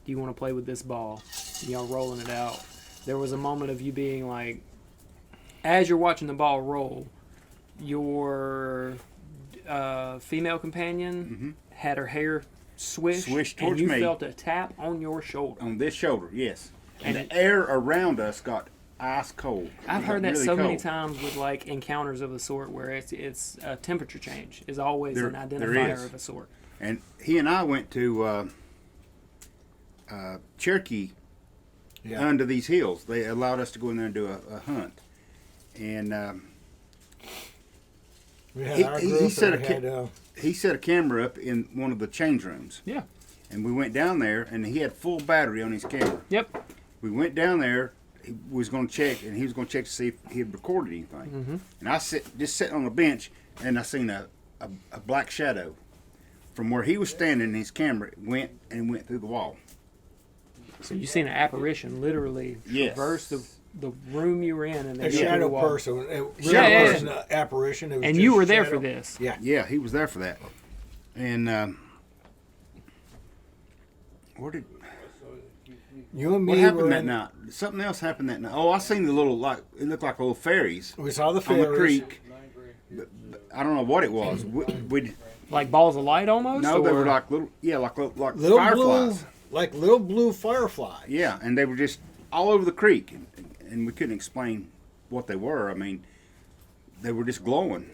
[SPEAKER 1] do you want to play with this ball?" Y'all rolling it out. There was a moment of you being like, as you're watching the ball roll, your female companion had her hair swished
[SPEAKER 3] Swished
[SPEAKER 1] and
[SPEAKER 3] towards
[SPEAKER 1] you
[SPEAKER 3] me.
[SPEAKER 1] felt a tap on your shoulder.
[SPEAKER 3] on this shoulder, yes. And
[SPEAKER 1] And
[SPEAKER 3] the air around us got ice cold.
[SPEAKER 1] I've
[SPEAKER 3] It
[SPEAKER 1] heard
[SPEAKER 3] got
[SPEAKER 1] that
[SPEAKER 3] really
[SPEAKER 1] so many
[SPEAKER 3] cold.
[SPEAKER 1] times with like encounters of the sort where it's a temperature change is always
[SPEAKER 3] There-
[SPEAKER 1] an
[SPEAKER 3] there
[SPEAKER 1] identifier
[SPEAKER 3] is.
[SPEAKER 1] of a sort.
[SPEAKER 3] And he and I went to Cherokee
[SPEAKER 4] Yeah.
[SPEAKER 3] under these hills. They allowed us to go in there and do a hunt. And
[SPEAKER 4] We had
[SPEAKER 3] He-
[SPEAKER 4] our
[SPEAKER 3] he
[SPEAKER 4] group.
[SPEAKER 3] said
[SPEAKER 4] and
[SPEAKER 3] a
[SPEAKER 4] we had,
[SPEAKER 3] he set a camera up in one of the change rooms.
[SPEAKER 1] Yeah.
[SPEAKER 3] And we went down there, and he had full battery on his camera.
[SPEAKER 1] Yep.
[SPEAKER 3] We went down there. He was going to check, and he was going to check to see if he had recorded anything. And I just sitting on the bench, and I seen a black shadow from where he was standing. And his camera went through the wall.
[SPEAKER 1] So you seen an apparition literally
[SPEAKER 3] Yes.
[SPEAKER 1] traverse the the room you were in, and
[SPEAKER 4] A
[SPEAKER 1] then you
[SPEAKER 4] shadow
[SPEAKER 1] walk.
[SPEAKER 4] person. It really
[SPEAKER 1] Yeah.
[SPEAKER 4] wasn't an apparition. It was
[SPEAKER 1] And
[SPEAKER 4] just
[SPEAKER 1] you were
[SPEAKER 4] a
[SPEAKER 1] there
[SPEAKER 4] shadow.
[SPEAKER 1] for this.
[SPEAKER 4] Yeah.
[SPEAKER 3] Yeah, he was there for that. And where did
[SPEAKER 4] You and me
[SPEAKER 3] what
[SPEAKER 4] were
[SPEAKER 3] happened that
[SPEAKER 4] in,
[SPEAKER 3] night? Something else happened that night. Oh, I seen the little it looked like little fairies
[SPEAKER 4] we saw the
[SPEAKER 3] on
[SPEAKER 4] fairies.
[SPEAKER 3] the creek. But I don't know what it was. We
[SPEAKER 1] Like balls of light almost?
[SPEAKER 3] no, they
[SPEAKER 1] or-
[SPEAKER 3] were like little, like
[SPEAKER 4] Little
[SPEAKER 3] fireflies.
[SPEAKER 4] blue, like little blue fireflies.
[SPEAKER 3] Yeah, and they were just all over the creek, and we couldn't explain what they were. I mean, they were just glowing.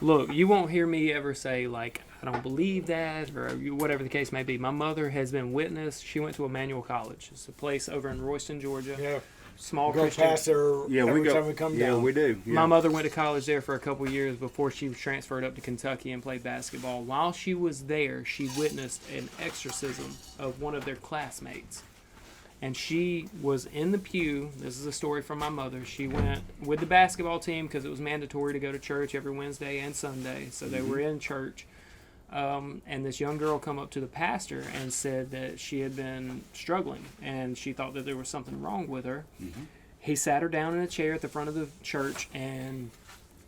[SPEAKER 1] Look, you won't hear me ever say, like, I don't believe that, or whatever the case may be. My mother has been witness. She went to Emmanuel College. It's a place over in Royston, Georgia.
[SPEAKER 4] Yeah.
[SPEAKER 1] Small
[SPEAKER 4] Go
[SPEAKER 1] Christian.
[SPEAKER 4] past there
[SPEAKER 3] Yeah,
[SPEAKER 4] every
[SPEAKER 3] we go.
[SPEAKER 4] time we come
[SPEAKER 3] yeah,
[SPEAKER 4] down.
[SPEAKER 3] we do. Yeah.
[SPEAKER 1] My mother went to college there for a couple years before she was transferred up to Kentucky and played basketball. While she was there, she witnessed an exorcism of one of their classmates. And she was in the pew. This is a story from my mother. She went with the basketball team because it was mandatory to go to church every Wednesday and Sunday. So they were in church. And this young girl come up to the pastor and said that she had been struggling and she thought that there was something wrong with her. He sat her down in a chair at the front of the church and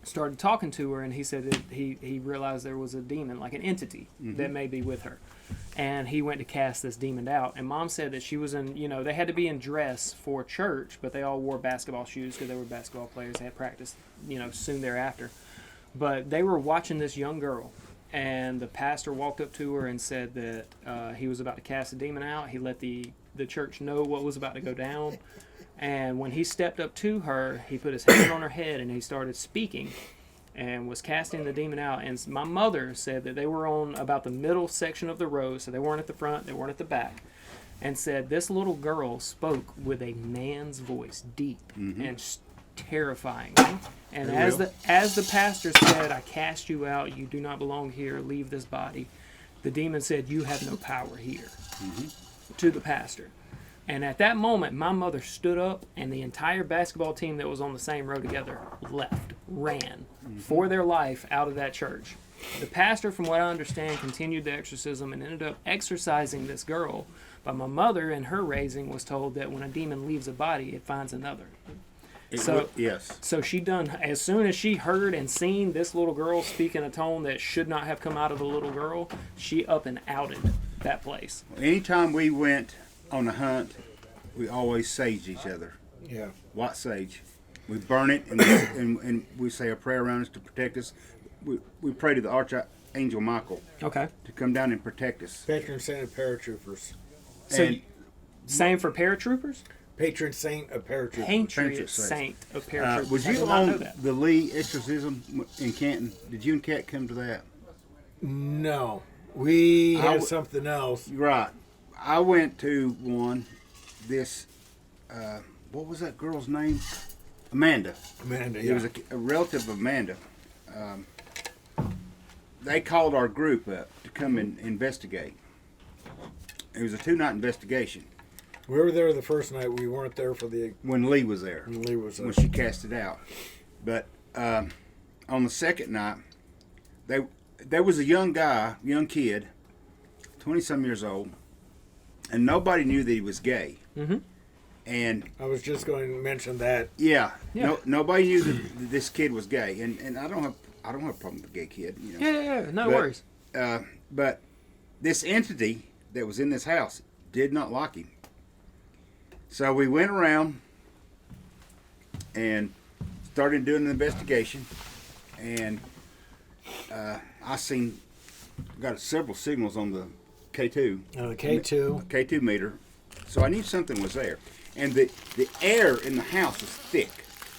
[SPEAKER 1] started talking to her, and he said that he realized there was a demon, like an entity, that may be with her. And he went to cast this demon out. And Mom said that she was in, they had to be in dress for church, but they all wore basketball shoes because they were basketball players. They had practice, soon thereafter. But they were watching this young girl, and the pastor walked up to her and said that he was about to cast a demon out. He let the church know what was about to go down. And when he stepped up to her, he put his hand on her head and he started speaking and was casting the demon out. And my mother said that they were on about the middle section of the row, so they weren't at the front, they weren't at the back. And said this little girl spoke with a man's voice, deep and terrifying. And as the pastor said, "I cast you out. You do not belong here. Leave this body." The demon said, "You have no power here." To the pastor. And at that moment, my mother stood up, and the entire basketball team that was on the same row together ran for their life out of that church. The pastor, from what I understand, continued the exorcism and ended up exorcising this girl. But my mother, in her raising, was told that when a demon leaves a body, it finds another.
[SPEAKER 3] Yes.
[SPEAKER 1] So she done, as soon as she heard and seen this little girl speak in a tone that should not have come out of the little girl, she up and outed that place.
[SPEAKER 3] Anytime we went on a hunt, we always sage each other.
[SPEAKER 4] Yeah.
[SPEAKER 3] White sage. We burn it and we say a prayer around us to protect us. We pray to the Archangel Michael
[SPEAKER 1] Okay.
[SPEAKER 3] to come down and protect us.
[SPEAKER 4] Patron saint of paratroopers.
[SPEAKER 1] So,
[SPEAKER 3] And-
[SPEAKER 1] same for paratroopers?
[SPEAKER 4] Patron saint of paratroopers.
[SPEAKER 1] Patriot
[SPEAKER 3] Saint.
[SPEAKER 1] saint of paratroopers.
[SPEAKER 3] Was
[SPEAKER 1] I
[SPEAKER 3] you
[SPEAKER 1] did not know
[SPEAKER 3] on
[SPEAKER 1] that.
[SPEAKER 3] the Lee exorcism in Canton? Did you and Kat come to that?
[SPEAKER 4] No. We
[SPEAKER 3] I
[SPEAKER 4] had
[SPEAKER 3] w-
[SPEAKER 4] something else.
[SPEAKER 3] Right. I went to one. What was that girl's name? Amanda.
[SPEAKER 4] Amanda,
[SPEAKER 3] It
[SPEAKER 4] yeah.
[SPEAKER 3] was a relative of Amanda. They called our group up to come and investigate. It was a 2-night investigation
[SPEAKER 4] We were there the first night. We weren't there for the
[SPEAKER 3] when Lee was there.
[SPEAKER 4] when Lee was there.
[SPEAKER 3] When she cast it out. But on the second night, there was a young kid, 20-some years old, and nobody knew that he was gay.
[SPEAKER 1] Mm-hmm.
[SPEAKER 3] And
[SPEAKER 4] I was just going to mention that.
[SPEAKER 3] yeah.
[SPEAKER 1] Yeah.
[SPEAKER 3] Nobody knew that this kid was gay, and I don't have a problem with a gay kid.
[SPEAKER 1] Yeah. No
[SPEAKER 3] But-
[SPEAKER 1] worries.
[SPEAKER 3] But this entity that was in this house did not like him. So we went around and started doing an investigation, and I got several signals on the K2
[SPEAKER 4] The K2.
[SPEAKER 3] meter, so I knew something was there. And the air in the house was thick.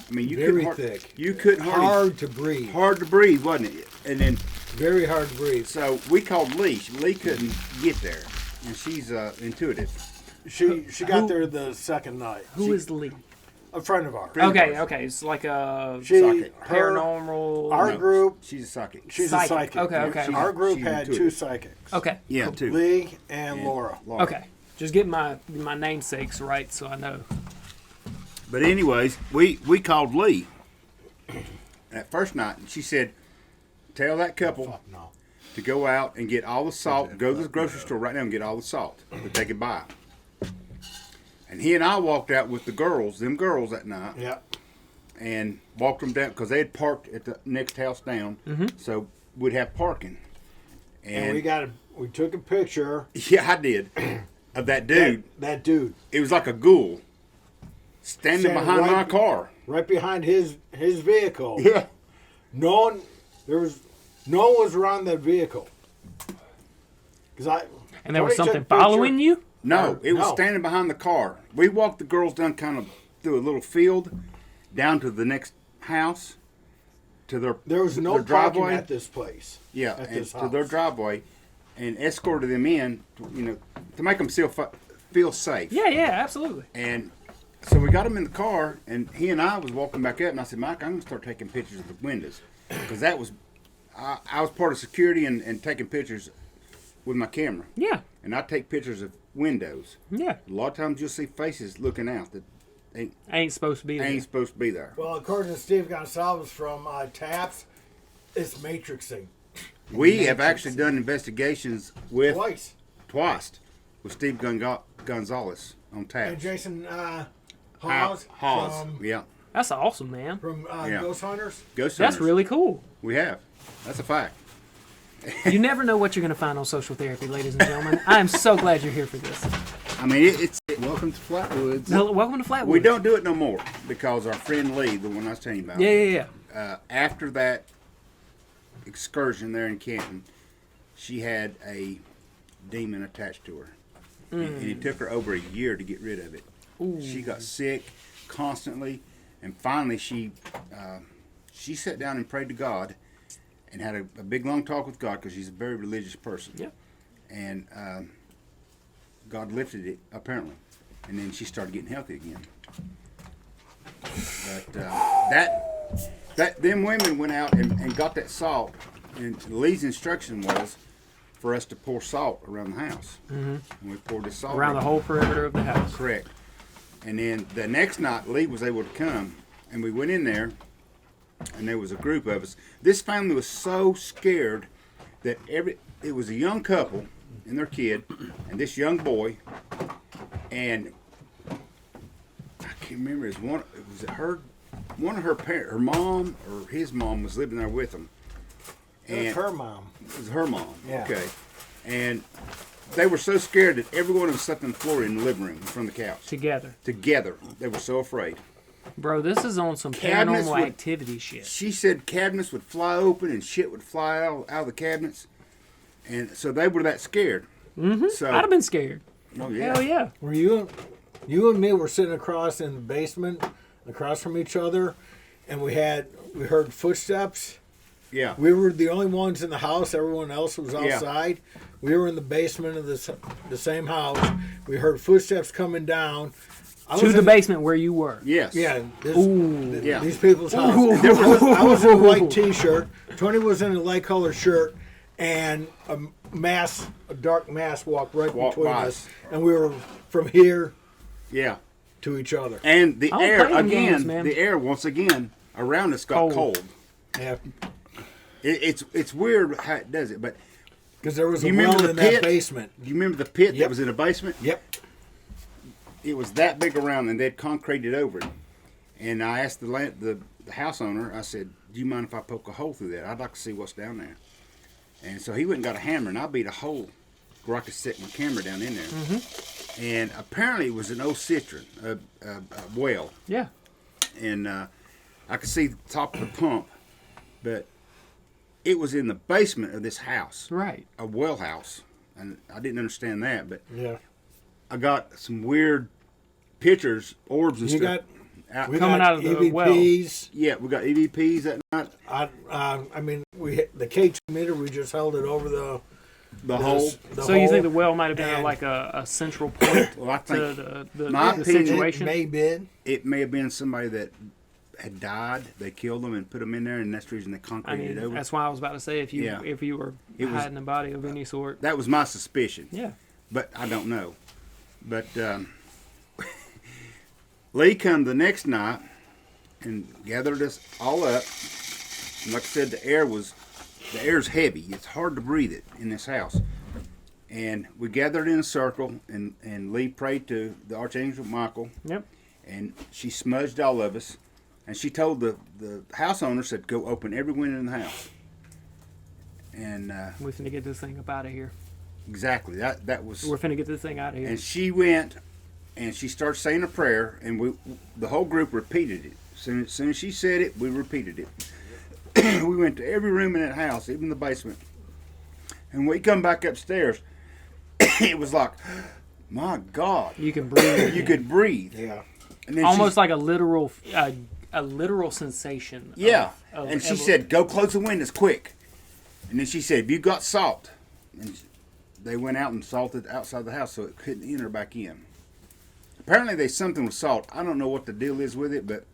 [SPEAKER 3] I mean,
[SPEAKER 4] Very thick.
[SPEAKER 3] You couldn't
[SPEAKER 4] Hard to breathe.
[SPEAKER 3] hard to breathe, wasn't it? And then
[SPEAKER 4] Very hard to breathe.
[SPEAKER 3] so we called Lee. Lee couldn't get there, and she's intuitive.
[SPEAKER 4] She got there the second night.
[SPEAKER 1] Who is Lee?
[SPEAKER 4] A friend of ours.
[SPEAKER 3] Friend of
[SPEAKER 1] Okay,
[SPEAKER 3] ours.
[SPEAKER 1] okay. It's like a
[SPEAKER 4] She,
[SPEAKER 3] Psychic.
[SPEAKER 4] her,
[SPEAKER 1] paranormal.
[SPEAKER 4] our
[SPEAKER 3] No,
[SPEAKER 4] group,
[SPEAKER 3] She's a psychic.
[SPEAKER 4] she's
[SPEAKER 1] Psychic.
[SPEAKER 4] a psychic.
[SPEAKER 1] Okay.
[SPEAKER 4] Our group
[SPEAKER 3] she's
[SPEAKER 4] had
[SPEAKER 3] intuitive.
[SPEAKER 4] 2 psychics.
[SPEAKER 1] Okay.
[SPEAKER 3] Yeah,
[SPEAKER 1] cool.
[SPEAKER 3] too.
[SPEAKER 4] Lee and Laura.
[SPEAKER 1] Okay. Just get my namesakes right so I know.
[SPEAKER 3] But anyways, we called Lee that first night, and she said, "Tell that couple
[SPEAKER 4] No.
[SPEAKER 3] to go out and get all the salt. Go to the grocery store right now and get all the salt that they could buy." And he and I walked out with them girls that night.
[SPEAKER 4] Yeah.
[SPEAKER 3] And walked them down because they had parked at the next house down. So we'd have parking.
[SPEAKER 4] And we took a picture.
[SPEAKER 3] Yeah, I did. Of that dude.
[SPEAKER 4] That dude.
[SPEAKER 3] It was like a ghoul standing behind my car.
[SPEAKER 4] Right behind his vehicle.
[SPEAKER 3] Yeah.
[SPEAKER 4] No one was around that vehicle.
[SPEAKER 1] And there was something following you?
[SPEAKER 3] No, it was
[SPEAKER 4] No.
[SPEAKER 3] standing behind the car. We walked the girls down kind of through a little field, down to the next house, to
[SPEAKER 4] There was no
[SPEAKER 3] their
[SPEAKER 4] parking
[SPEAKER 3] driveway.
[SPEAKER 4] at this place.
[SPEAKER 3] Yeah,
[SPEAKER 4] at
[SPEAKER 3] and
[SPEAKER 4] this
[SPEAKER 3] to their
[SPEAKER 4] house.
[SPEAKER 3] driveway, and escorted them in, to make them feel safe.
[SPEAKER 1] Yeah, yeah, absolutely.
[SPEAKER 3] And so we got him in the car, and he and I was walking back up, and I said, Mike, I'm going to start taking pictures of the windows. Because that was, I was part of security and taking pictures with my camera.
[SPEAKER 1] Yeah,
[SPEAKER 3] And I take pictures of windows.
[SPEAKER 1] yeah.
[SPEAKER 3] A lot of times you'll see faces looking out that
[SPEAKER 1] Ain't supposed to be there.
[SPEAKER 3] ain't supposed to be there.
[SPEAKER 4] Well, according to Steve Gonsalves from TAPS, it's matrixing.
[SPEAKER 3] We have actually done investigations with
[SPEAKER 4] Twice.
[SPEAKER 3] with Steve Gonzalez on
[SPEAKER 4] And
[SPEAKER 3] tabs.
[SPEAKER 4] Jason Hawes
[SPEAKER 3] Hawes. Yeah.
[SPEAKER 1] That's awesome, man.
[SPEAKER 4] from
[SPEAKER 3] Yeah.
[SPEAKER 4] Ghost Hunters.
[SPEAKER 3] Ghost
[SPEAKER 1] That's
[SPEAKER 3] Hunters.
[SPEAKER 1] really cool.
[SPEAKER 3] We have. That's a fact.
[SPEAKER 1] You never know what you're going to find on social therapy, ladies and gentlemen. I am so glad you're here for this.
[SPEAKER 3] I mean,
[SPEAKER 2] Welcome to Flatwoods.
[SPEAKER 1] Welcome to Flatwood.
[SPEAKER 3] we don't do it no more because our friend Lee, the one I was telling you about,
[SPEAKER 1] Yeah, yeah, yeah.
[SPEAKER 3] after that excursion there in Canton, she had a demon attached to her. And it took her over a year to get rid of it.
[SPEAKER 1] Ooh.
[SPEAKER 3] She got sick constantly, and finally she sat down and prayed to God and had a big long talk with God because she's a very religious person.
[SPEAKER 1] Yeah.
[SPEAKER 3] And God lifted it apparently, and then she started getting healthy again. But them women went out and got that salt, and Lee's instruction was for us to pour salt around the house. And we poured this salt
[SPEAKER 1] Around the whole perimeter of the house.
[SPEAKER 3] Correct. And then the next night, Lee was able to come, and we went in there, and there was a group of us. This family was so scared that it was a young couple and their kid, and this young boy, and I can't remember. One of her parents, her mom or his mom was living there with them.
[SPEAKER 4] It was her mom.
[SPEAKER 3] It was her mom.
[SPEAKER 4] Yeah.
[SPEAKER 3] Okay. And they were so scared that every one of them slept on the floor in the living room from the couch.
[SPEAKER 1] Together.
[SPEAKER 3] They were so afraid.
[SPEAKER 1] Bro, this is on some
[SPEAKER 3] Cabinets
[SPEAKER 1] paranormal
[SPEAKER 3] would-
[SPEAKER 1] activity shit.
[SPEAKER 3] She said cabinets would fly open and shit would fly out of the cabinets. And so they were that scared.
[SPEAKER 1] Mm-hmm.
[SPEAKER 3] So,
[SPEAKER 1] I'd have been scared.
[SPEAKER 3] oh, yeah.
[SPEAKER 1] Hell yeah.
[SPEAKER 4] Were you and me were sitting across in the basement, across from each other, and we heard footsteps.
[SPEAKER 3] Yeah.
[SPEAKER 4] We were the only ones in the house. Everyone else was outside. We were in the basement of the same house. We heard footsteps coming down.
[SPEAKER 1] To the basement where you were.
[SPEAKER 3] Yes.
[SPEAKER 4] Yeah,
[SPEAKER 3] Yeah.
[SPEAKER 4] these people's house. I was in a white T-shirt. Tony was in a light colored shirt, and a dark mass walked
[SPEAKER 3] Walked
[SPEAKER 4] between
[SPEAKER 3] by
[SPEAKER 4] us, and we were from here
[SPEAKER 3] Yeah.
[SPEAKER 4] to each other.
[SPEAKER 3] And the
[SPEAKER 1] I don't
[SPEAKER 3] air,
[SPEAKER 1] play them
[SPEAKER 3] again,
[SPEAKER 1] games, man.
[SPEAKER 3] the air, once again, around us got cold.
[SPEAKER 4] Yeah,
[SPEAKER 3] It's weird how it does it, but
[SPEAKER 4] because there was
[SPEAKER 3] You
[SPEAKER 4] a
[SPEAKER 3] remember
[SPEAKER 4] well
[SPEAKER 3] the
[SPEAKER 4] in
[SPEAKER 3] pit?
[SPEAKER 4] that basement.
[SPEAKER 3] do you remember the pit
[SPEAKER 4] Yep.
[SPEAKER 3] that was in the basement?
[SPEAKER 4] Yep.
[SPEAKER 3] It was that big around, and they'd concreted over it. And I asked the house owner, I said, do you mind if I poke a hole through that? I'd like to see what's down there. And so he went and got a hammer, and I beat a hole where I could set my camera down in there.
[SPEAKER 1] Mm-hmm.
[SPEAKER 3] And apparently it was an old citron, a well.
[SPEAKER 1] Yeah.
[SPEAKER 3] And I could see the top of the pump, but it was in the basement of this house,
[SPEAKER 1] Right.
[SPEAKER 3] a well house. And I didn't understand that, but
[SPEAKER 4] Yeah.
[SPEAKER 3] I got some weird pictures, orbs and
[SPEAKER 4] You
[SPEAKER 3] stuff.
[SPEAKER 4] got we
[SPEAKER 1] Coming
[SPEAKER 4] got
[SPEAKER 1] out of the well.
[SPEAKER 4] EVPs.
[SPEAKER 3] Yeah, we got EVPs that night.
[SPEAKER 4] I mean, we hit the K2 meter. We just held it over
[SPEAKER 3] The whole.
[SPEAKER 1] So you
[SPEAKER 4] hole.
[SPEAKER 1] think the well might have been
[SPEAKER 4] and-
[SPEAKER 1] like a central point
[SPEAKER 3] Well, I
[SPEAKER 1] to
[SPEAKER 3] think
[SPEAKER 1] the
[SPEAKER 3] my opinion-
[SPEAKER 1] situation?
[SPEAKER 4] It may been.
[SPEAKER 3] it may have been somebody that had died. They killed them and put them in there, and that's the reason they
[SPEAKER 1] I
[SPEAKER 3] concreted
[SPEAKER 1] mean,
[SPEAKER 3] it over.
[SPEAKER 1] that's why I was about to say if you
[SPEAKER 3] Yeah.
[SPEAKER 1] were
[SPEAKER 3] It was-
[SPEAKER 1] hiding a body of any sort.
[SPEAKER 3] That was my suspicion.
[SPEAKER 1] Yeah.
[SPEAKER 3] But I don't know. But Lee come the next night and gathered us all up. And like I said, the air's heavy. It's hard to breathe it in this house. And we gathered in a circle, and Lee prayed to the Archangel Michael.
[SPEAKER 1] Yep.
[SPEAKER 3] And she smudged all of us. And she told the house owner, said, go open every window in the house. And
[SPEAKER 1] We're finna get this thing up out of here.
[SPEAKER 3] exactly, that was...
[SPEAKER 1] We're finna get this thing out of here.
[SPEAKER 3] And she went, and she started saying a prayer, and the whole group repeated it. As soon as she said it, we repeated it. We went to every room in that house, even the basement. And when we come back upstairs, it was like, my God.
[SPEAKER 1] You can breathe.
[SPEAKER 3] You could breathe.
[SPEAKER 4] Yeah.
[SPEAKER 3] And then
[SPEAKER 1] Almost like a literal sensation.
[SPEAKER 3] Yeah.
[SPEAKER 1] Of
[SPEAKER 3] And she said, go close the windows quick. And then she said, have you got salt? And they went out and salted outside the house so it couldn't enter back in. Apparently there's something with salt. I don't know what the deal is with it, but...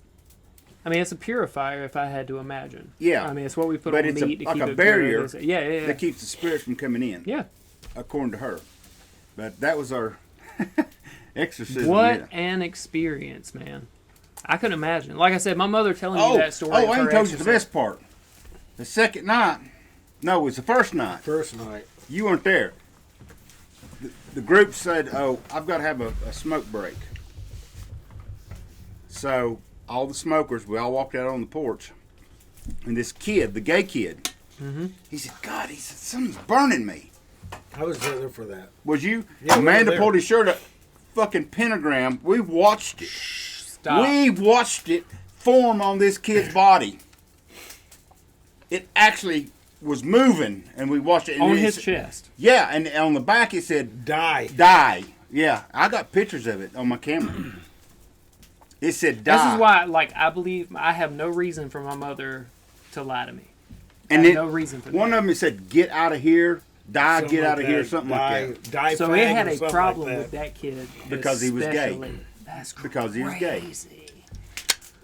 [SPEAKER 1] I mean, it's a purifier, if I had to imagine.
[SPEAKER 3] Yeah.
[SPEAKER 1] I mean, it's what we put
[SPEAKER 3] But
[SPEAKER 1] on
[SPEAKER 3] it's
[SPEAKER 1] meat to
[SPEAKER 3] like
[SPEAKER 1] keep
[SPEAKER 3] a
[SPEAKER 1] it
[SPEAKER 3] barrier
[SPEAKER 1] good. Yeah.
[SPEAKER 3] that keeps the spirits from coming in.
[SPEAKER 1] Yeah.
[SPEAKER 3] According to her. But that was our exorcism.
[SPEAKER 1] What
[SPEAKER 3] yeah.
[SPEAKER 1] an experience, man. I couldn't imagine. Like I said, my mother telling me that story.
[SPEAKER 3] Oh,
[SPEAKER 1] of
[SPEAKER 3] I
[SPEAKER 1] her
[SPEAKER 3] ain't told you the
[SPEAKER 1] exorcism.
[SPEAKER 3] best part. The second night, no, it was the first night.
[SPEAKER 4] First night.
[SPEAKER 3] You weren't there. The group said, oh, I've got to have a smoke break. So all the smokers, we all walked out on the porch. And this kid, the gay kid, he said, God, he said, something's burning me.
[SPEAKER 4] I was there for that.
[SPEAKER 3] Was you?
[SPEAKER 4] Yeah, we were
[SPEAKER 3] Amanda
[SPEAKER 4] there.
[SPEAKER 3] pulled his shirt up. Fucking pentagram. We watched it.
[SPEAKER 1] Stop.
[SPEAKER 3] We watched it form on this kid's body. It actually was moving, and we watched it. And
[SPEAKER 1] On
[SPEAKER 3] it
[SPEAKER 1] his
[SPEAKER 3] said-
[SPEAKER 1] chest.
[SPEAKER 3] Yeah, and on the back it said
[SPEAKER 4] Die.
[SPEAKER 3] "die." Yeah, I got pictures of it on my camera. It said "die."
[SPEAKER 1] This is why, like, I believe I have no reason for my mother to lie to me. I
[SPEAKER 3] And
[SPEAKER 1] have
[SPEAKER 3] it,
[SPEAKER 1] no reason for
[SPEAKER 3] one
[SPEAKER 1] that.
[SPEAKER 3] of them it said "get out of here," "die,"
[SPEAKER 4] Something
[SPEAKER 3] "get out
[SPEAKER 4] like
[SPEAKER 3] of here,"
[SPEAKER 4] that.
[SPEAKER 3] something
[SPEAKER 4] Die,
[SPEAKER 3] like that.
[SPEAKER 4] Die
[SPEAKER 1] So
[SPEAKER 4] fag
[SPEAKER 1] it had
[SPEAKER 4] or
[SPEAKER 1] a
[SPEAKER 4] something
[SPEAKER 1] problem
[SPEAKER 4] like
[SPEAKER 1] with that kid.
[SPEAKER 3] Because he was gay.
[SPEAKER 1] especially. That's crazy.
[SPEAKER 3] Because he was gay.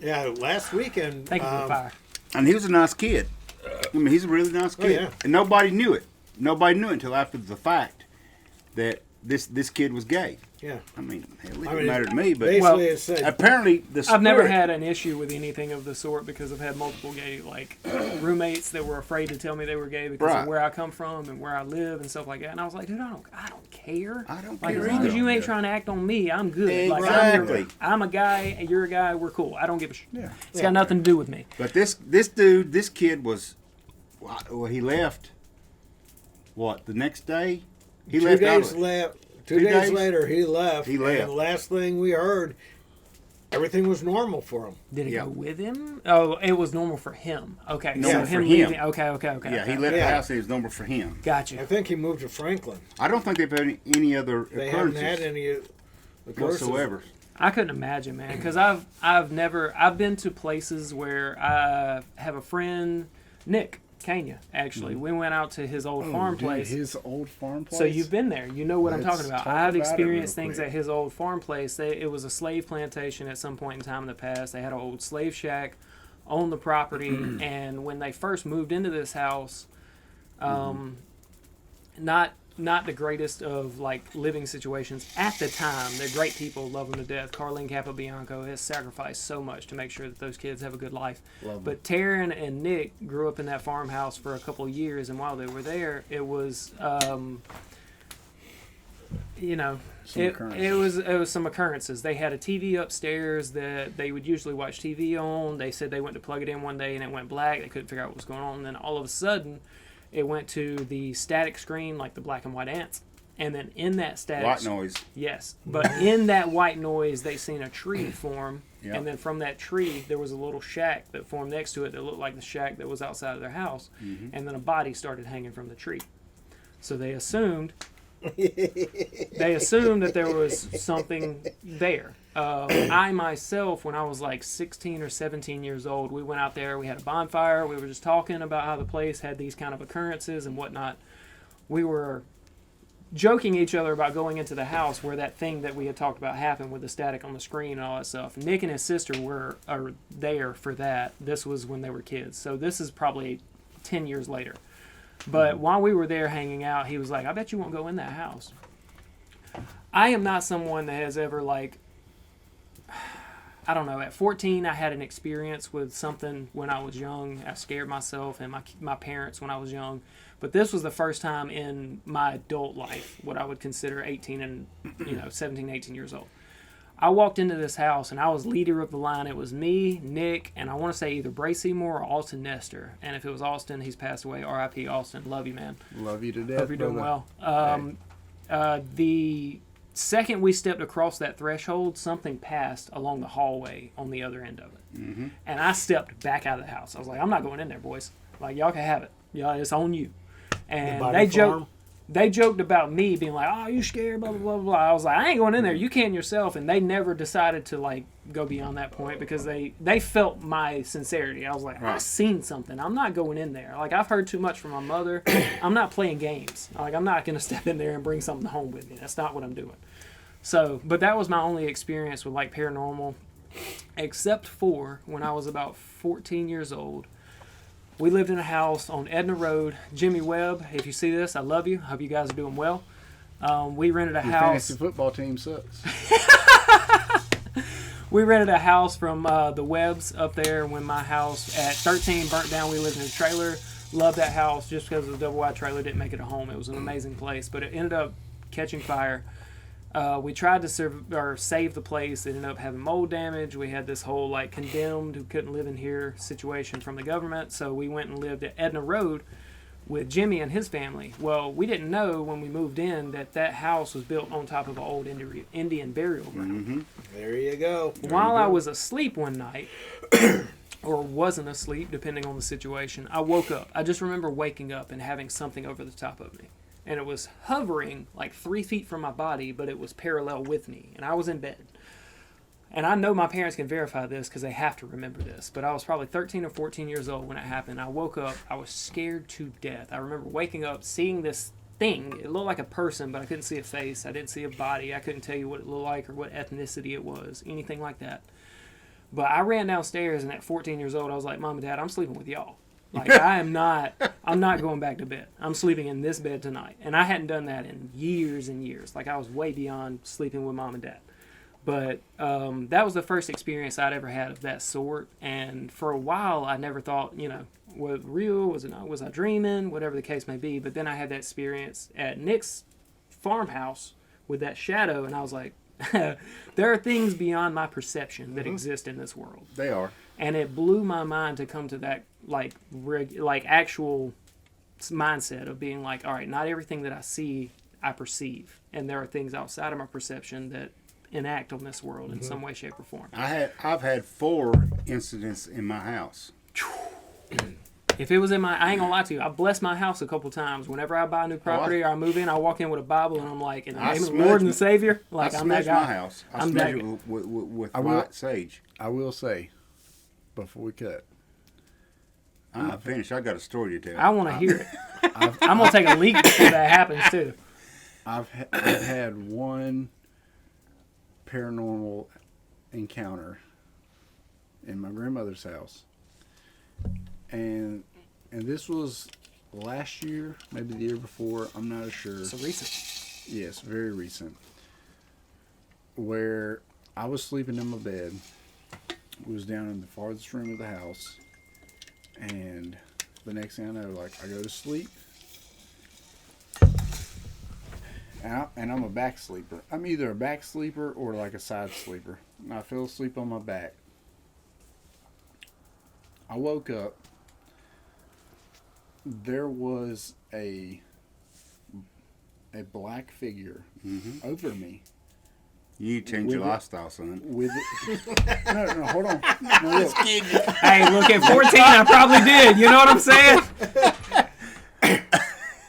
[SPEAKER 4] Yeah, last weekend.
[SPEAKER 1] Thank you for the fire.
[SPEAKER 3] And he was a nice kid. I mean, he's a really nice kid.
[SPEAKER 4] yeah.
[SPEAKER 3] And nobody knew it. Nobody knew it until after the fact that this kid was gay.
[SPEAKER 4] Yeah.
[SPEAKER 3] I mean, hell, it
[SPEAKER 4] I
[SPEAKER 3] didn't
[SPEAKER 4] mean,
[SPEAKER 3] matter to me, but
[SPEAKER 4] Basically,
[SPEAKER 1] Well,
[SPEAKER 4] it said
[SPEAKER 3] apparently the spirit...
[SPEAKER 1] I've never had an issue with anything of the sort because I've had multiple gay roommates that were afraid to tell me they were gay because
[SPEAKER 3] Right.
[SPEAKER 1] of where I come from and where I live and stuff like that. And I was like, dude, I don't care.
[SPEAKER 3] I don't
[SPEAKER 1] Like,
[SPEAKER 3] care
[SPEAKER 1] as long as
[SPEAKER 3] either.
[SPEAKER 1] you ain't trying to act on me, I'm good. Like,
[SPEAKER 3] Exactly.
[SPEAKER 1] I'm a guy and you're a guy. We're cool. I don't give a shit.
[SPEAKER 3] Yeah.
[SPEAKER 1] It's got nothing to do with me.
[SPEAKER 3] But this dude, this kid was... Well, he left... What, the next day? He
[SPEAKER 4] 2
[SPEAKER 3] left
[SPEAKER 4] days
[SPEAKER 3] out of-
[SPEAKER 4] left. 2
[SPEAKER 3] 2
[SPEAKER 4] days
[SPEAKER 3] days?
[SPEAKER 4] later, he left.
[SPEAKER 3] He left.
[SPEAKER 4] And the last thing we heard, everything was normal for him.
[SPEAKER 1] Did it
[SPEAKER 3] Yeah.
[SPEAKER 1] go with him? Oh, it was normal for him. Okay.
[SPEAKER 3] Normal
[SPEAKER 1] so
[SPEAKER 3] for him.
[SPEAKER 1] leaving. Okay.
[SPEAKER 3] Yeah, he left the
[SPEAKER 4] Yeah.
[SPEAKER 3] house and it was number for him.
[SPEAKER 4] I
[SPEAKER 1] Gotcha.
[SPEAKER 4] think he moved to Franklin.
[SPEAKER 3] I don't think they've had any other
[SPEAKER 4] They haven't
[SPEAKER 3] occurrences
[SPEAKER 4] had any occurrences.
[SPEAKER 3] whatsoever.
[SPEAKER 1] I couldn't imagine, man, because I've been to places where I have a friend, Nick Kenya, actually. We went out to his old farm place.
[SPEAKER 2] His old farm place.
[SPEAKER 1] So you've been there. You know what I'm
[SPEAKER 2] Let's
[SPEAKER 1] talking about.
[SPEAKER 2] talk
[SPEAKER 1] I've
[SPEAKER 2] about it
[SPEAKER 1] experienced
[SPEAKER 2] real
[SPEAKER 1] things
[SPEAKER 2] quick.
[SPEAKER 1] at his old farm place. It was a slave plantation at some point in time in the past. They had an old slave shack on the property, and when they first moved into this house, not the greatest of like living situations at the time. They're great people, love them to death. Carlene Capobianco has sacrificed so much to make sure that those kids have a good life. But Taryn and Nick grew up in that farmhouse for a couple of years, and while they were there, it was, it was some occurrences. They had a TV upstairs that they would usually watch TV on. They said they went to plug it in one day and it went black. They couldn't figure out what was going on. And then all of a sudden, it went to the static screen, like the black and white ants. And then in that static...
[SPEAKER 3] White noise.
[SPEAKER 1] Yes. But in that white noise, they seen a tree form.
[SPEAKER 3] Yep.
[SPEAKER 1] And then from that tree, there was a little shack that formed next to it that looked like the shack that was outside of their house. And then a body started hanging from the tree. So they assumed... that there was something there. I myself, when I was like 16 or 17 years old, we went out there, we had a bonfire, we were just talking about how the place had these kind of occurrences and whatnot. We were joking each other about going into the house where that thing that we had talked about happened with the static on the screen and all that stuff. Nick and his sister are there for that. This was when they were kids. So this is probably 10 years later. But while we were there hanging out, he was like, I bet you won't go in that house. I am not someone that has ever, like... I don't know. At 14, I had an experience with something when I was young. I scared myself and my parents when I was young. But this was the first time in my adult life, what I would consider 18 and 17, 18 years old. I walked into this house and I was leader of the line. It was me, Nick, and I want to say either Bray Seymour or Austin Nestor. And if it was Austin, he's passed away. R.I.P. Austin. Love you, man.
[SPEAKER 2] Love you to death.
[SPEAKER 1] Hope you're doing
[SPEAKER 2] brother.
[SPEAKER 1] well. The second we stepped across that threshold, something passed along the hallway on the other end of it.
[SPEAKER 3] Mm-hmm.
[SPEAKER 1] And I stepped back out of the house. I was like, I'm not going in there, boys. Like, y'all can have it. Yeah, it's on you. And they joked about me being like, oh, you scared, blah, blah, blah, blah. I was like, I ain't going in there. You can yourself. And they never decided to, like, go beyond that point because they felt my sincerity. I was like, I've seen something. I'm not going in there. Like, I've heard too much from my mother. I'm not playing games. Like, I'm not going to step in there and bring something home with me. That's not what I'm doing. So, but that was my only experience with, like, paranormal, except for when I was about 14 years old. We lived in a house on Edna Road. Jimmy Webb, if you see this, I love you. Hope you guys are doing well. We rented a
[SPEAKER 2] Your
[SPEAKER 1] house.
[SPEAKER 2] fantasy football team sucks.
[SPEAKER 1] We rented a house from the Webbs up there when my house at 13 burnt down. We lived in a trailer. Loved that house just because the double wide trailer didn't make it a home. It was an amazing place, but it ended up catching fire. We tried to save the place. It ended up having mold damage. We had this whole like condemned who couldn't live in here situation from the government. So we went and lived at Edna Road with Jimmy and his family. Well, we didn't know when we moved in that house was built on top of an old Indian burial ground.
[SPEAKER 3] Mm-hmm.
[SPEAKER 4] There you go.
[SPEAKER 1] While I was asleep one night, or wasn't asleep, depending on the situation, I woke up. I just remember waking up and having something over the top of me. And it was hovering like 3 feet from my body, but it was parallel with me. And I was in bed. And I know my parents can verify this because they have to remember this. But I was probably 13 or 14 years old when it happened. I woke up. I was scared to death. I remember waking up, seeing this thing. It looked like a person, but I couldn't see a face. I didn't see a body. I couldn't tell you what it looked like or what ethnicity it was, anything like that. But I ran downstairs, and at 14 years old, I was like, Mom and Dad, I'm sleeping with y'all. Like, I'm not going back to bed. I'm sleeping in this bed tonight. And I hadn't done that in years and years. Like, I was way beyond sleeping with Mom and Dad. But that was the first experience I'd ever had of that sort. And for a while, I never thought, was it real? Was I dreaming? Whatever the case may be. But then I had that experience at Nick's farmhouse with that shadow. And I was like, there are things beyond my perception that exist in this world.
[SPEAKER 3] They are.
[SPEAKER 1] And it blew my mind to come to that like actual mindset of being like, all right, not everything that I see I perceive, and there are things outside of my perception that enact on this world in some way, shape, or form.
[SPEAKER 3] I've had 4 incidents in my house.
[SPEAKER 1] If it was in I ain't gonna lie to you, I blessed my house a couple times. Whenever I buy a new property or I move in, I walk in with a Bible and I'm like, in the name of the Lord and the Savior, like I'm that guy.
[SPEAKER 3] My house. I smudge it with white sage.
[SPEAKER 2] I will say, before we cut,
[SPEAKER 3] I'm not finished. I got a story to tell.
[SPEAKER 1] I want to hear it. I'm gonna take a leak before that happens too.
[SPEAKER 2] I've had one paranormal encounter in my grandmother's house, and this was last year, maybe the year before. I'm not sure.
[SPEAKER 1] So recent.
[SPEAKER 2] Yes, very recent. Where I was sleeping in my bed. It was down in the farthest room of the house, and the next thing I know, like, I go to sleep, and I'm a back sleeper. I'm either a back sleeper or like a side sleeper. And I fell asleep on my back. I woke up. There was a black figure over me.
[SPEAKER 3] You change your lifestyle, son.
[SPEAKER 2] With it. No, hold on. No, look.
[SPEAKER 1] Hey, look, at 14, I probably did. You know what I'm saying?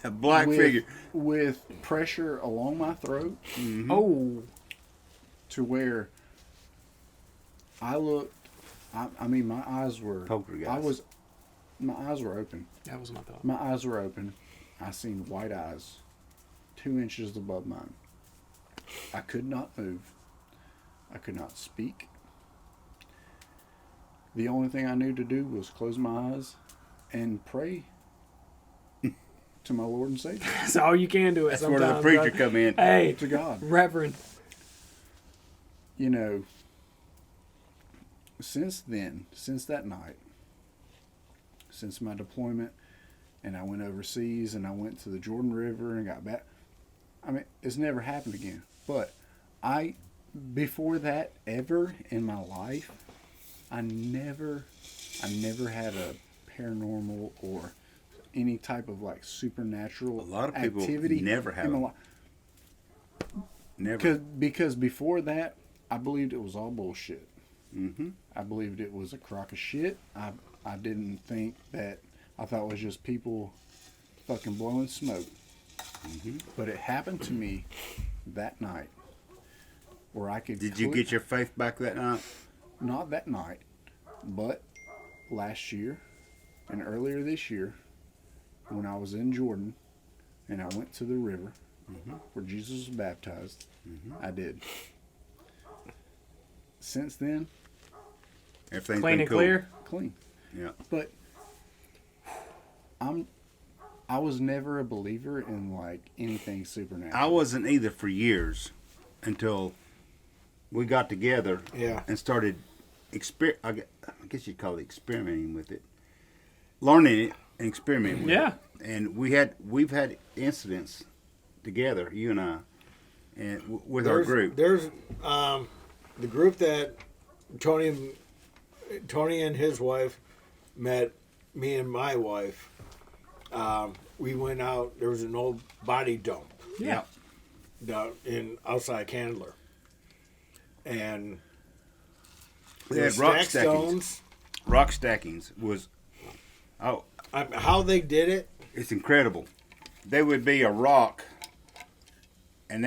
[SPEAKER 3] A black figure.
[SPEAKER 2] With pressure along my throat.
[SPEAKER 3] Mm-hmm.
[SPEAKER 1] Oh.
[SPEAKER 2] To where I looked, I mean, my eyes were...
[SPEAKER 3] Poltergeist.
[SPEAKER 2] My eyes were open.
[SPEAKER 1] That was my thought.
[SPEAKER 2] My eyes were open. I seen white eyes 2 inches above mine. I could not move. I could not speak. The only thing I knew to do was close my eyes and pray to my Lord and Savior.
[SPEAKER 1] That's all you can do.
[SPEAKER 3] That's where the preacher come in.
[SPEAKER 1] Hey,
[SPEAKER 2] to God.
[SPEAKER 1] Reverend.
[SPEAKER 2] since then, since that night, since my deployment, and I went overseas and I went to the Jordan River and got back. I mean, it's never happened again. But before that, ever in my life, I never had a paranormal or any type of like supernatural
[SPEAKER 3] A lot of people
[SPEAKER 2] activity
[SPEAKER 3] never have
[SPEAKER 2] in my
[SPEAKER 3] it.
[SPEAKER 2] life.
[SPEAKER 3] Never.
[SPEAKER 2] Because before that, I believed it was all bullshit.
[SPEAKER 3] Mm-hmm.
[SPEAKER 2] I believed it was a crock of shit. I didn't think that. I thought it was just people fucking blowing smoke.
[SPEAKER 3] Mm-hmm.
[SPEAKER 2] But it happened to me that night where I could.
[SPEAKER 3] Did you get your faith back that night?
[SPEAKER 2] Not that night, but last year and earlier this year when I was in Jordan and I went to the river where Jesus was baptized. I did. Since then,
[SPEAKER 3] Everything's
[SPEAKER 1] Clean
[SPEAKER 3] been
[SPEAKER 1] and
[SPEAKER 3] cool.
[SPEAKER 1] clear.
[SPEAKER 2] clean.
[SPEAKER 3] Yeah.
[SPEAKER 2] But I was never a believer in like anything supernatural.
[SPEAKER 3] I wasn't either for years until we got together
[SPEAKER 4] Yeah.
[SPEAKER 3] and started I guess you'd call it experimenting with it, learning it and experimenting with
[SPEAKER 1] Yeah.
[SPEAKER 3] it. And we've had incidents together, you and I, and with our group.
[SPEAKER 4] There's the group that Tony and his wife met me and my wife. We went out. There was an old body dump
[SPEAKER 1] Yeah.
[SPEAKER 4] down in outside Candler, and
[SPEAKER 3] We
[SPEAKER 4] there
[SPEAKER 3] had
[SPEAKER 4] were
[SPEAKER 3] rock
[SPEAKER 4] stack stones.
[SPEAKER 3] Rock stackings was,
[SPEAKER 4] How they did it?
[SPEAKER 3] it's incredible. There would be a rock, and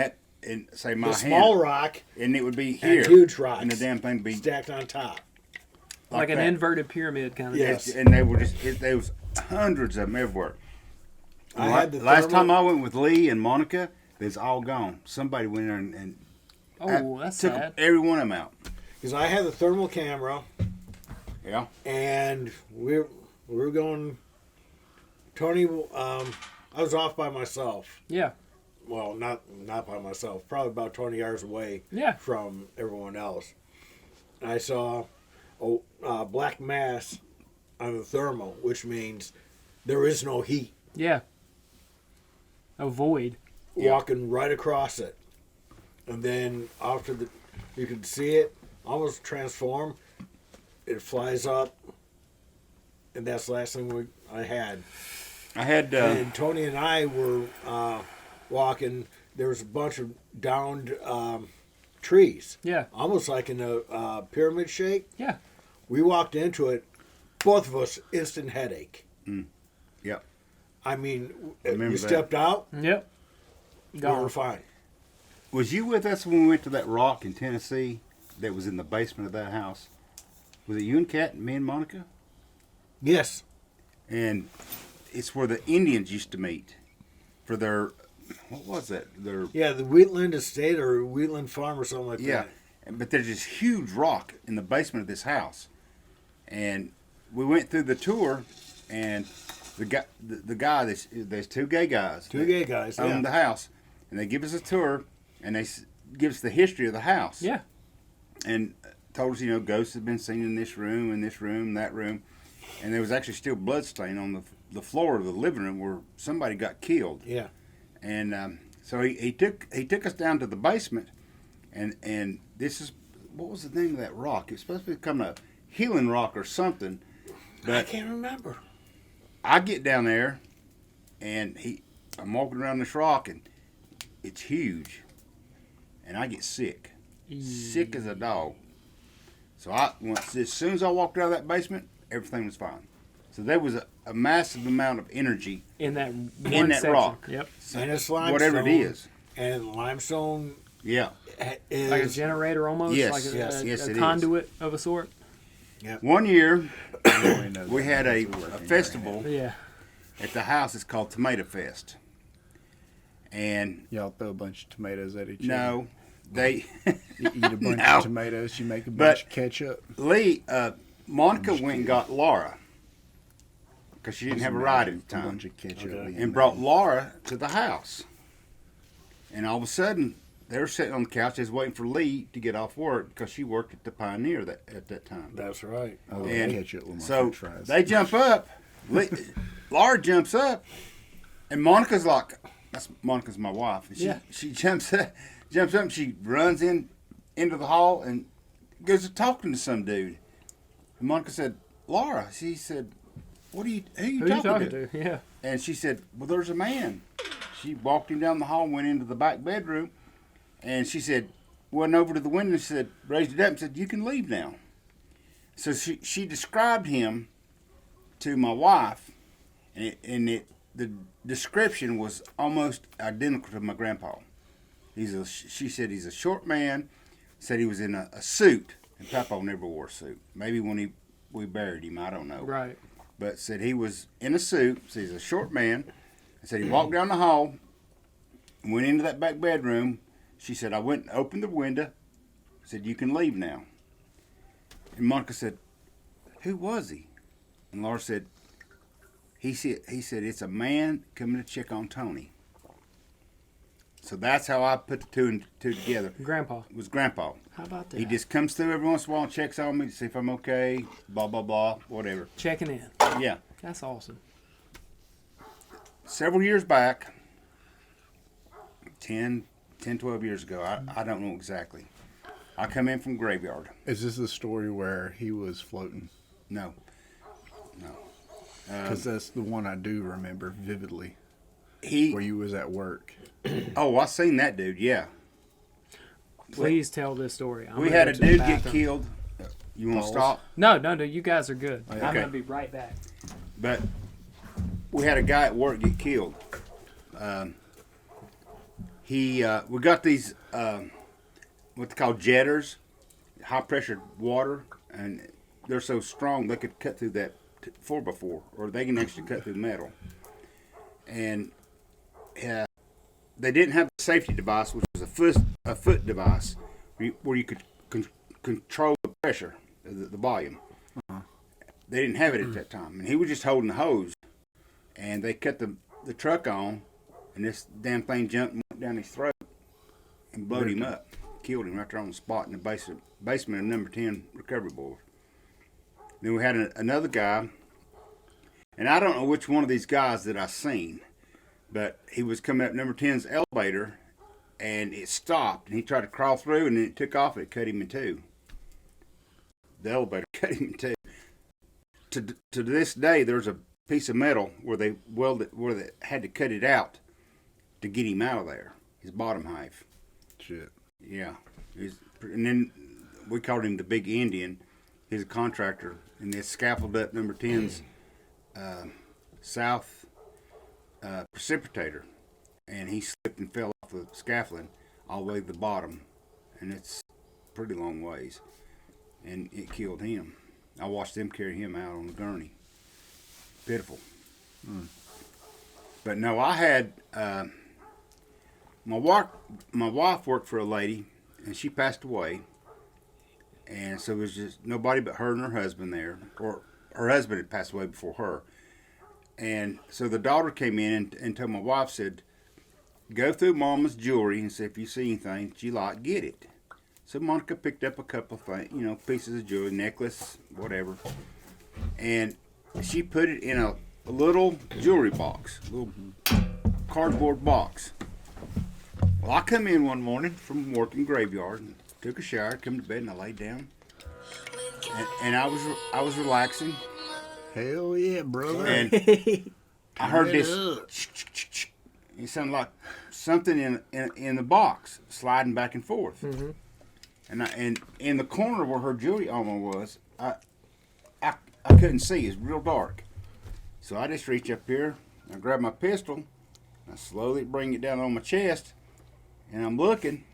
[SPEAKER 3] say my
[SPEAKER 4] The
[SPEAKER 3] hand,
[SPEAKER 4] small rock
[SPEAKER 3] and it would be
[SPEAKER 4] and
[SPEAKER 3] here,
[SPEAKER 4] huge rocks
[SPEAKER 3] and the damn thing would be
[SPEAKER 4] stacked on top.
[SPEAKER 1] Like an
[SPEAKER 3] that.
[SPEAKER 1] inverted pyramid kind of
[SPEAKER 4] Yes.
[SPEAKER 1] thing.
[SPEAKER 3] And they were there was hundreds of them everywhere.
[SPEAKER 4] I had the
[SPEAKER 3] Last
[SPEAKER 4] thermal-
[SPEAKER 3] time I went with Lee and Monica, it's all gone. Somebody went in there and
[SPEAKER 1] Oh, that's
[SPEAKER 3] took
[SPEAKER 1] sad.
[SPEAKER 3] every one of them out.
[SPEAKER 4] Because I had the thermal camera,
[SPEAKER 3] Yeah.
[SPEAKER 4] and we were going. Tony, I was off by myself.
[SPEAKER 1] Yeah.
[SPEAKER 4] Well, not by myself. Probably about 20 yards away
[SPEAKER 1] Yeah.
[SPEAKER 4] from everyone else. And I saw a black mass on the thermal, which means there is no heat.
[SPEAKER 1] Yeah. A void.
[SPEAKER 4] Walking right across it, and then you could see it almost transform. It flies up, and that's the last thing I had.
[SPEAKER 3] I had
[SPEAKER 4] And Tony and I were walking. There was a bunch of downed trees,
[SPEAKER 1] Yeah.
[SPEAKER 4] almost like in a pyramid shape.
[SPEAKER 1] Yeah.
[SPEAKER 4] We walked into it, both of us instant headache.
[SPEAKER 3] Yep.
[SPEAKER 4] I mean,
[SPEAKER 3] Remember
[SPEAKER 4] we
[SPEAKER 3] that.
[SPEAKER 4] stepped out,
[SPEAKER 1] Yep.
[SPEAKER 4] we
[SPEAKER 1] Gone.
[SPEAKER 4] were fine.
[SPEAKER 3] Was you with us when we went to that rock in Tennessee that was in the basement of that house? Was it you and Kat and me and Monica?
[SPEAKER 4] Yes.
[SPEAKER 3] And it's where the Indians used to meet for their, what was that? Their
[SPEAKER 4] Yeah, the Wheatland Estate or Wheatland Farm or something like
[SPEAKER 3] yeah.
[SPEAKER 4] that.
[SPEAKER 3] But there's this huge rock in the basement of this house, and we went through the tour, and the guy, there's two gay guys.
[SPEAKER 4] Two gay guys,
[SPEAKER 3] own
[SPEAKER 4] yeah.
[SPEAKER 3] the house, and they give us a tour, and they give us the history of the house.
[SPEAKER 1] Yeah.
[SPEAKER 3] And told us, ghosts had been seen in this room, that room, and there was actually still blood stain on the floor of the living room where somebody got killed.
[SPEAKER 4] Yeah.
[SPEAKER 3] And so he took us down to the basement, and this is, what was the name of that rock? It's supposed to become a healing rock or something.
[SPEAKER 4] I
[SPEAKER 3] But
[SPEAKER 4] can't remember.
[SPEAKER 3] I get down there, and I'm walking around this rock, and it's huge, and I get sick as a dog. So as soon as I walked out of that basement, everything was fine. So there was a massive amount of energy
[SPEAKER 1] In that
[SPEAKER 3] in that
[SPEAKER 1] section.
[SPEAKER 3] rock.
[SPEAKER 1] Yep.
[SPEAKER 4] And it's limestone.
[SPEAKER 3] Whatever it is.
[SPEAKER 4] And limestone
[SPEAKER 3] Yeah.
[SPEAKER 4] is
[SPEAKER 1] Like a generator almost.
[SPEAKER 3] Yes,
[SPEAKER 1] Like
[SPEAKER 3] yes,
[SPEAKER 1] a
[SPEAKER 3] it is.
[SPEAKER 1] conduit of a sort.
[SPEAKER 3] One year,
[SPEAKER 2] I only know
[SPEAKER 3] we
[SPEAKER 2] that
[SPEAKER 3] had a
[SPEAKER 2] because we're working
[SPEAKER 3] festival
[SPEAKER 1] Yeah.
[SPEAKER 3] at the house. It's called Tomato Fest. And
[SPEAKER 2] there. Y'all throw a bunch of tomatoes at each other.
[SPEAKER 3] no, they
[SPEAKER 2] You eat a bunch
[SPEAKER 3] No.
[SPEAKER 2] of tomatoes, you make a
[SPEAKER 3] But-
[SPEAKER 2] bunch of ketchup.
[SPEAKER 3] Monica
[SPEAKER 2] I'm just
[SPEAKER 3] went and
[SPEAKER 2] kidding.
[SPEAKER 3] got Laura because she didn't have a ride at the
[SPEAKER 2] A
[SPEAKER 3] time,
[SPEAKER 2] bunch of ketchup.
[SPEAKER 4] Okay.
[SPEAKER 2] being
[SPEAKER 3] and brought
[SPEAKER 2] made.
[SPEAKER 3] Laura to the house. And all of a sudden, they were sitting on the couch, just waiting for Lee to get off work because she worked at the Pioneer at that time.
[SPEAKER 4] That's right.
[SPEAKER 2] Oh,
[SPEAKER 3] And
[SPEAKER 2] catch it with my
[SPEAKER 3] so
[SPEAKER 2] french fries.
[SPEAKER 3] they jump up. Laura jumps up, and Monica's like, Monica's my wife. And she jumps up, and she runs into the hall and goes to talking to some dude. And Monica said, Laura, she said, who are you talking to?
[SPEAKER 1] Yeah.
[SPEAKER 3] And she said, well, there's a man. She walked him down the hall, went into the back bedroom, and she said, went over to the window and said, raised it up and said, you can leave now. So she described him to my wife, and the description was almost identical to my grandpa. She said he's a short man, said he was in a suit, and Papa never wore a suit. Maybe when we buried him, I don't know.
[SPEAKER 1] Right.
[SPEAKER 3] But said he was in a suit, so he's a short man. And said he walked down the hall, went into that back bedroom. She said, I went and opened the window, said, you can leave now. And Monica said, who was he? And Laura said, he said, it's a man coming to check on Tony. So that's how I put the two and two together.
[SPEAKER 1] Grandpa.
[SPEAKER 3] It was Grandpa.
[SPEAKER 1] How about that?
[SPEAKER 3] He just comes through every once in a while and checks on me to see if I'm okay, blah, blah, blah, whatever.
[SPEAKER 1] Checking in.
[SPEAKER 3] Yeah.
[SPEAKER 1] That's awesome.
[SPEAKER 3] Several years back, 10, 12 years ago, I don't know exactly. I come in from graveyard.
[SPEAKER 2] Is this the story where he was floating?
[SPEAKER 3] No.
[SPEAKER 2] Because that's the one I do remember vividly.
[SPEAKER 3] He.
[SPEAKER 2] Where you was at work.
[SPEAKER 3] Oh, I seen that dude. Yeah.
[SPEAKER 1] Please tell this story.
[SPEAKER 3] We had a dude get killed. You want to stop?
[SPEAKER 1] No. You guys are good.
[SPEAKER 2] Okay.
[SPEAKER 1] I'm going to be right back.
[SPEAKER 3] But we had a guy at work get killed. We got these what they call jetters, high pressure water, and they're so strong they could cut through that 4x4, or they can actually cut through metal. And they didn't have the safety device, which was a foot device, where you could control the pressure, the volume.
[SPEAKER 2] Uh-huh.
[SPEAKER 3] They didn't have it at that time, and he was just holding the hose. And they cut the truck on, and this damn thing jumped and went down his throat and blowed him up, killed him right there on the spot in the basement of number 10 recovery board. Then we had another guy, and I don't know which one of these guys that I seen, but he was coming up number 10's elevator, and it stopped, and he tried to crawl through, and then it took off, and it cut him in two. The elevator cut him in two. To this day, there's a piece of metal where they had to cut it out to get him out of there, his bottom half.
[SPEAKER 2] Shit.
[SPEAKER 3] Yeah. And then we called him the Big Indian. He's a contractor, and they scaffolded up number 10's south precipitator, and he slipped and fell off the scaffolding all the way to the bottom, and it's a pretty long ways, and it killed him. I watched them carry him out on the gurney. Pitiful. But no, I had my wife worked for a lady, and she passed away, and so it was just nobody but her and her husband there, or her husband had passed away before her. And so the daughter came in and told my wife, said, go through Mama's jewelry and see if you see anything that you like, get it. So Monica picked up a couple of things, pieces of jewelry, necklace, whatever, and she put it in a little jewelry box, a little cardboard box. Well, I come in one morning from working graveyard and took a shower, come to bed, and I laid down, and I was relaxing.
[SPEAKER 2] Hell yeah, brother.
[SPEAKER 3] And I heard this. It sounded like something in the box sliding back and forth. Mm-hmm. And in the corner where her jewelry armor was, I couldn't see. It's real dark. So I just reach up here, I grab my pistol, I slowly bring it down on my chest, and I'm looking,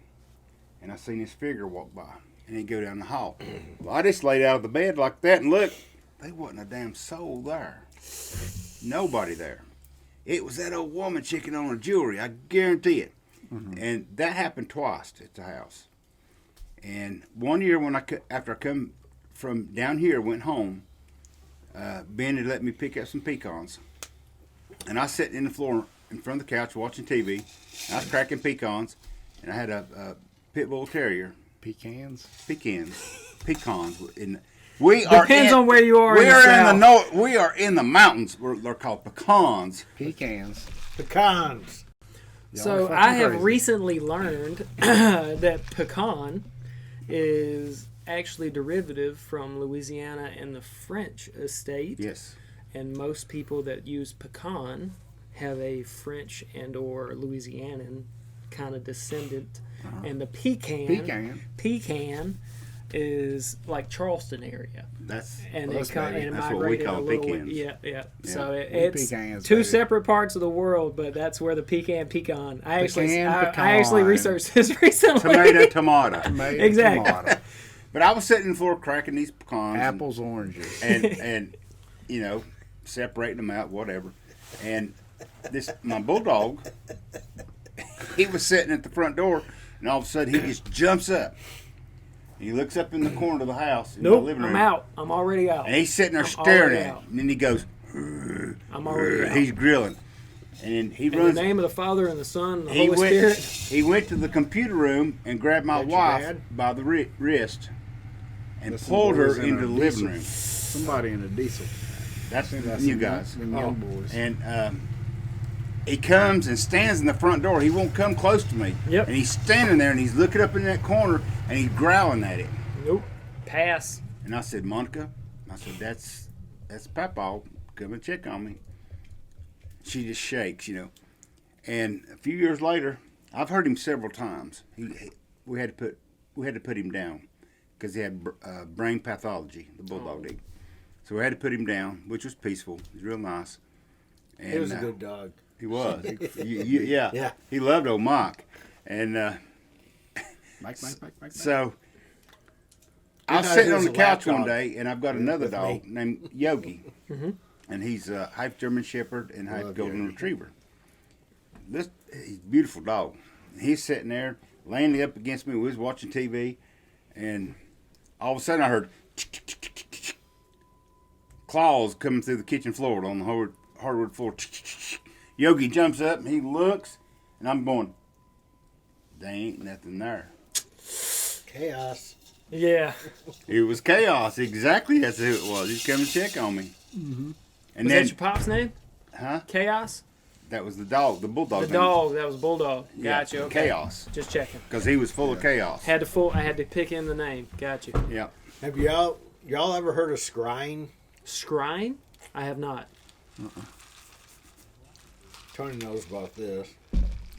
[SPEAKER 3] and I seen this figure walk by, and he go down the hall. Well, I just laid out of the bed like that and looked. There wasn't a damn soul there. Nobody there. It was that old woman checking on her jewelry. I guarantee it. Mm-hmm. And that happened twice at the house. And one year after I come from down here, went home, Ben had let me pick up some pecans. And I sat in the floor in front of the couch watching TV. And I was cracking pecans. and I had a pit bull terrier.
[SPEAKER 5] Pecans.
[SPEAKER 3] Pecans.
[SPEAKER 1] Depends on where you are.
[SPEAKER 3] We
[SPEAKER 1] in the
[SPEAKER 3] are in
[SPEAKER 1] South.
[SPEAKER 3] the north. We are in the mountains. They're called pecans.
[SPEAKER 5] Pecans.
[SPEAKER 4] Pecans.
[SPEAKER 1] So
[SPEAKER 5] fucking
[SPEAKER 1] I have
[SPEAKER 5] crazy.
[SPEAKER 1] recently learned that pecan is actually derivative from Louisiana and the French estate.
[SPEAKER 3] Yes.
[SPEAKER 1] And most people that use pecan have a French and or Louisianan kind of descendant. And the pecan is like Charleston area.
[SPEAKER 3] That's
[SPEAKER 1] And
[SPEAKER 5] Well,
[SPEAKER 1] it kind
[SPEAKER 5] that's
[SPEAKER 1] and it
[SPEAKER 3] what we
[SPEAKER 1] migrated
[SPEAKER 3] call
[SPEAKER 1] a little
[SPEAKER 3] pecans.
[SPEAKER 1] yeah. So
[SPEAKER 5] We
[SPEAKER 1] it's
[SPEAKER 5] pecans,
[SPEAKER 1] two
[SPEAKER 5] baby.
[SPEAKER 1] separate parts of the world, but that's where the pecan. I
[SPEAKER 5] Pecan.
[SPEAKER 1] actually researched this recently.
[SPEAKER 3] tomato.
[SPEAKER 5] Tomato,
[SPEAKER 1] Exactly.
[SPEAKER 5] tomato.
[SPEAKER 3] But I was sitting on the floor cracking these pecans.
[SPEAKER 5] Apples, oranges.
[SPEAKER 3] And separating them out, whatever. And my bulldog, he was sitting at the front door, and all of a sudden he just jumps up. He looks up in the corner of the house in the
[SPEAKER 1] Nope,
[SPEAKER 3] living room.
[SPEAKER 1] I'm out. I'm already out.
[SPEAKER 3] And he's sitting there
[SPEAKER 1] I'm
[SPEAKER 3] staring
[SPEAKER 1] already
[SPEAKER 3] at
[SPEAKER 1] out.
[SPEAKER 3] it. And then he goes,
[SPEAKER 1] I'm already out.
[SPEAKER 3] he's grilling. And he
[SPEAKER 1] In the
[SPEAKER 3] runs.
[SPEAKER 1] name of the Father and the Son and the
[SPEAKER 3] He
[SPEAKER 1] Holy
[SPEAKER 3] went,
[SPEAKER 1] Spirit.
[SPEAKER 3] he went to the computer room and grabbed my
[SPEAKER 4] That your
[SPEAKER 3] wife
[SPEAKER 4] dad?
[SPEAKER 3] by the wrist and
[SPEAKER 5] Listen,
[SPEAKER 3] pulled her
[SPEAKER 5] boys in
[SPEAKER 3] into
[SPEAKER 5] a
[SPEAKER 3] the living
[SPEAKER 5] diesel.
[SPEAKER 3] room.
[SPEAKER 5] Somebody in a diesel.
[SPEAKER 3] That's
[SPEAKER 5] That's
[SPEAKER 3] you
[SPEAKER 5] them
[SPEAKER 3] guys.
[SPEAKER 5] Them young boys.
[SPEAKER 3] And he comes and stands in the front door. He won't come close to me.
[SPEAKER 1] Yep.
[SPEAKER 3] And he's standing there and he's looking up in that corner and he's growling at it.
[SPEAKER 1] Nope. Pass.
[SPEAKER 3] And I said, Monica, that's Papa. Come and check on me. She just shakes, And a few years later, I've heard him several times. We had to put him down because he had brain pathology. The bulldog did. So we had to put him down, which was peaceful. It was real nice. And,
[SPEAKER 4] He was a good dog.
[SPEAKER 3] He was. Yeah.
[SPEAKER 4] Yeah.
[SPEAKER 3] He loved old Mike. And
[SPEAKER 5] Mike.
[SPEAKER 3] so I
[SPEAKER 4] He
[SPEAKER 3] was
[SPEAKER 4] thought
[SPEAKER 3] sitting
[SPEAKER 4] he
[SPEAKER 3] on
[SPEAKER 4] was
[SPEAKER 3] the
[SPEAKER 4] a
[SPEAKER 3] couch
[SPEAKER 4] lap
[SPEAKER 3] one
[SPEAKER 4] dog.
[SPEAKER 3] day, and I've got another
[SPEAKER 4] with
[SPEAKER 3] dog
[SPEAKER 4] me.
[SPEAKER 3] named Yogi. And he's half German Shepherd and half
[SPEAKER 5] Love
[SPEAKER 3] Golden
[SPEAKER 5] Yogi.
[SPEAKER 3] Retriever. He's a beautiful dog. He's sitting there, laying up against me. We was watching TV, and all of a sudden I heard claws coming through the kitchen floor on the hardwood floor. Yogi jumps up and he looks, and I'm going, there ain't nothing there.
[SPEAKER 4] Chaos.
[SPEAKER 1] Yeah.
[SPEAKER 3] It was chaos. Exactly that's who it was. He's coming to check on me.
[SPEAKER 1] Mm-hmm.
[SPEAKER 3] And
[SPEAKER 1] Was
[SPEAKER 3] then,
[SPEAKER 1] that your pop's name?
[SPEAKER 3] huh?
[SPEAKER 1] Chaos?
[SPEAKER 3] That was the dog, the bulldog.
[SPEAKER 1] The
[SPEAKER 3] name.
[SPEAKER 1] dog. That was Bulldog.
[SPEAKER 3] Yeah,
[SPEAKER 1] Gotcha. Okay.
[SPEAKER 3] Chaos.
[SPEAKER 1] Just checking.
[SPEAKER 3] Because he was full of chaos.
[SPEAKER 1] I had to pick in the name. Gotcha.
[SPEAKER 3] Yeah.
[SPEAKER 4] Have y'all ever heard of scrying?
[SPEAKER 1] Scrine? I have not.
[SPEAKER 4] Tony knows about this.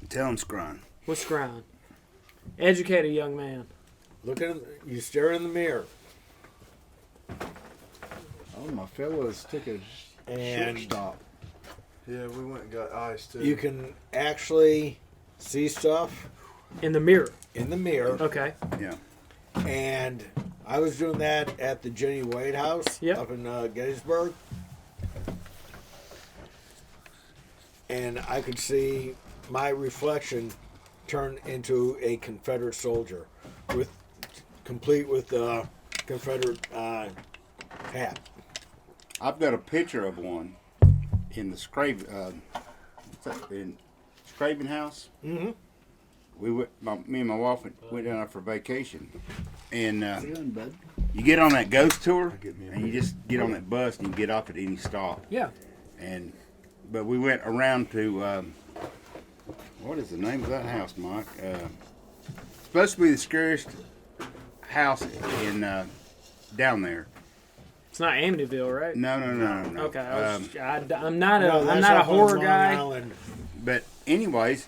[SPEAKER 3] Tell him, Scron.
[SPEAKER 1] What's scrine? Educate a young man.
[SPEAKER 4] Look at him. You stare in the mirror,
[SPEAKER 5] Oh, my fellas took a
[SPEAKER 4] and
[SPEAKER 5] short stop.
[SPEAKER 2] Yeah, we went and got ice too.
[SPEAKER 4] you can actually see stuff
[SPEAKER 1] In the mirror.
[SPEAKER 4] in the mirror.
[SPEAKER 1] Okay.
[SPEAKER 3] Yeah.
[SPEAKER 4] And I was doing that at the Jenny Wade house
[SPEAKER 1] Yep.
[SPEAKER 4] up in Gettysburg. And I could see my reflection turn into a Confederate soldier, complete with the Confederate hat.
[SPEAKER 3] I've got a picture of one in the Scraven house.
[SPEAKER 4] Mm-hmm.
[SPEAKER 3] Me and my wife went down there for vacation. And
[SPEAKER 5] How you doing, bud?
[SPEAKER 3] you get on that ghost tour, and you just get on that bus and you get off at any stop.
[SPEAKER 1] Yeah.
[SPEAKER 3] But we went around to, what is the name of that house, Mike? Supposed to be the scariest house in down there.
[SPEAKER 1] It's not Amityville, right?
[SPEAKER 3] No.
[SPEAKER 1] Okay. I'm not
[SPEAKER 4] No,
[SPEAKER 1] a
[SPEAKER 4] that's
[SPEAKER 1] not a
[SPEAKER 4] up on
[SPEAKER 1] horror
[SPEAKER 4] Long
[SPEAKER 1] guy.
[SPEAKER 4] Island.
[SPEAKER 3] But anyways,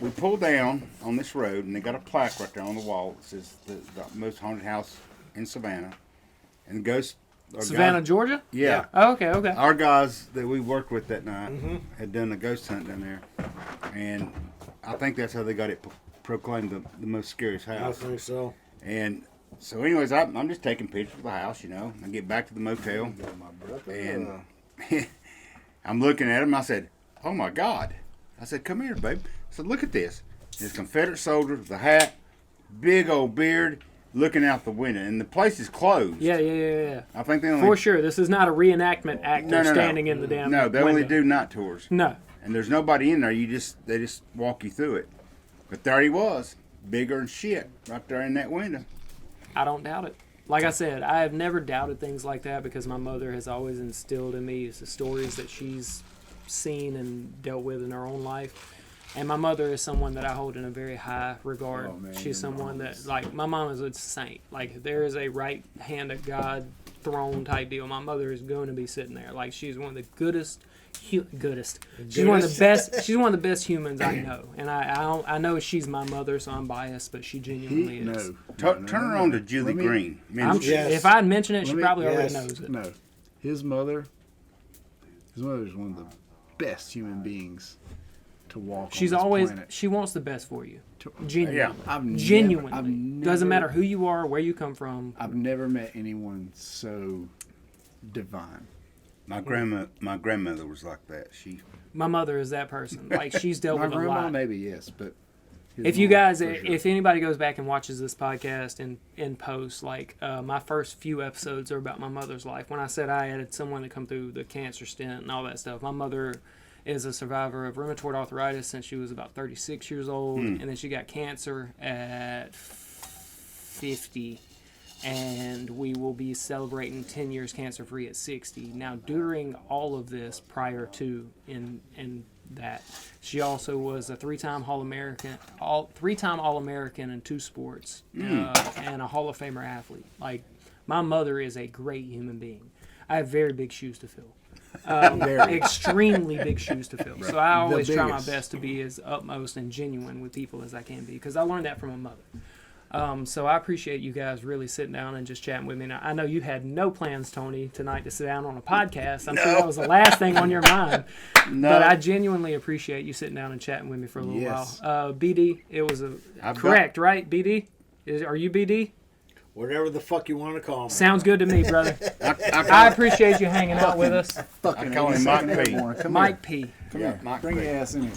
[SPEAKER 3] we pulled down on this road, and they got a plaque right there on the wall that says the most haunted house in Savannah. And the ghost... our
[SPEAKER 1] Savannah,
[SPEAKER 3] guy-
[SPEAKER 1] Georgia?
[SPEAKER 3] Yeah.
[SPEAKER 1] Oh, okay.
[SPEAKER 3] Our guys that we worked with that night had done a ghost hunt down there. And I think that's how they got it proclaimed the most scariest
[SPEAKER 4] I
[SPEAKER 3] house.
[SPEAKER 4] think so.
[SPEAKER 3] And so anyways, I'm just taking pictures of the house, I get back to the motel, and I'm looking at him. I said, oh my God. I said, come here, babe. I said, look at this. It's Confederate soldier, the hat, big old beard, looking out the window. And the place is closed.
[SPEAKER 1] Yeah.
[SPEAKER 3] I think they only...
[SPEAKER 1] For sure. This is not a reenactment actor
[SPEAKER 3] No.
[SPEAKER 1] standing in the damn
[SPEAKER 3] No, they only
[SPEAKER 1] window.
[SPEAKER 3] do night tours.
[SPEAKER 1] No.
[SPEAKER 3] And there's nobody in there. They just walk you through it. But there he was, bigger than shit, right there in that window.
[SPEAKER 1] I don't doubt it. Like I said, I have never doubted things like that because my mother has always instilled in me the stories that she's seen and dealt with in her own life. And my mother is someone that I hold in a very high regard.
[SPEAKER 2] Oh, man,
[SPEAKER 1] She's
[SPEAKER 2] your
[SPEAKER 1] someone
[SPEAKER 2] mom
[SPEAKER 1] that,
[SPEAKER 2] is-
[SPEAKER 1] like, my mom is a saint. Like, there is a right hand of God throne type deal. My mother is going to be sitting there. Like, she's one of the goodest. She's one of the best. She's one of the best humans I know, and I know she's my mother, so I'm biased, but she genuinely is.
[SPEAKER 3] Turn her on to Julie Green.
[SPEAKER 1] I'm,
[SPEAKER 4] Yes.
[SPEAKER 1] If I mention it, she
[SPEAKER 5] Let me-
[SPEAKER 1] probably already
[SPEAKER 4] yes.
[SPEAKER 1] knows it.
[SPEAKER 5] No, his mother is one of the best human beings to walk.
[SPEAKER 1] She's
[SPEAKER 5] on this
[SPEAKER 1] always
[SPEAKER 5] planet.
[SPEAKER 1] she wants the best for you.
[SPEAKER 5] To-
[SPEAKER 1] Genuinely.
[SPEAKER 3] Yeah.
[SPEAKER 1] Genuinely. Doesn't matter who you are, where you come from.
[SPEAKER 5] I've never met anyone so divine.
[SPEAKER 3] My grandmother was like that.
[SPEAKER 1] My mother is that person. Like, she's dealt
[SPEAKER 5] My
[SPEAKER 1] with a
[SPEAKER 5] grandma,
[SPEAKER 1] lot.
[SPEAKER 5] maybe yes, but his
[SPEAKER 1] If you
[SPEAKER 5] mom,
[SPEAKER 1] guys,
[SPEAKER 5] for sure.
[SPEAKER 1] if anybody goes back and watches this podcast in post, like my first few episodes are about my mother's life. When I said I had someone to come through the cancer stint and all that stuff, my mother is a survivor of rheumatoid arthritis since she was about 36 years old, and then she got cancer at 50. And we will be celebrating 10 years cancer free at 60. Now, during all of this, prior to in that, she also was a three-time All-American in 2 sports, and a Hall of Famer athlete. Like, my mother is a great human being. I have very big shoes to fill. Extremely big shoes to fill. So I always try my
[SPEAKER 5] biggest.
[SPEAKER 1] best to be as utmost and genuine with people as I can be, because I learned that from my mother. So I appreciate you guys really sitting down and just chatting with me. Now, I know you had no plans, Tony, tonight to sit down on a podcast. I'm sure that was the last thing on your mind.
[SPEAKER 3] No.
[SPEAKER 1] But I genuinely appreciate you sitting down and chatting with me for a little
[SPEAKER 5] Yes.
[SPEAKER 1] while. BD, it was
[SPEAKER 3] I've
[SPEAKER 1] correct, right? BD? Are you BD?
[SPEAKER 4] Whatever the fuck you want to call me.
[SPEAKER 1] Sounds good to me, brother.
[SPEAKER 3] I
[SPEAKER 1] I appreciate you hanging out with us.
[SPEAKER 5] fucking
[SPEAKER 3] call him
[SPEAKER 5] 82nd
[SPEAKER 3] Mike P.
[SPEAKER 5] Airborne. Come
[SPEAKER 1] Mike P.
[SPEAKER 3] Come here, Mike.
[SPEAKER 5] Bring
[SPEAKER 3] P.
[SPEAKER 5] your ass in here.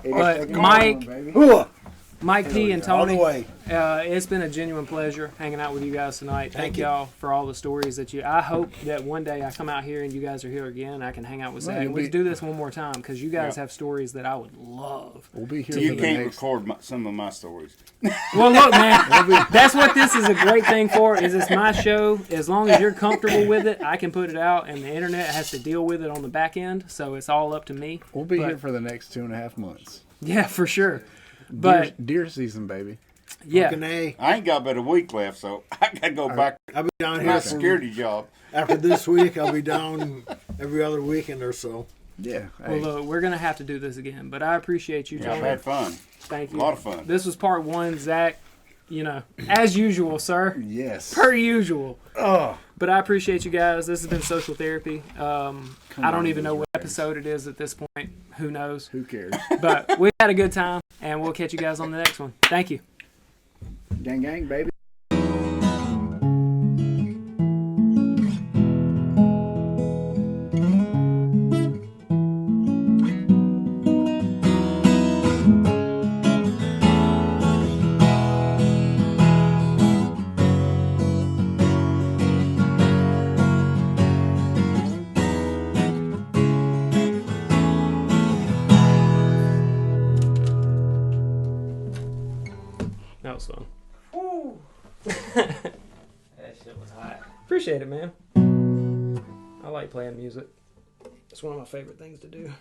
[SPEAKER 1] But
[SPEAKER 5] Come
[SPEAKER 1] Mike-
[SPEAKER 5] on, baby.
[SPEAKER 4] Hooah!
[SPEAKER 1] Mike P and
[SPEAKER 4] All the
[SPEAKER 1] Tony,
[SPEAKER 4] way.
[SPEAKER 1] it's been a genuine pleasure hanging out with you guys tonight. Thank
[SPEAKER 4] you.
[SPEAKER 1] y'all for all the stories that I hope that one day I come out here and you guys are here again and I can hang out with Zach.
[SPEAKER 5] you'll
[SPEAKER 1] Let's
[SPEAKER 5] be-
[SPEAKER 1] do this one more time because you guys
[SPEAKER 3] Yeah.
[SPEAKER 1] have stories that I would love.
[SPEAKER 5] We'll be here.
[SPEAKER 3] You
[SPEAKER 5] for the
[SPEAKER 3] can't
[SPEAKER 5] next.
[SPEAKER 3] record some of my stories.
[SPEAKER 1] Well, look, man, that's what this is a great thing for. Is it's my show. As long as you're comfortable with it, I can put it out, and the internet has to deal with it on the back end. So it's all up to me.
[SPEAKER 5] We'll be
[SPEAKER 1] But-
[SPEAKER 5] here for the next 2.5 months.
[SPEAKER 1] Yeah, for sure. But
[SPEAKER 5] Deer season, baby.
[SPEAKER 1] yeah,
[SPEAKER 4] Fucking A.
[SPEAKER 3] I ain't got but a week left, so I gotta go back
[SPEAKER 4] I'll be down
[SPEAKER 3] to my
[SPEAKER 4] here
[SPEAKER 3] security job.
[SPEAKER 4] after this week. I'll be down every other weekend or so.
[SPEAKER 5] Yeah.
[SPEAKER 1] well,
[SPEAKER 5] Hey,
[SPEAKER 1] look, we're gonna have to do this again. But I appreciate you,
[SPEAKER 3] Yeah, I've
[SPEAKER 1] Tony.
[SPEAKER 3] had fun.
[SPEAKER 1] Thank you.
[SPEAKER 3] A lot of fun.
[SPEAKER 1] This was part 1, Zach. As usual, sir.
[SPEAKER 5] yes.
[SPEAKER 1] Per usual.
[SPEAKER 5] Oh,
[SPEAKER 1] But I appreciate you guys. This has been Social Therapy. I don't
[SPEAKER 5] on,
[SPEAKER 1] even know
[SPEAKER 5] those
[SPEAKER 1] what
[SPEAKER 5] rags.
[SPEAKER 1] episode it is at this point. Who knows?
[SPEAKER 5] who cares?
[SPEAKER 1] But we had a good time, and we'll catch you guys on the next one. Thank you.
[SPEAKER 5] Gang, gang, baby.
[SPEAKER 1] That was fun. That shit was hot. Appreciate it, man. I like playing music. It's one of my favorite things to do.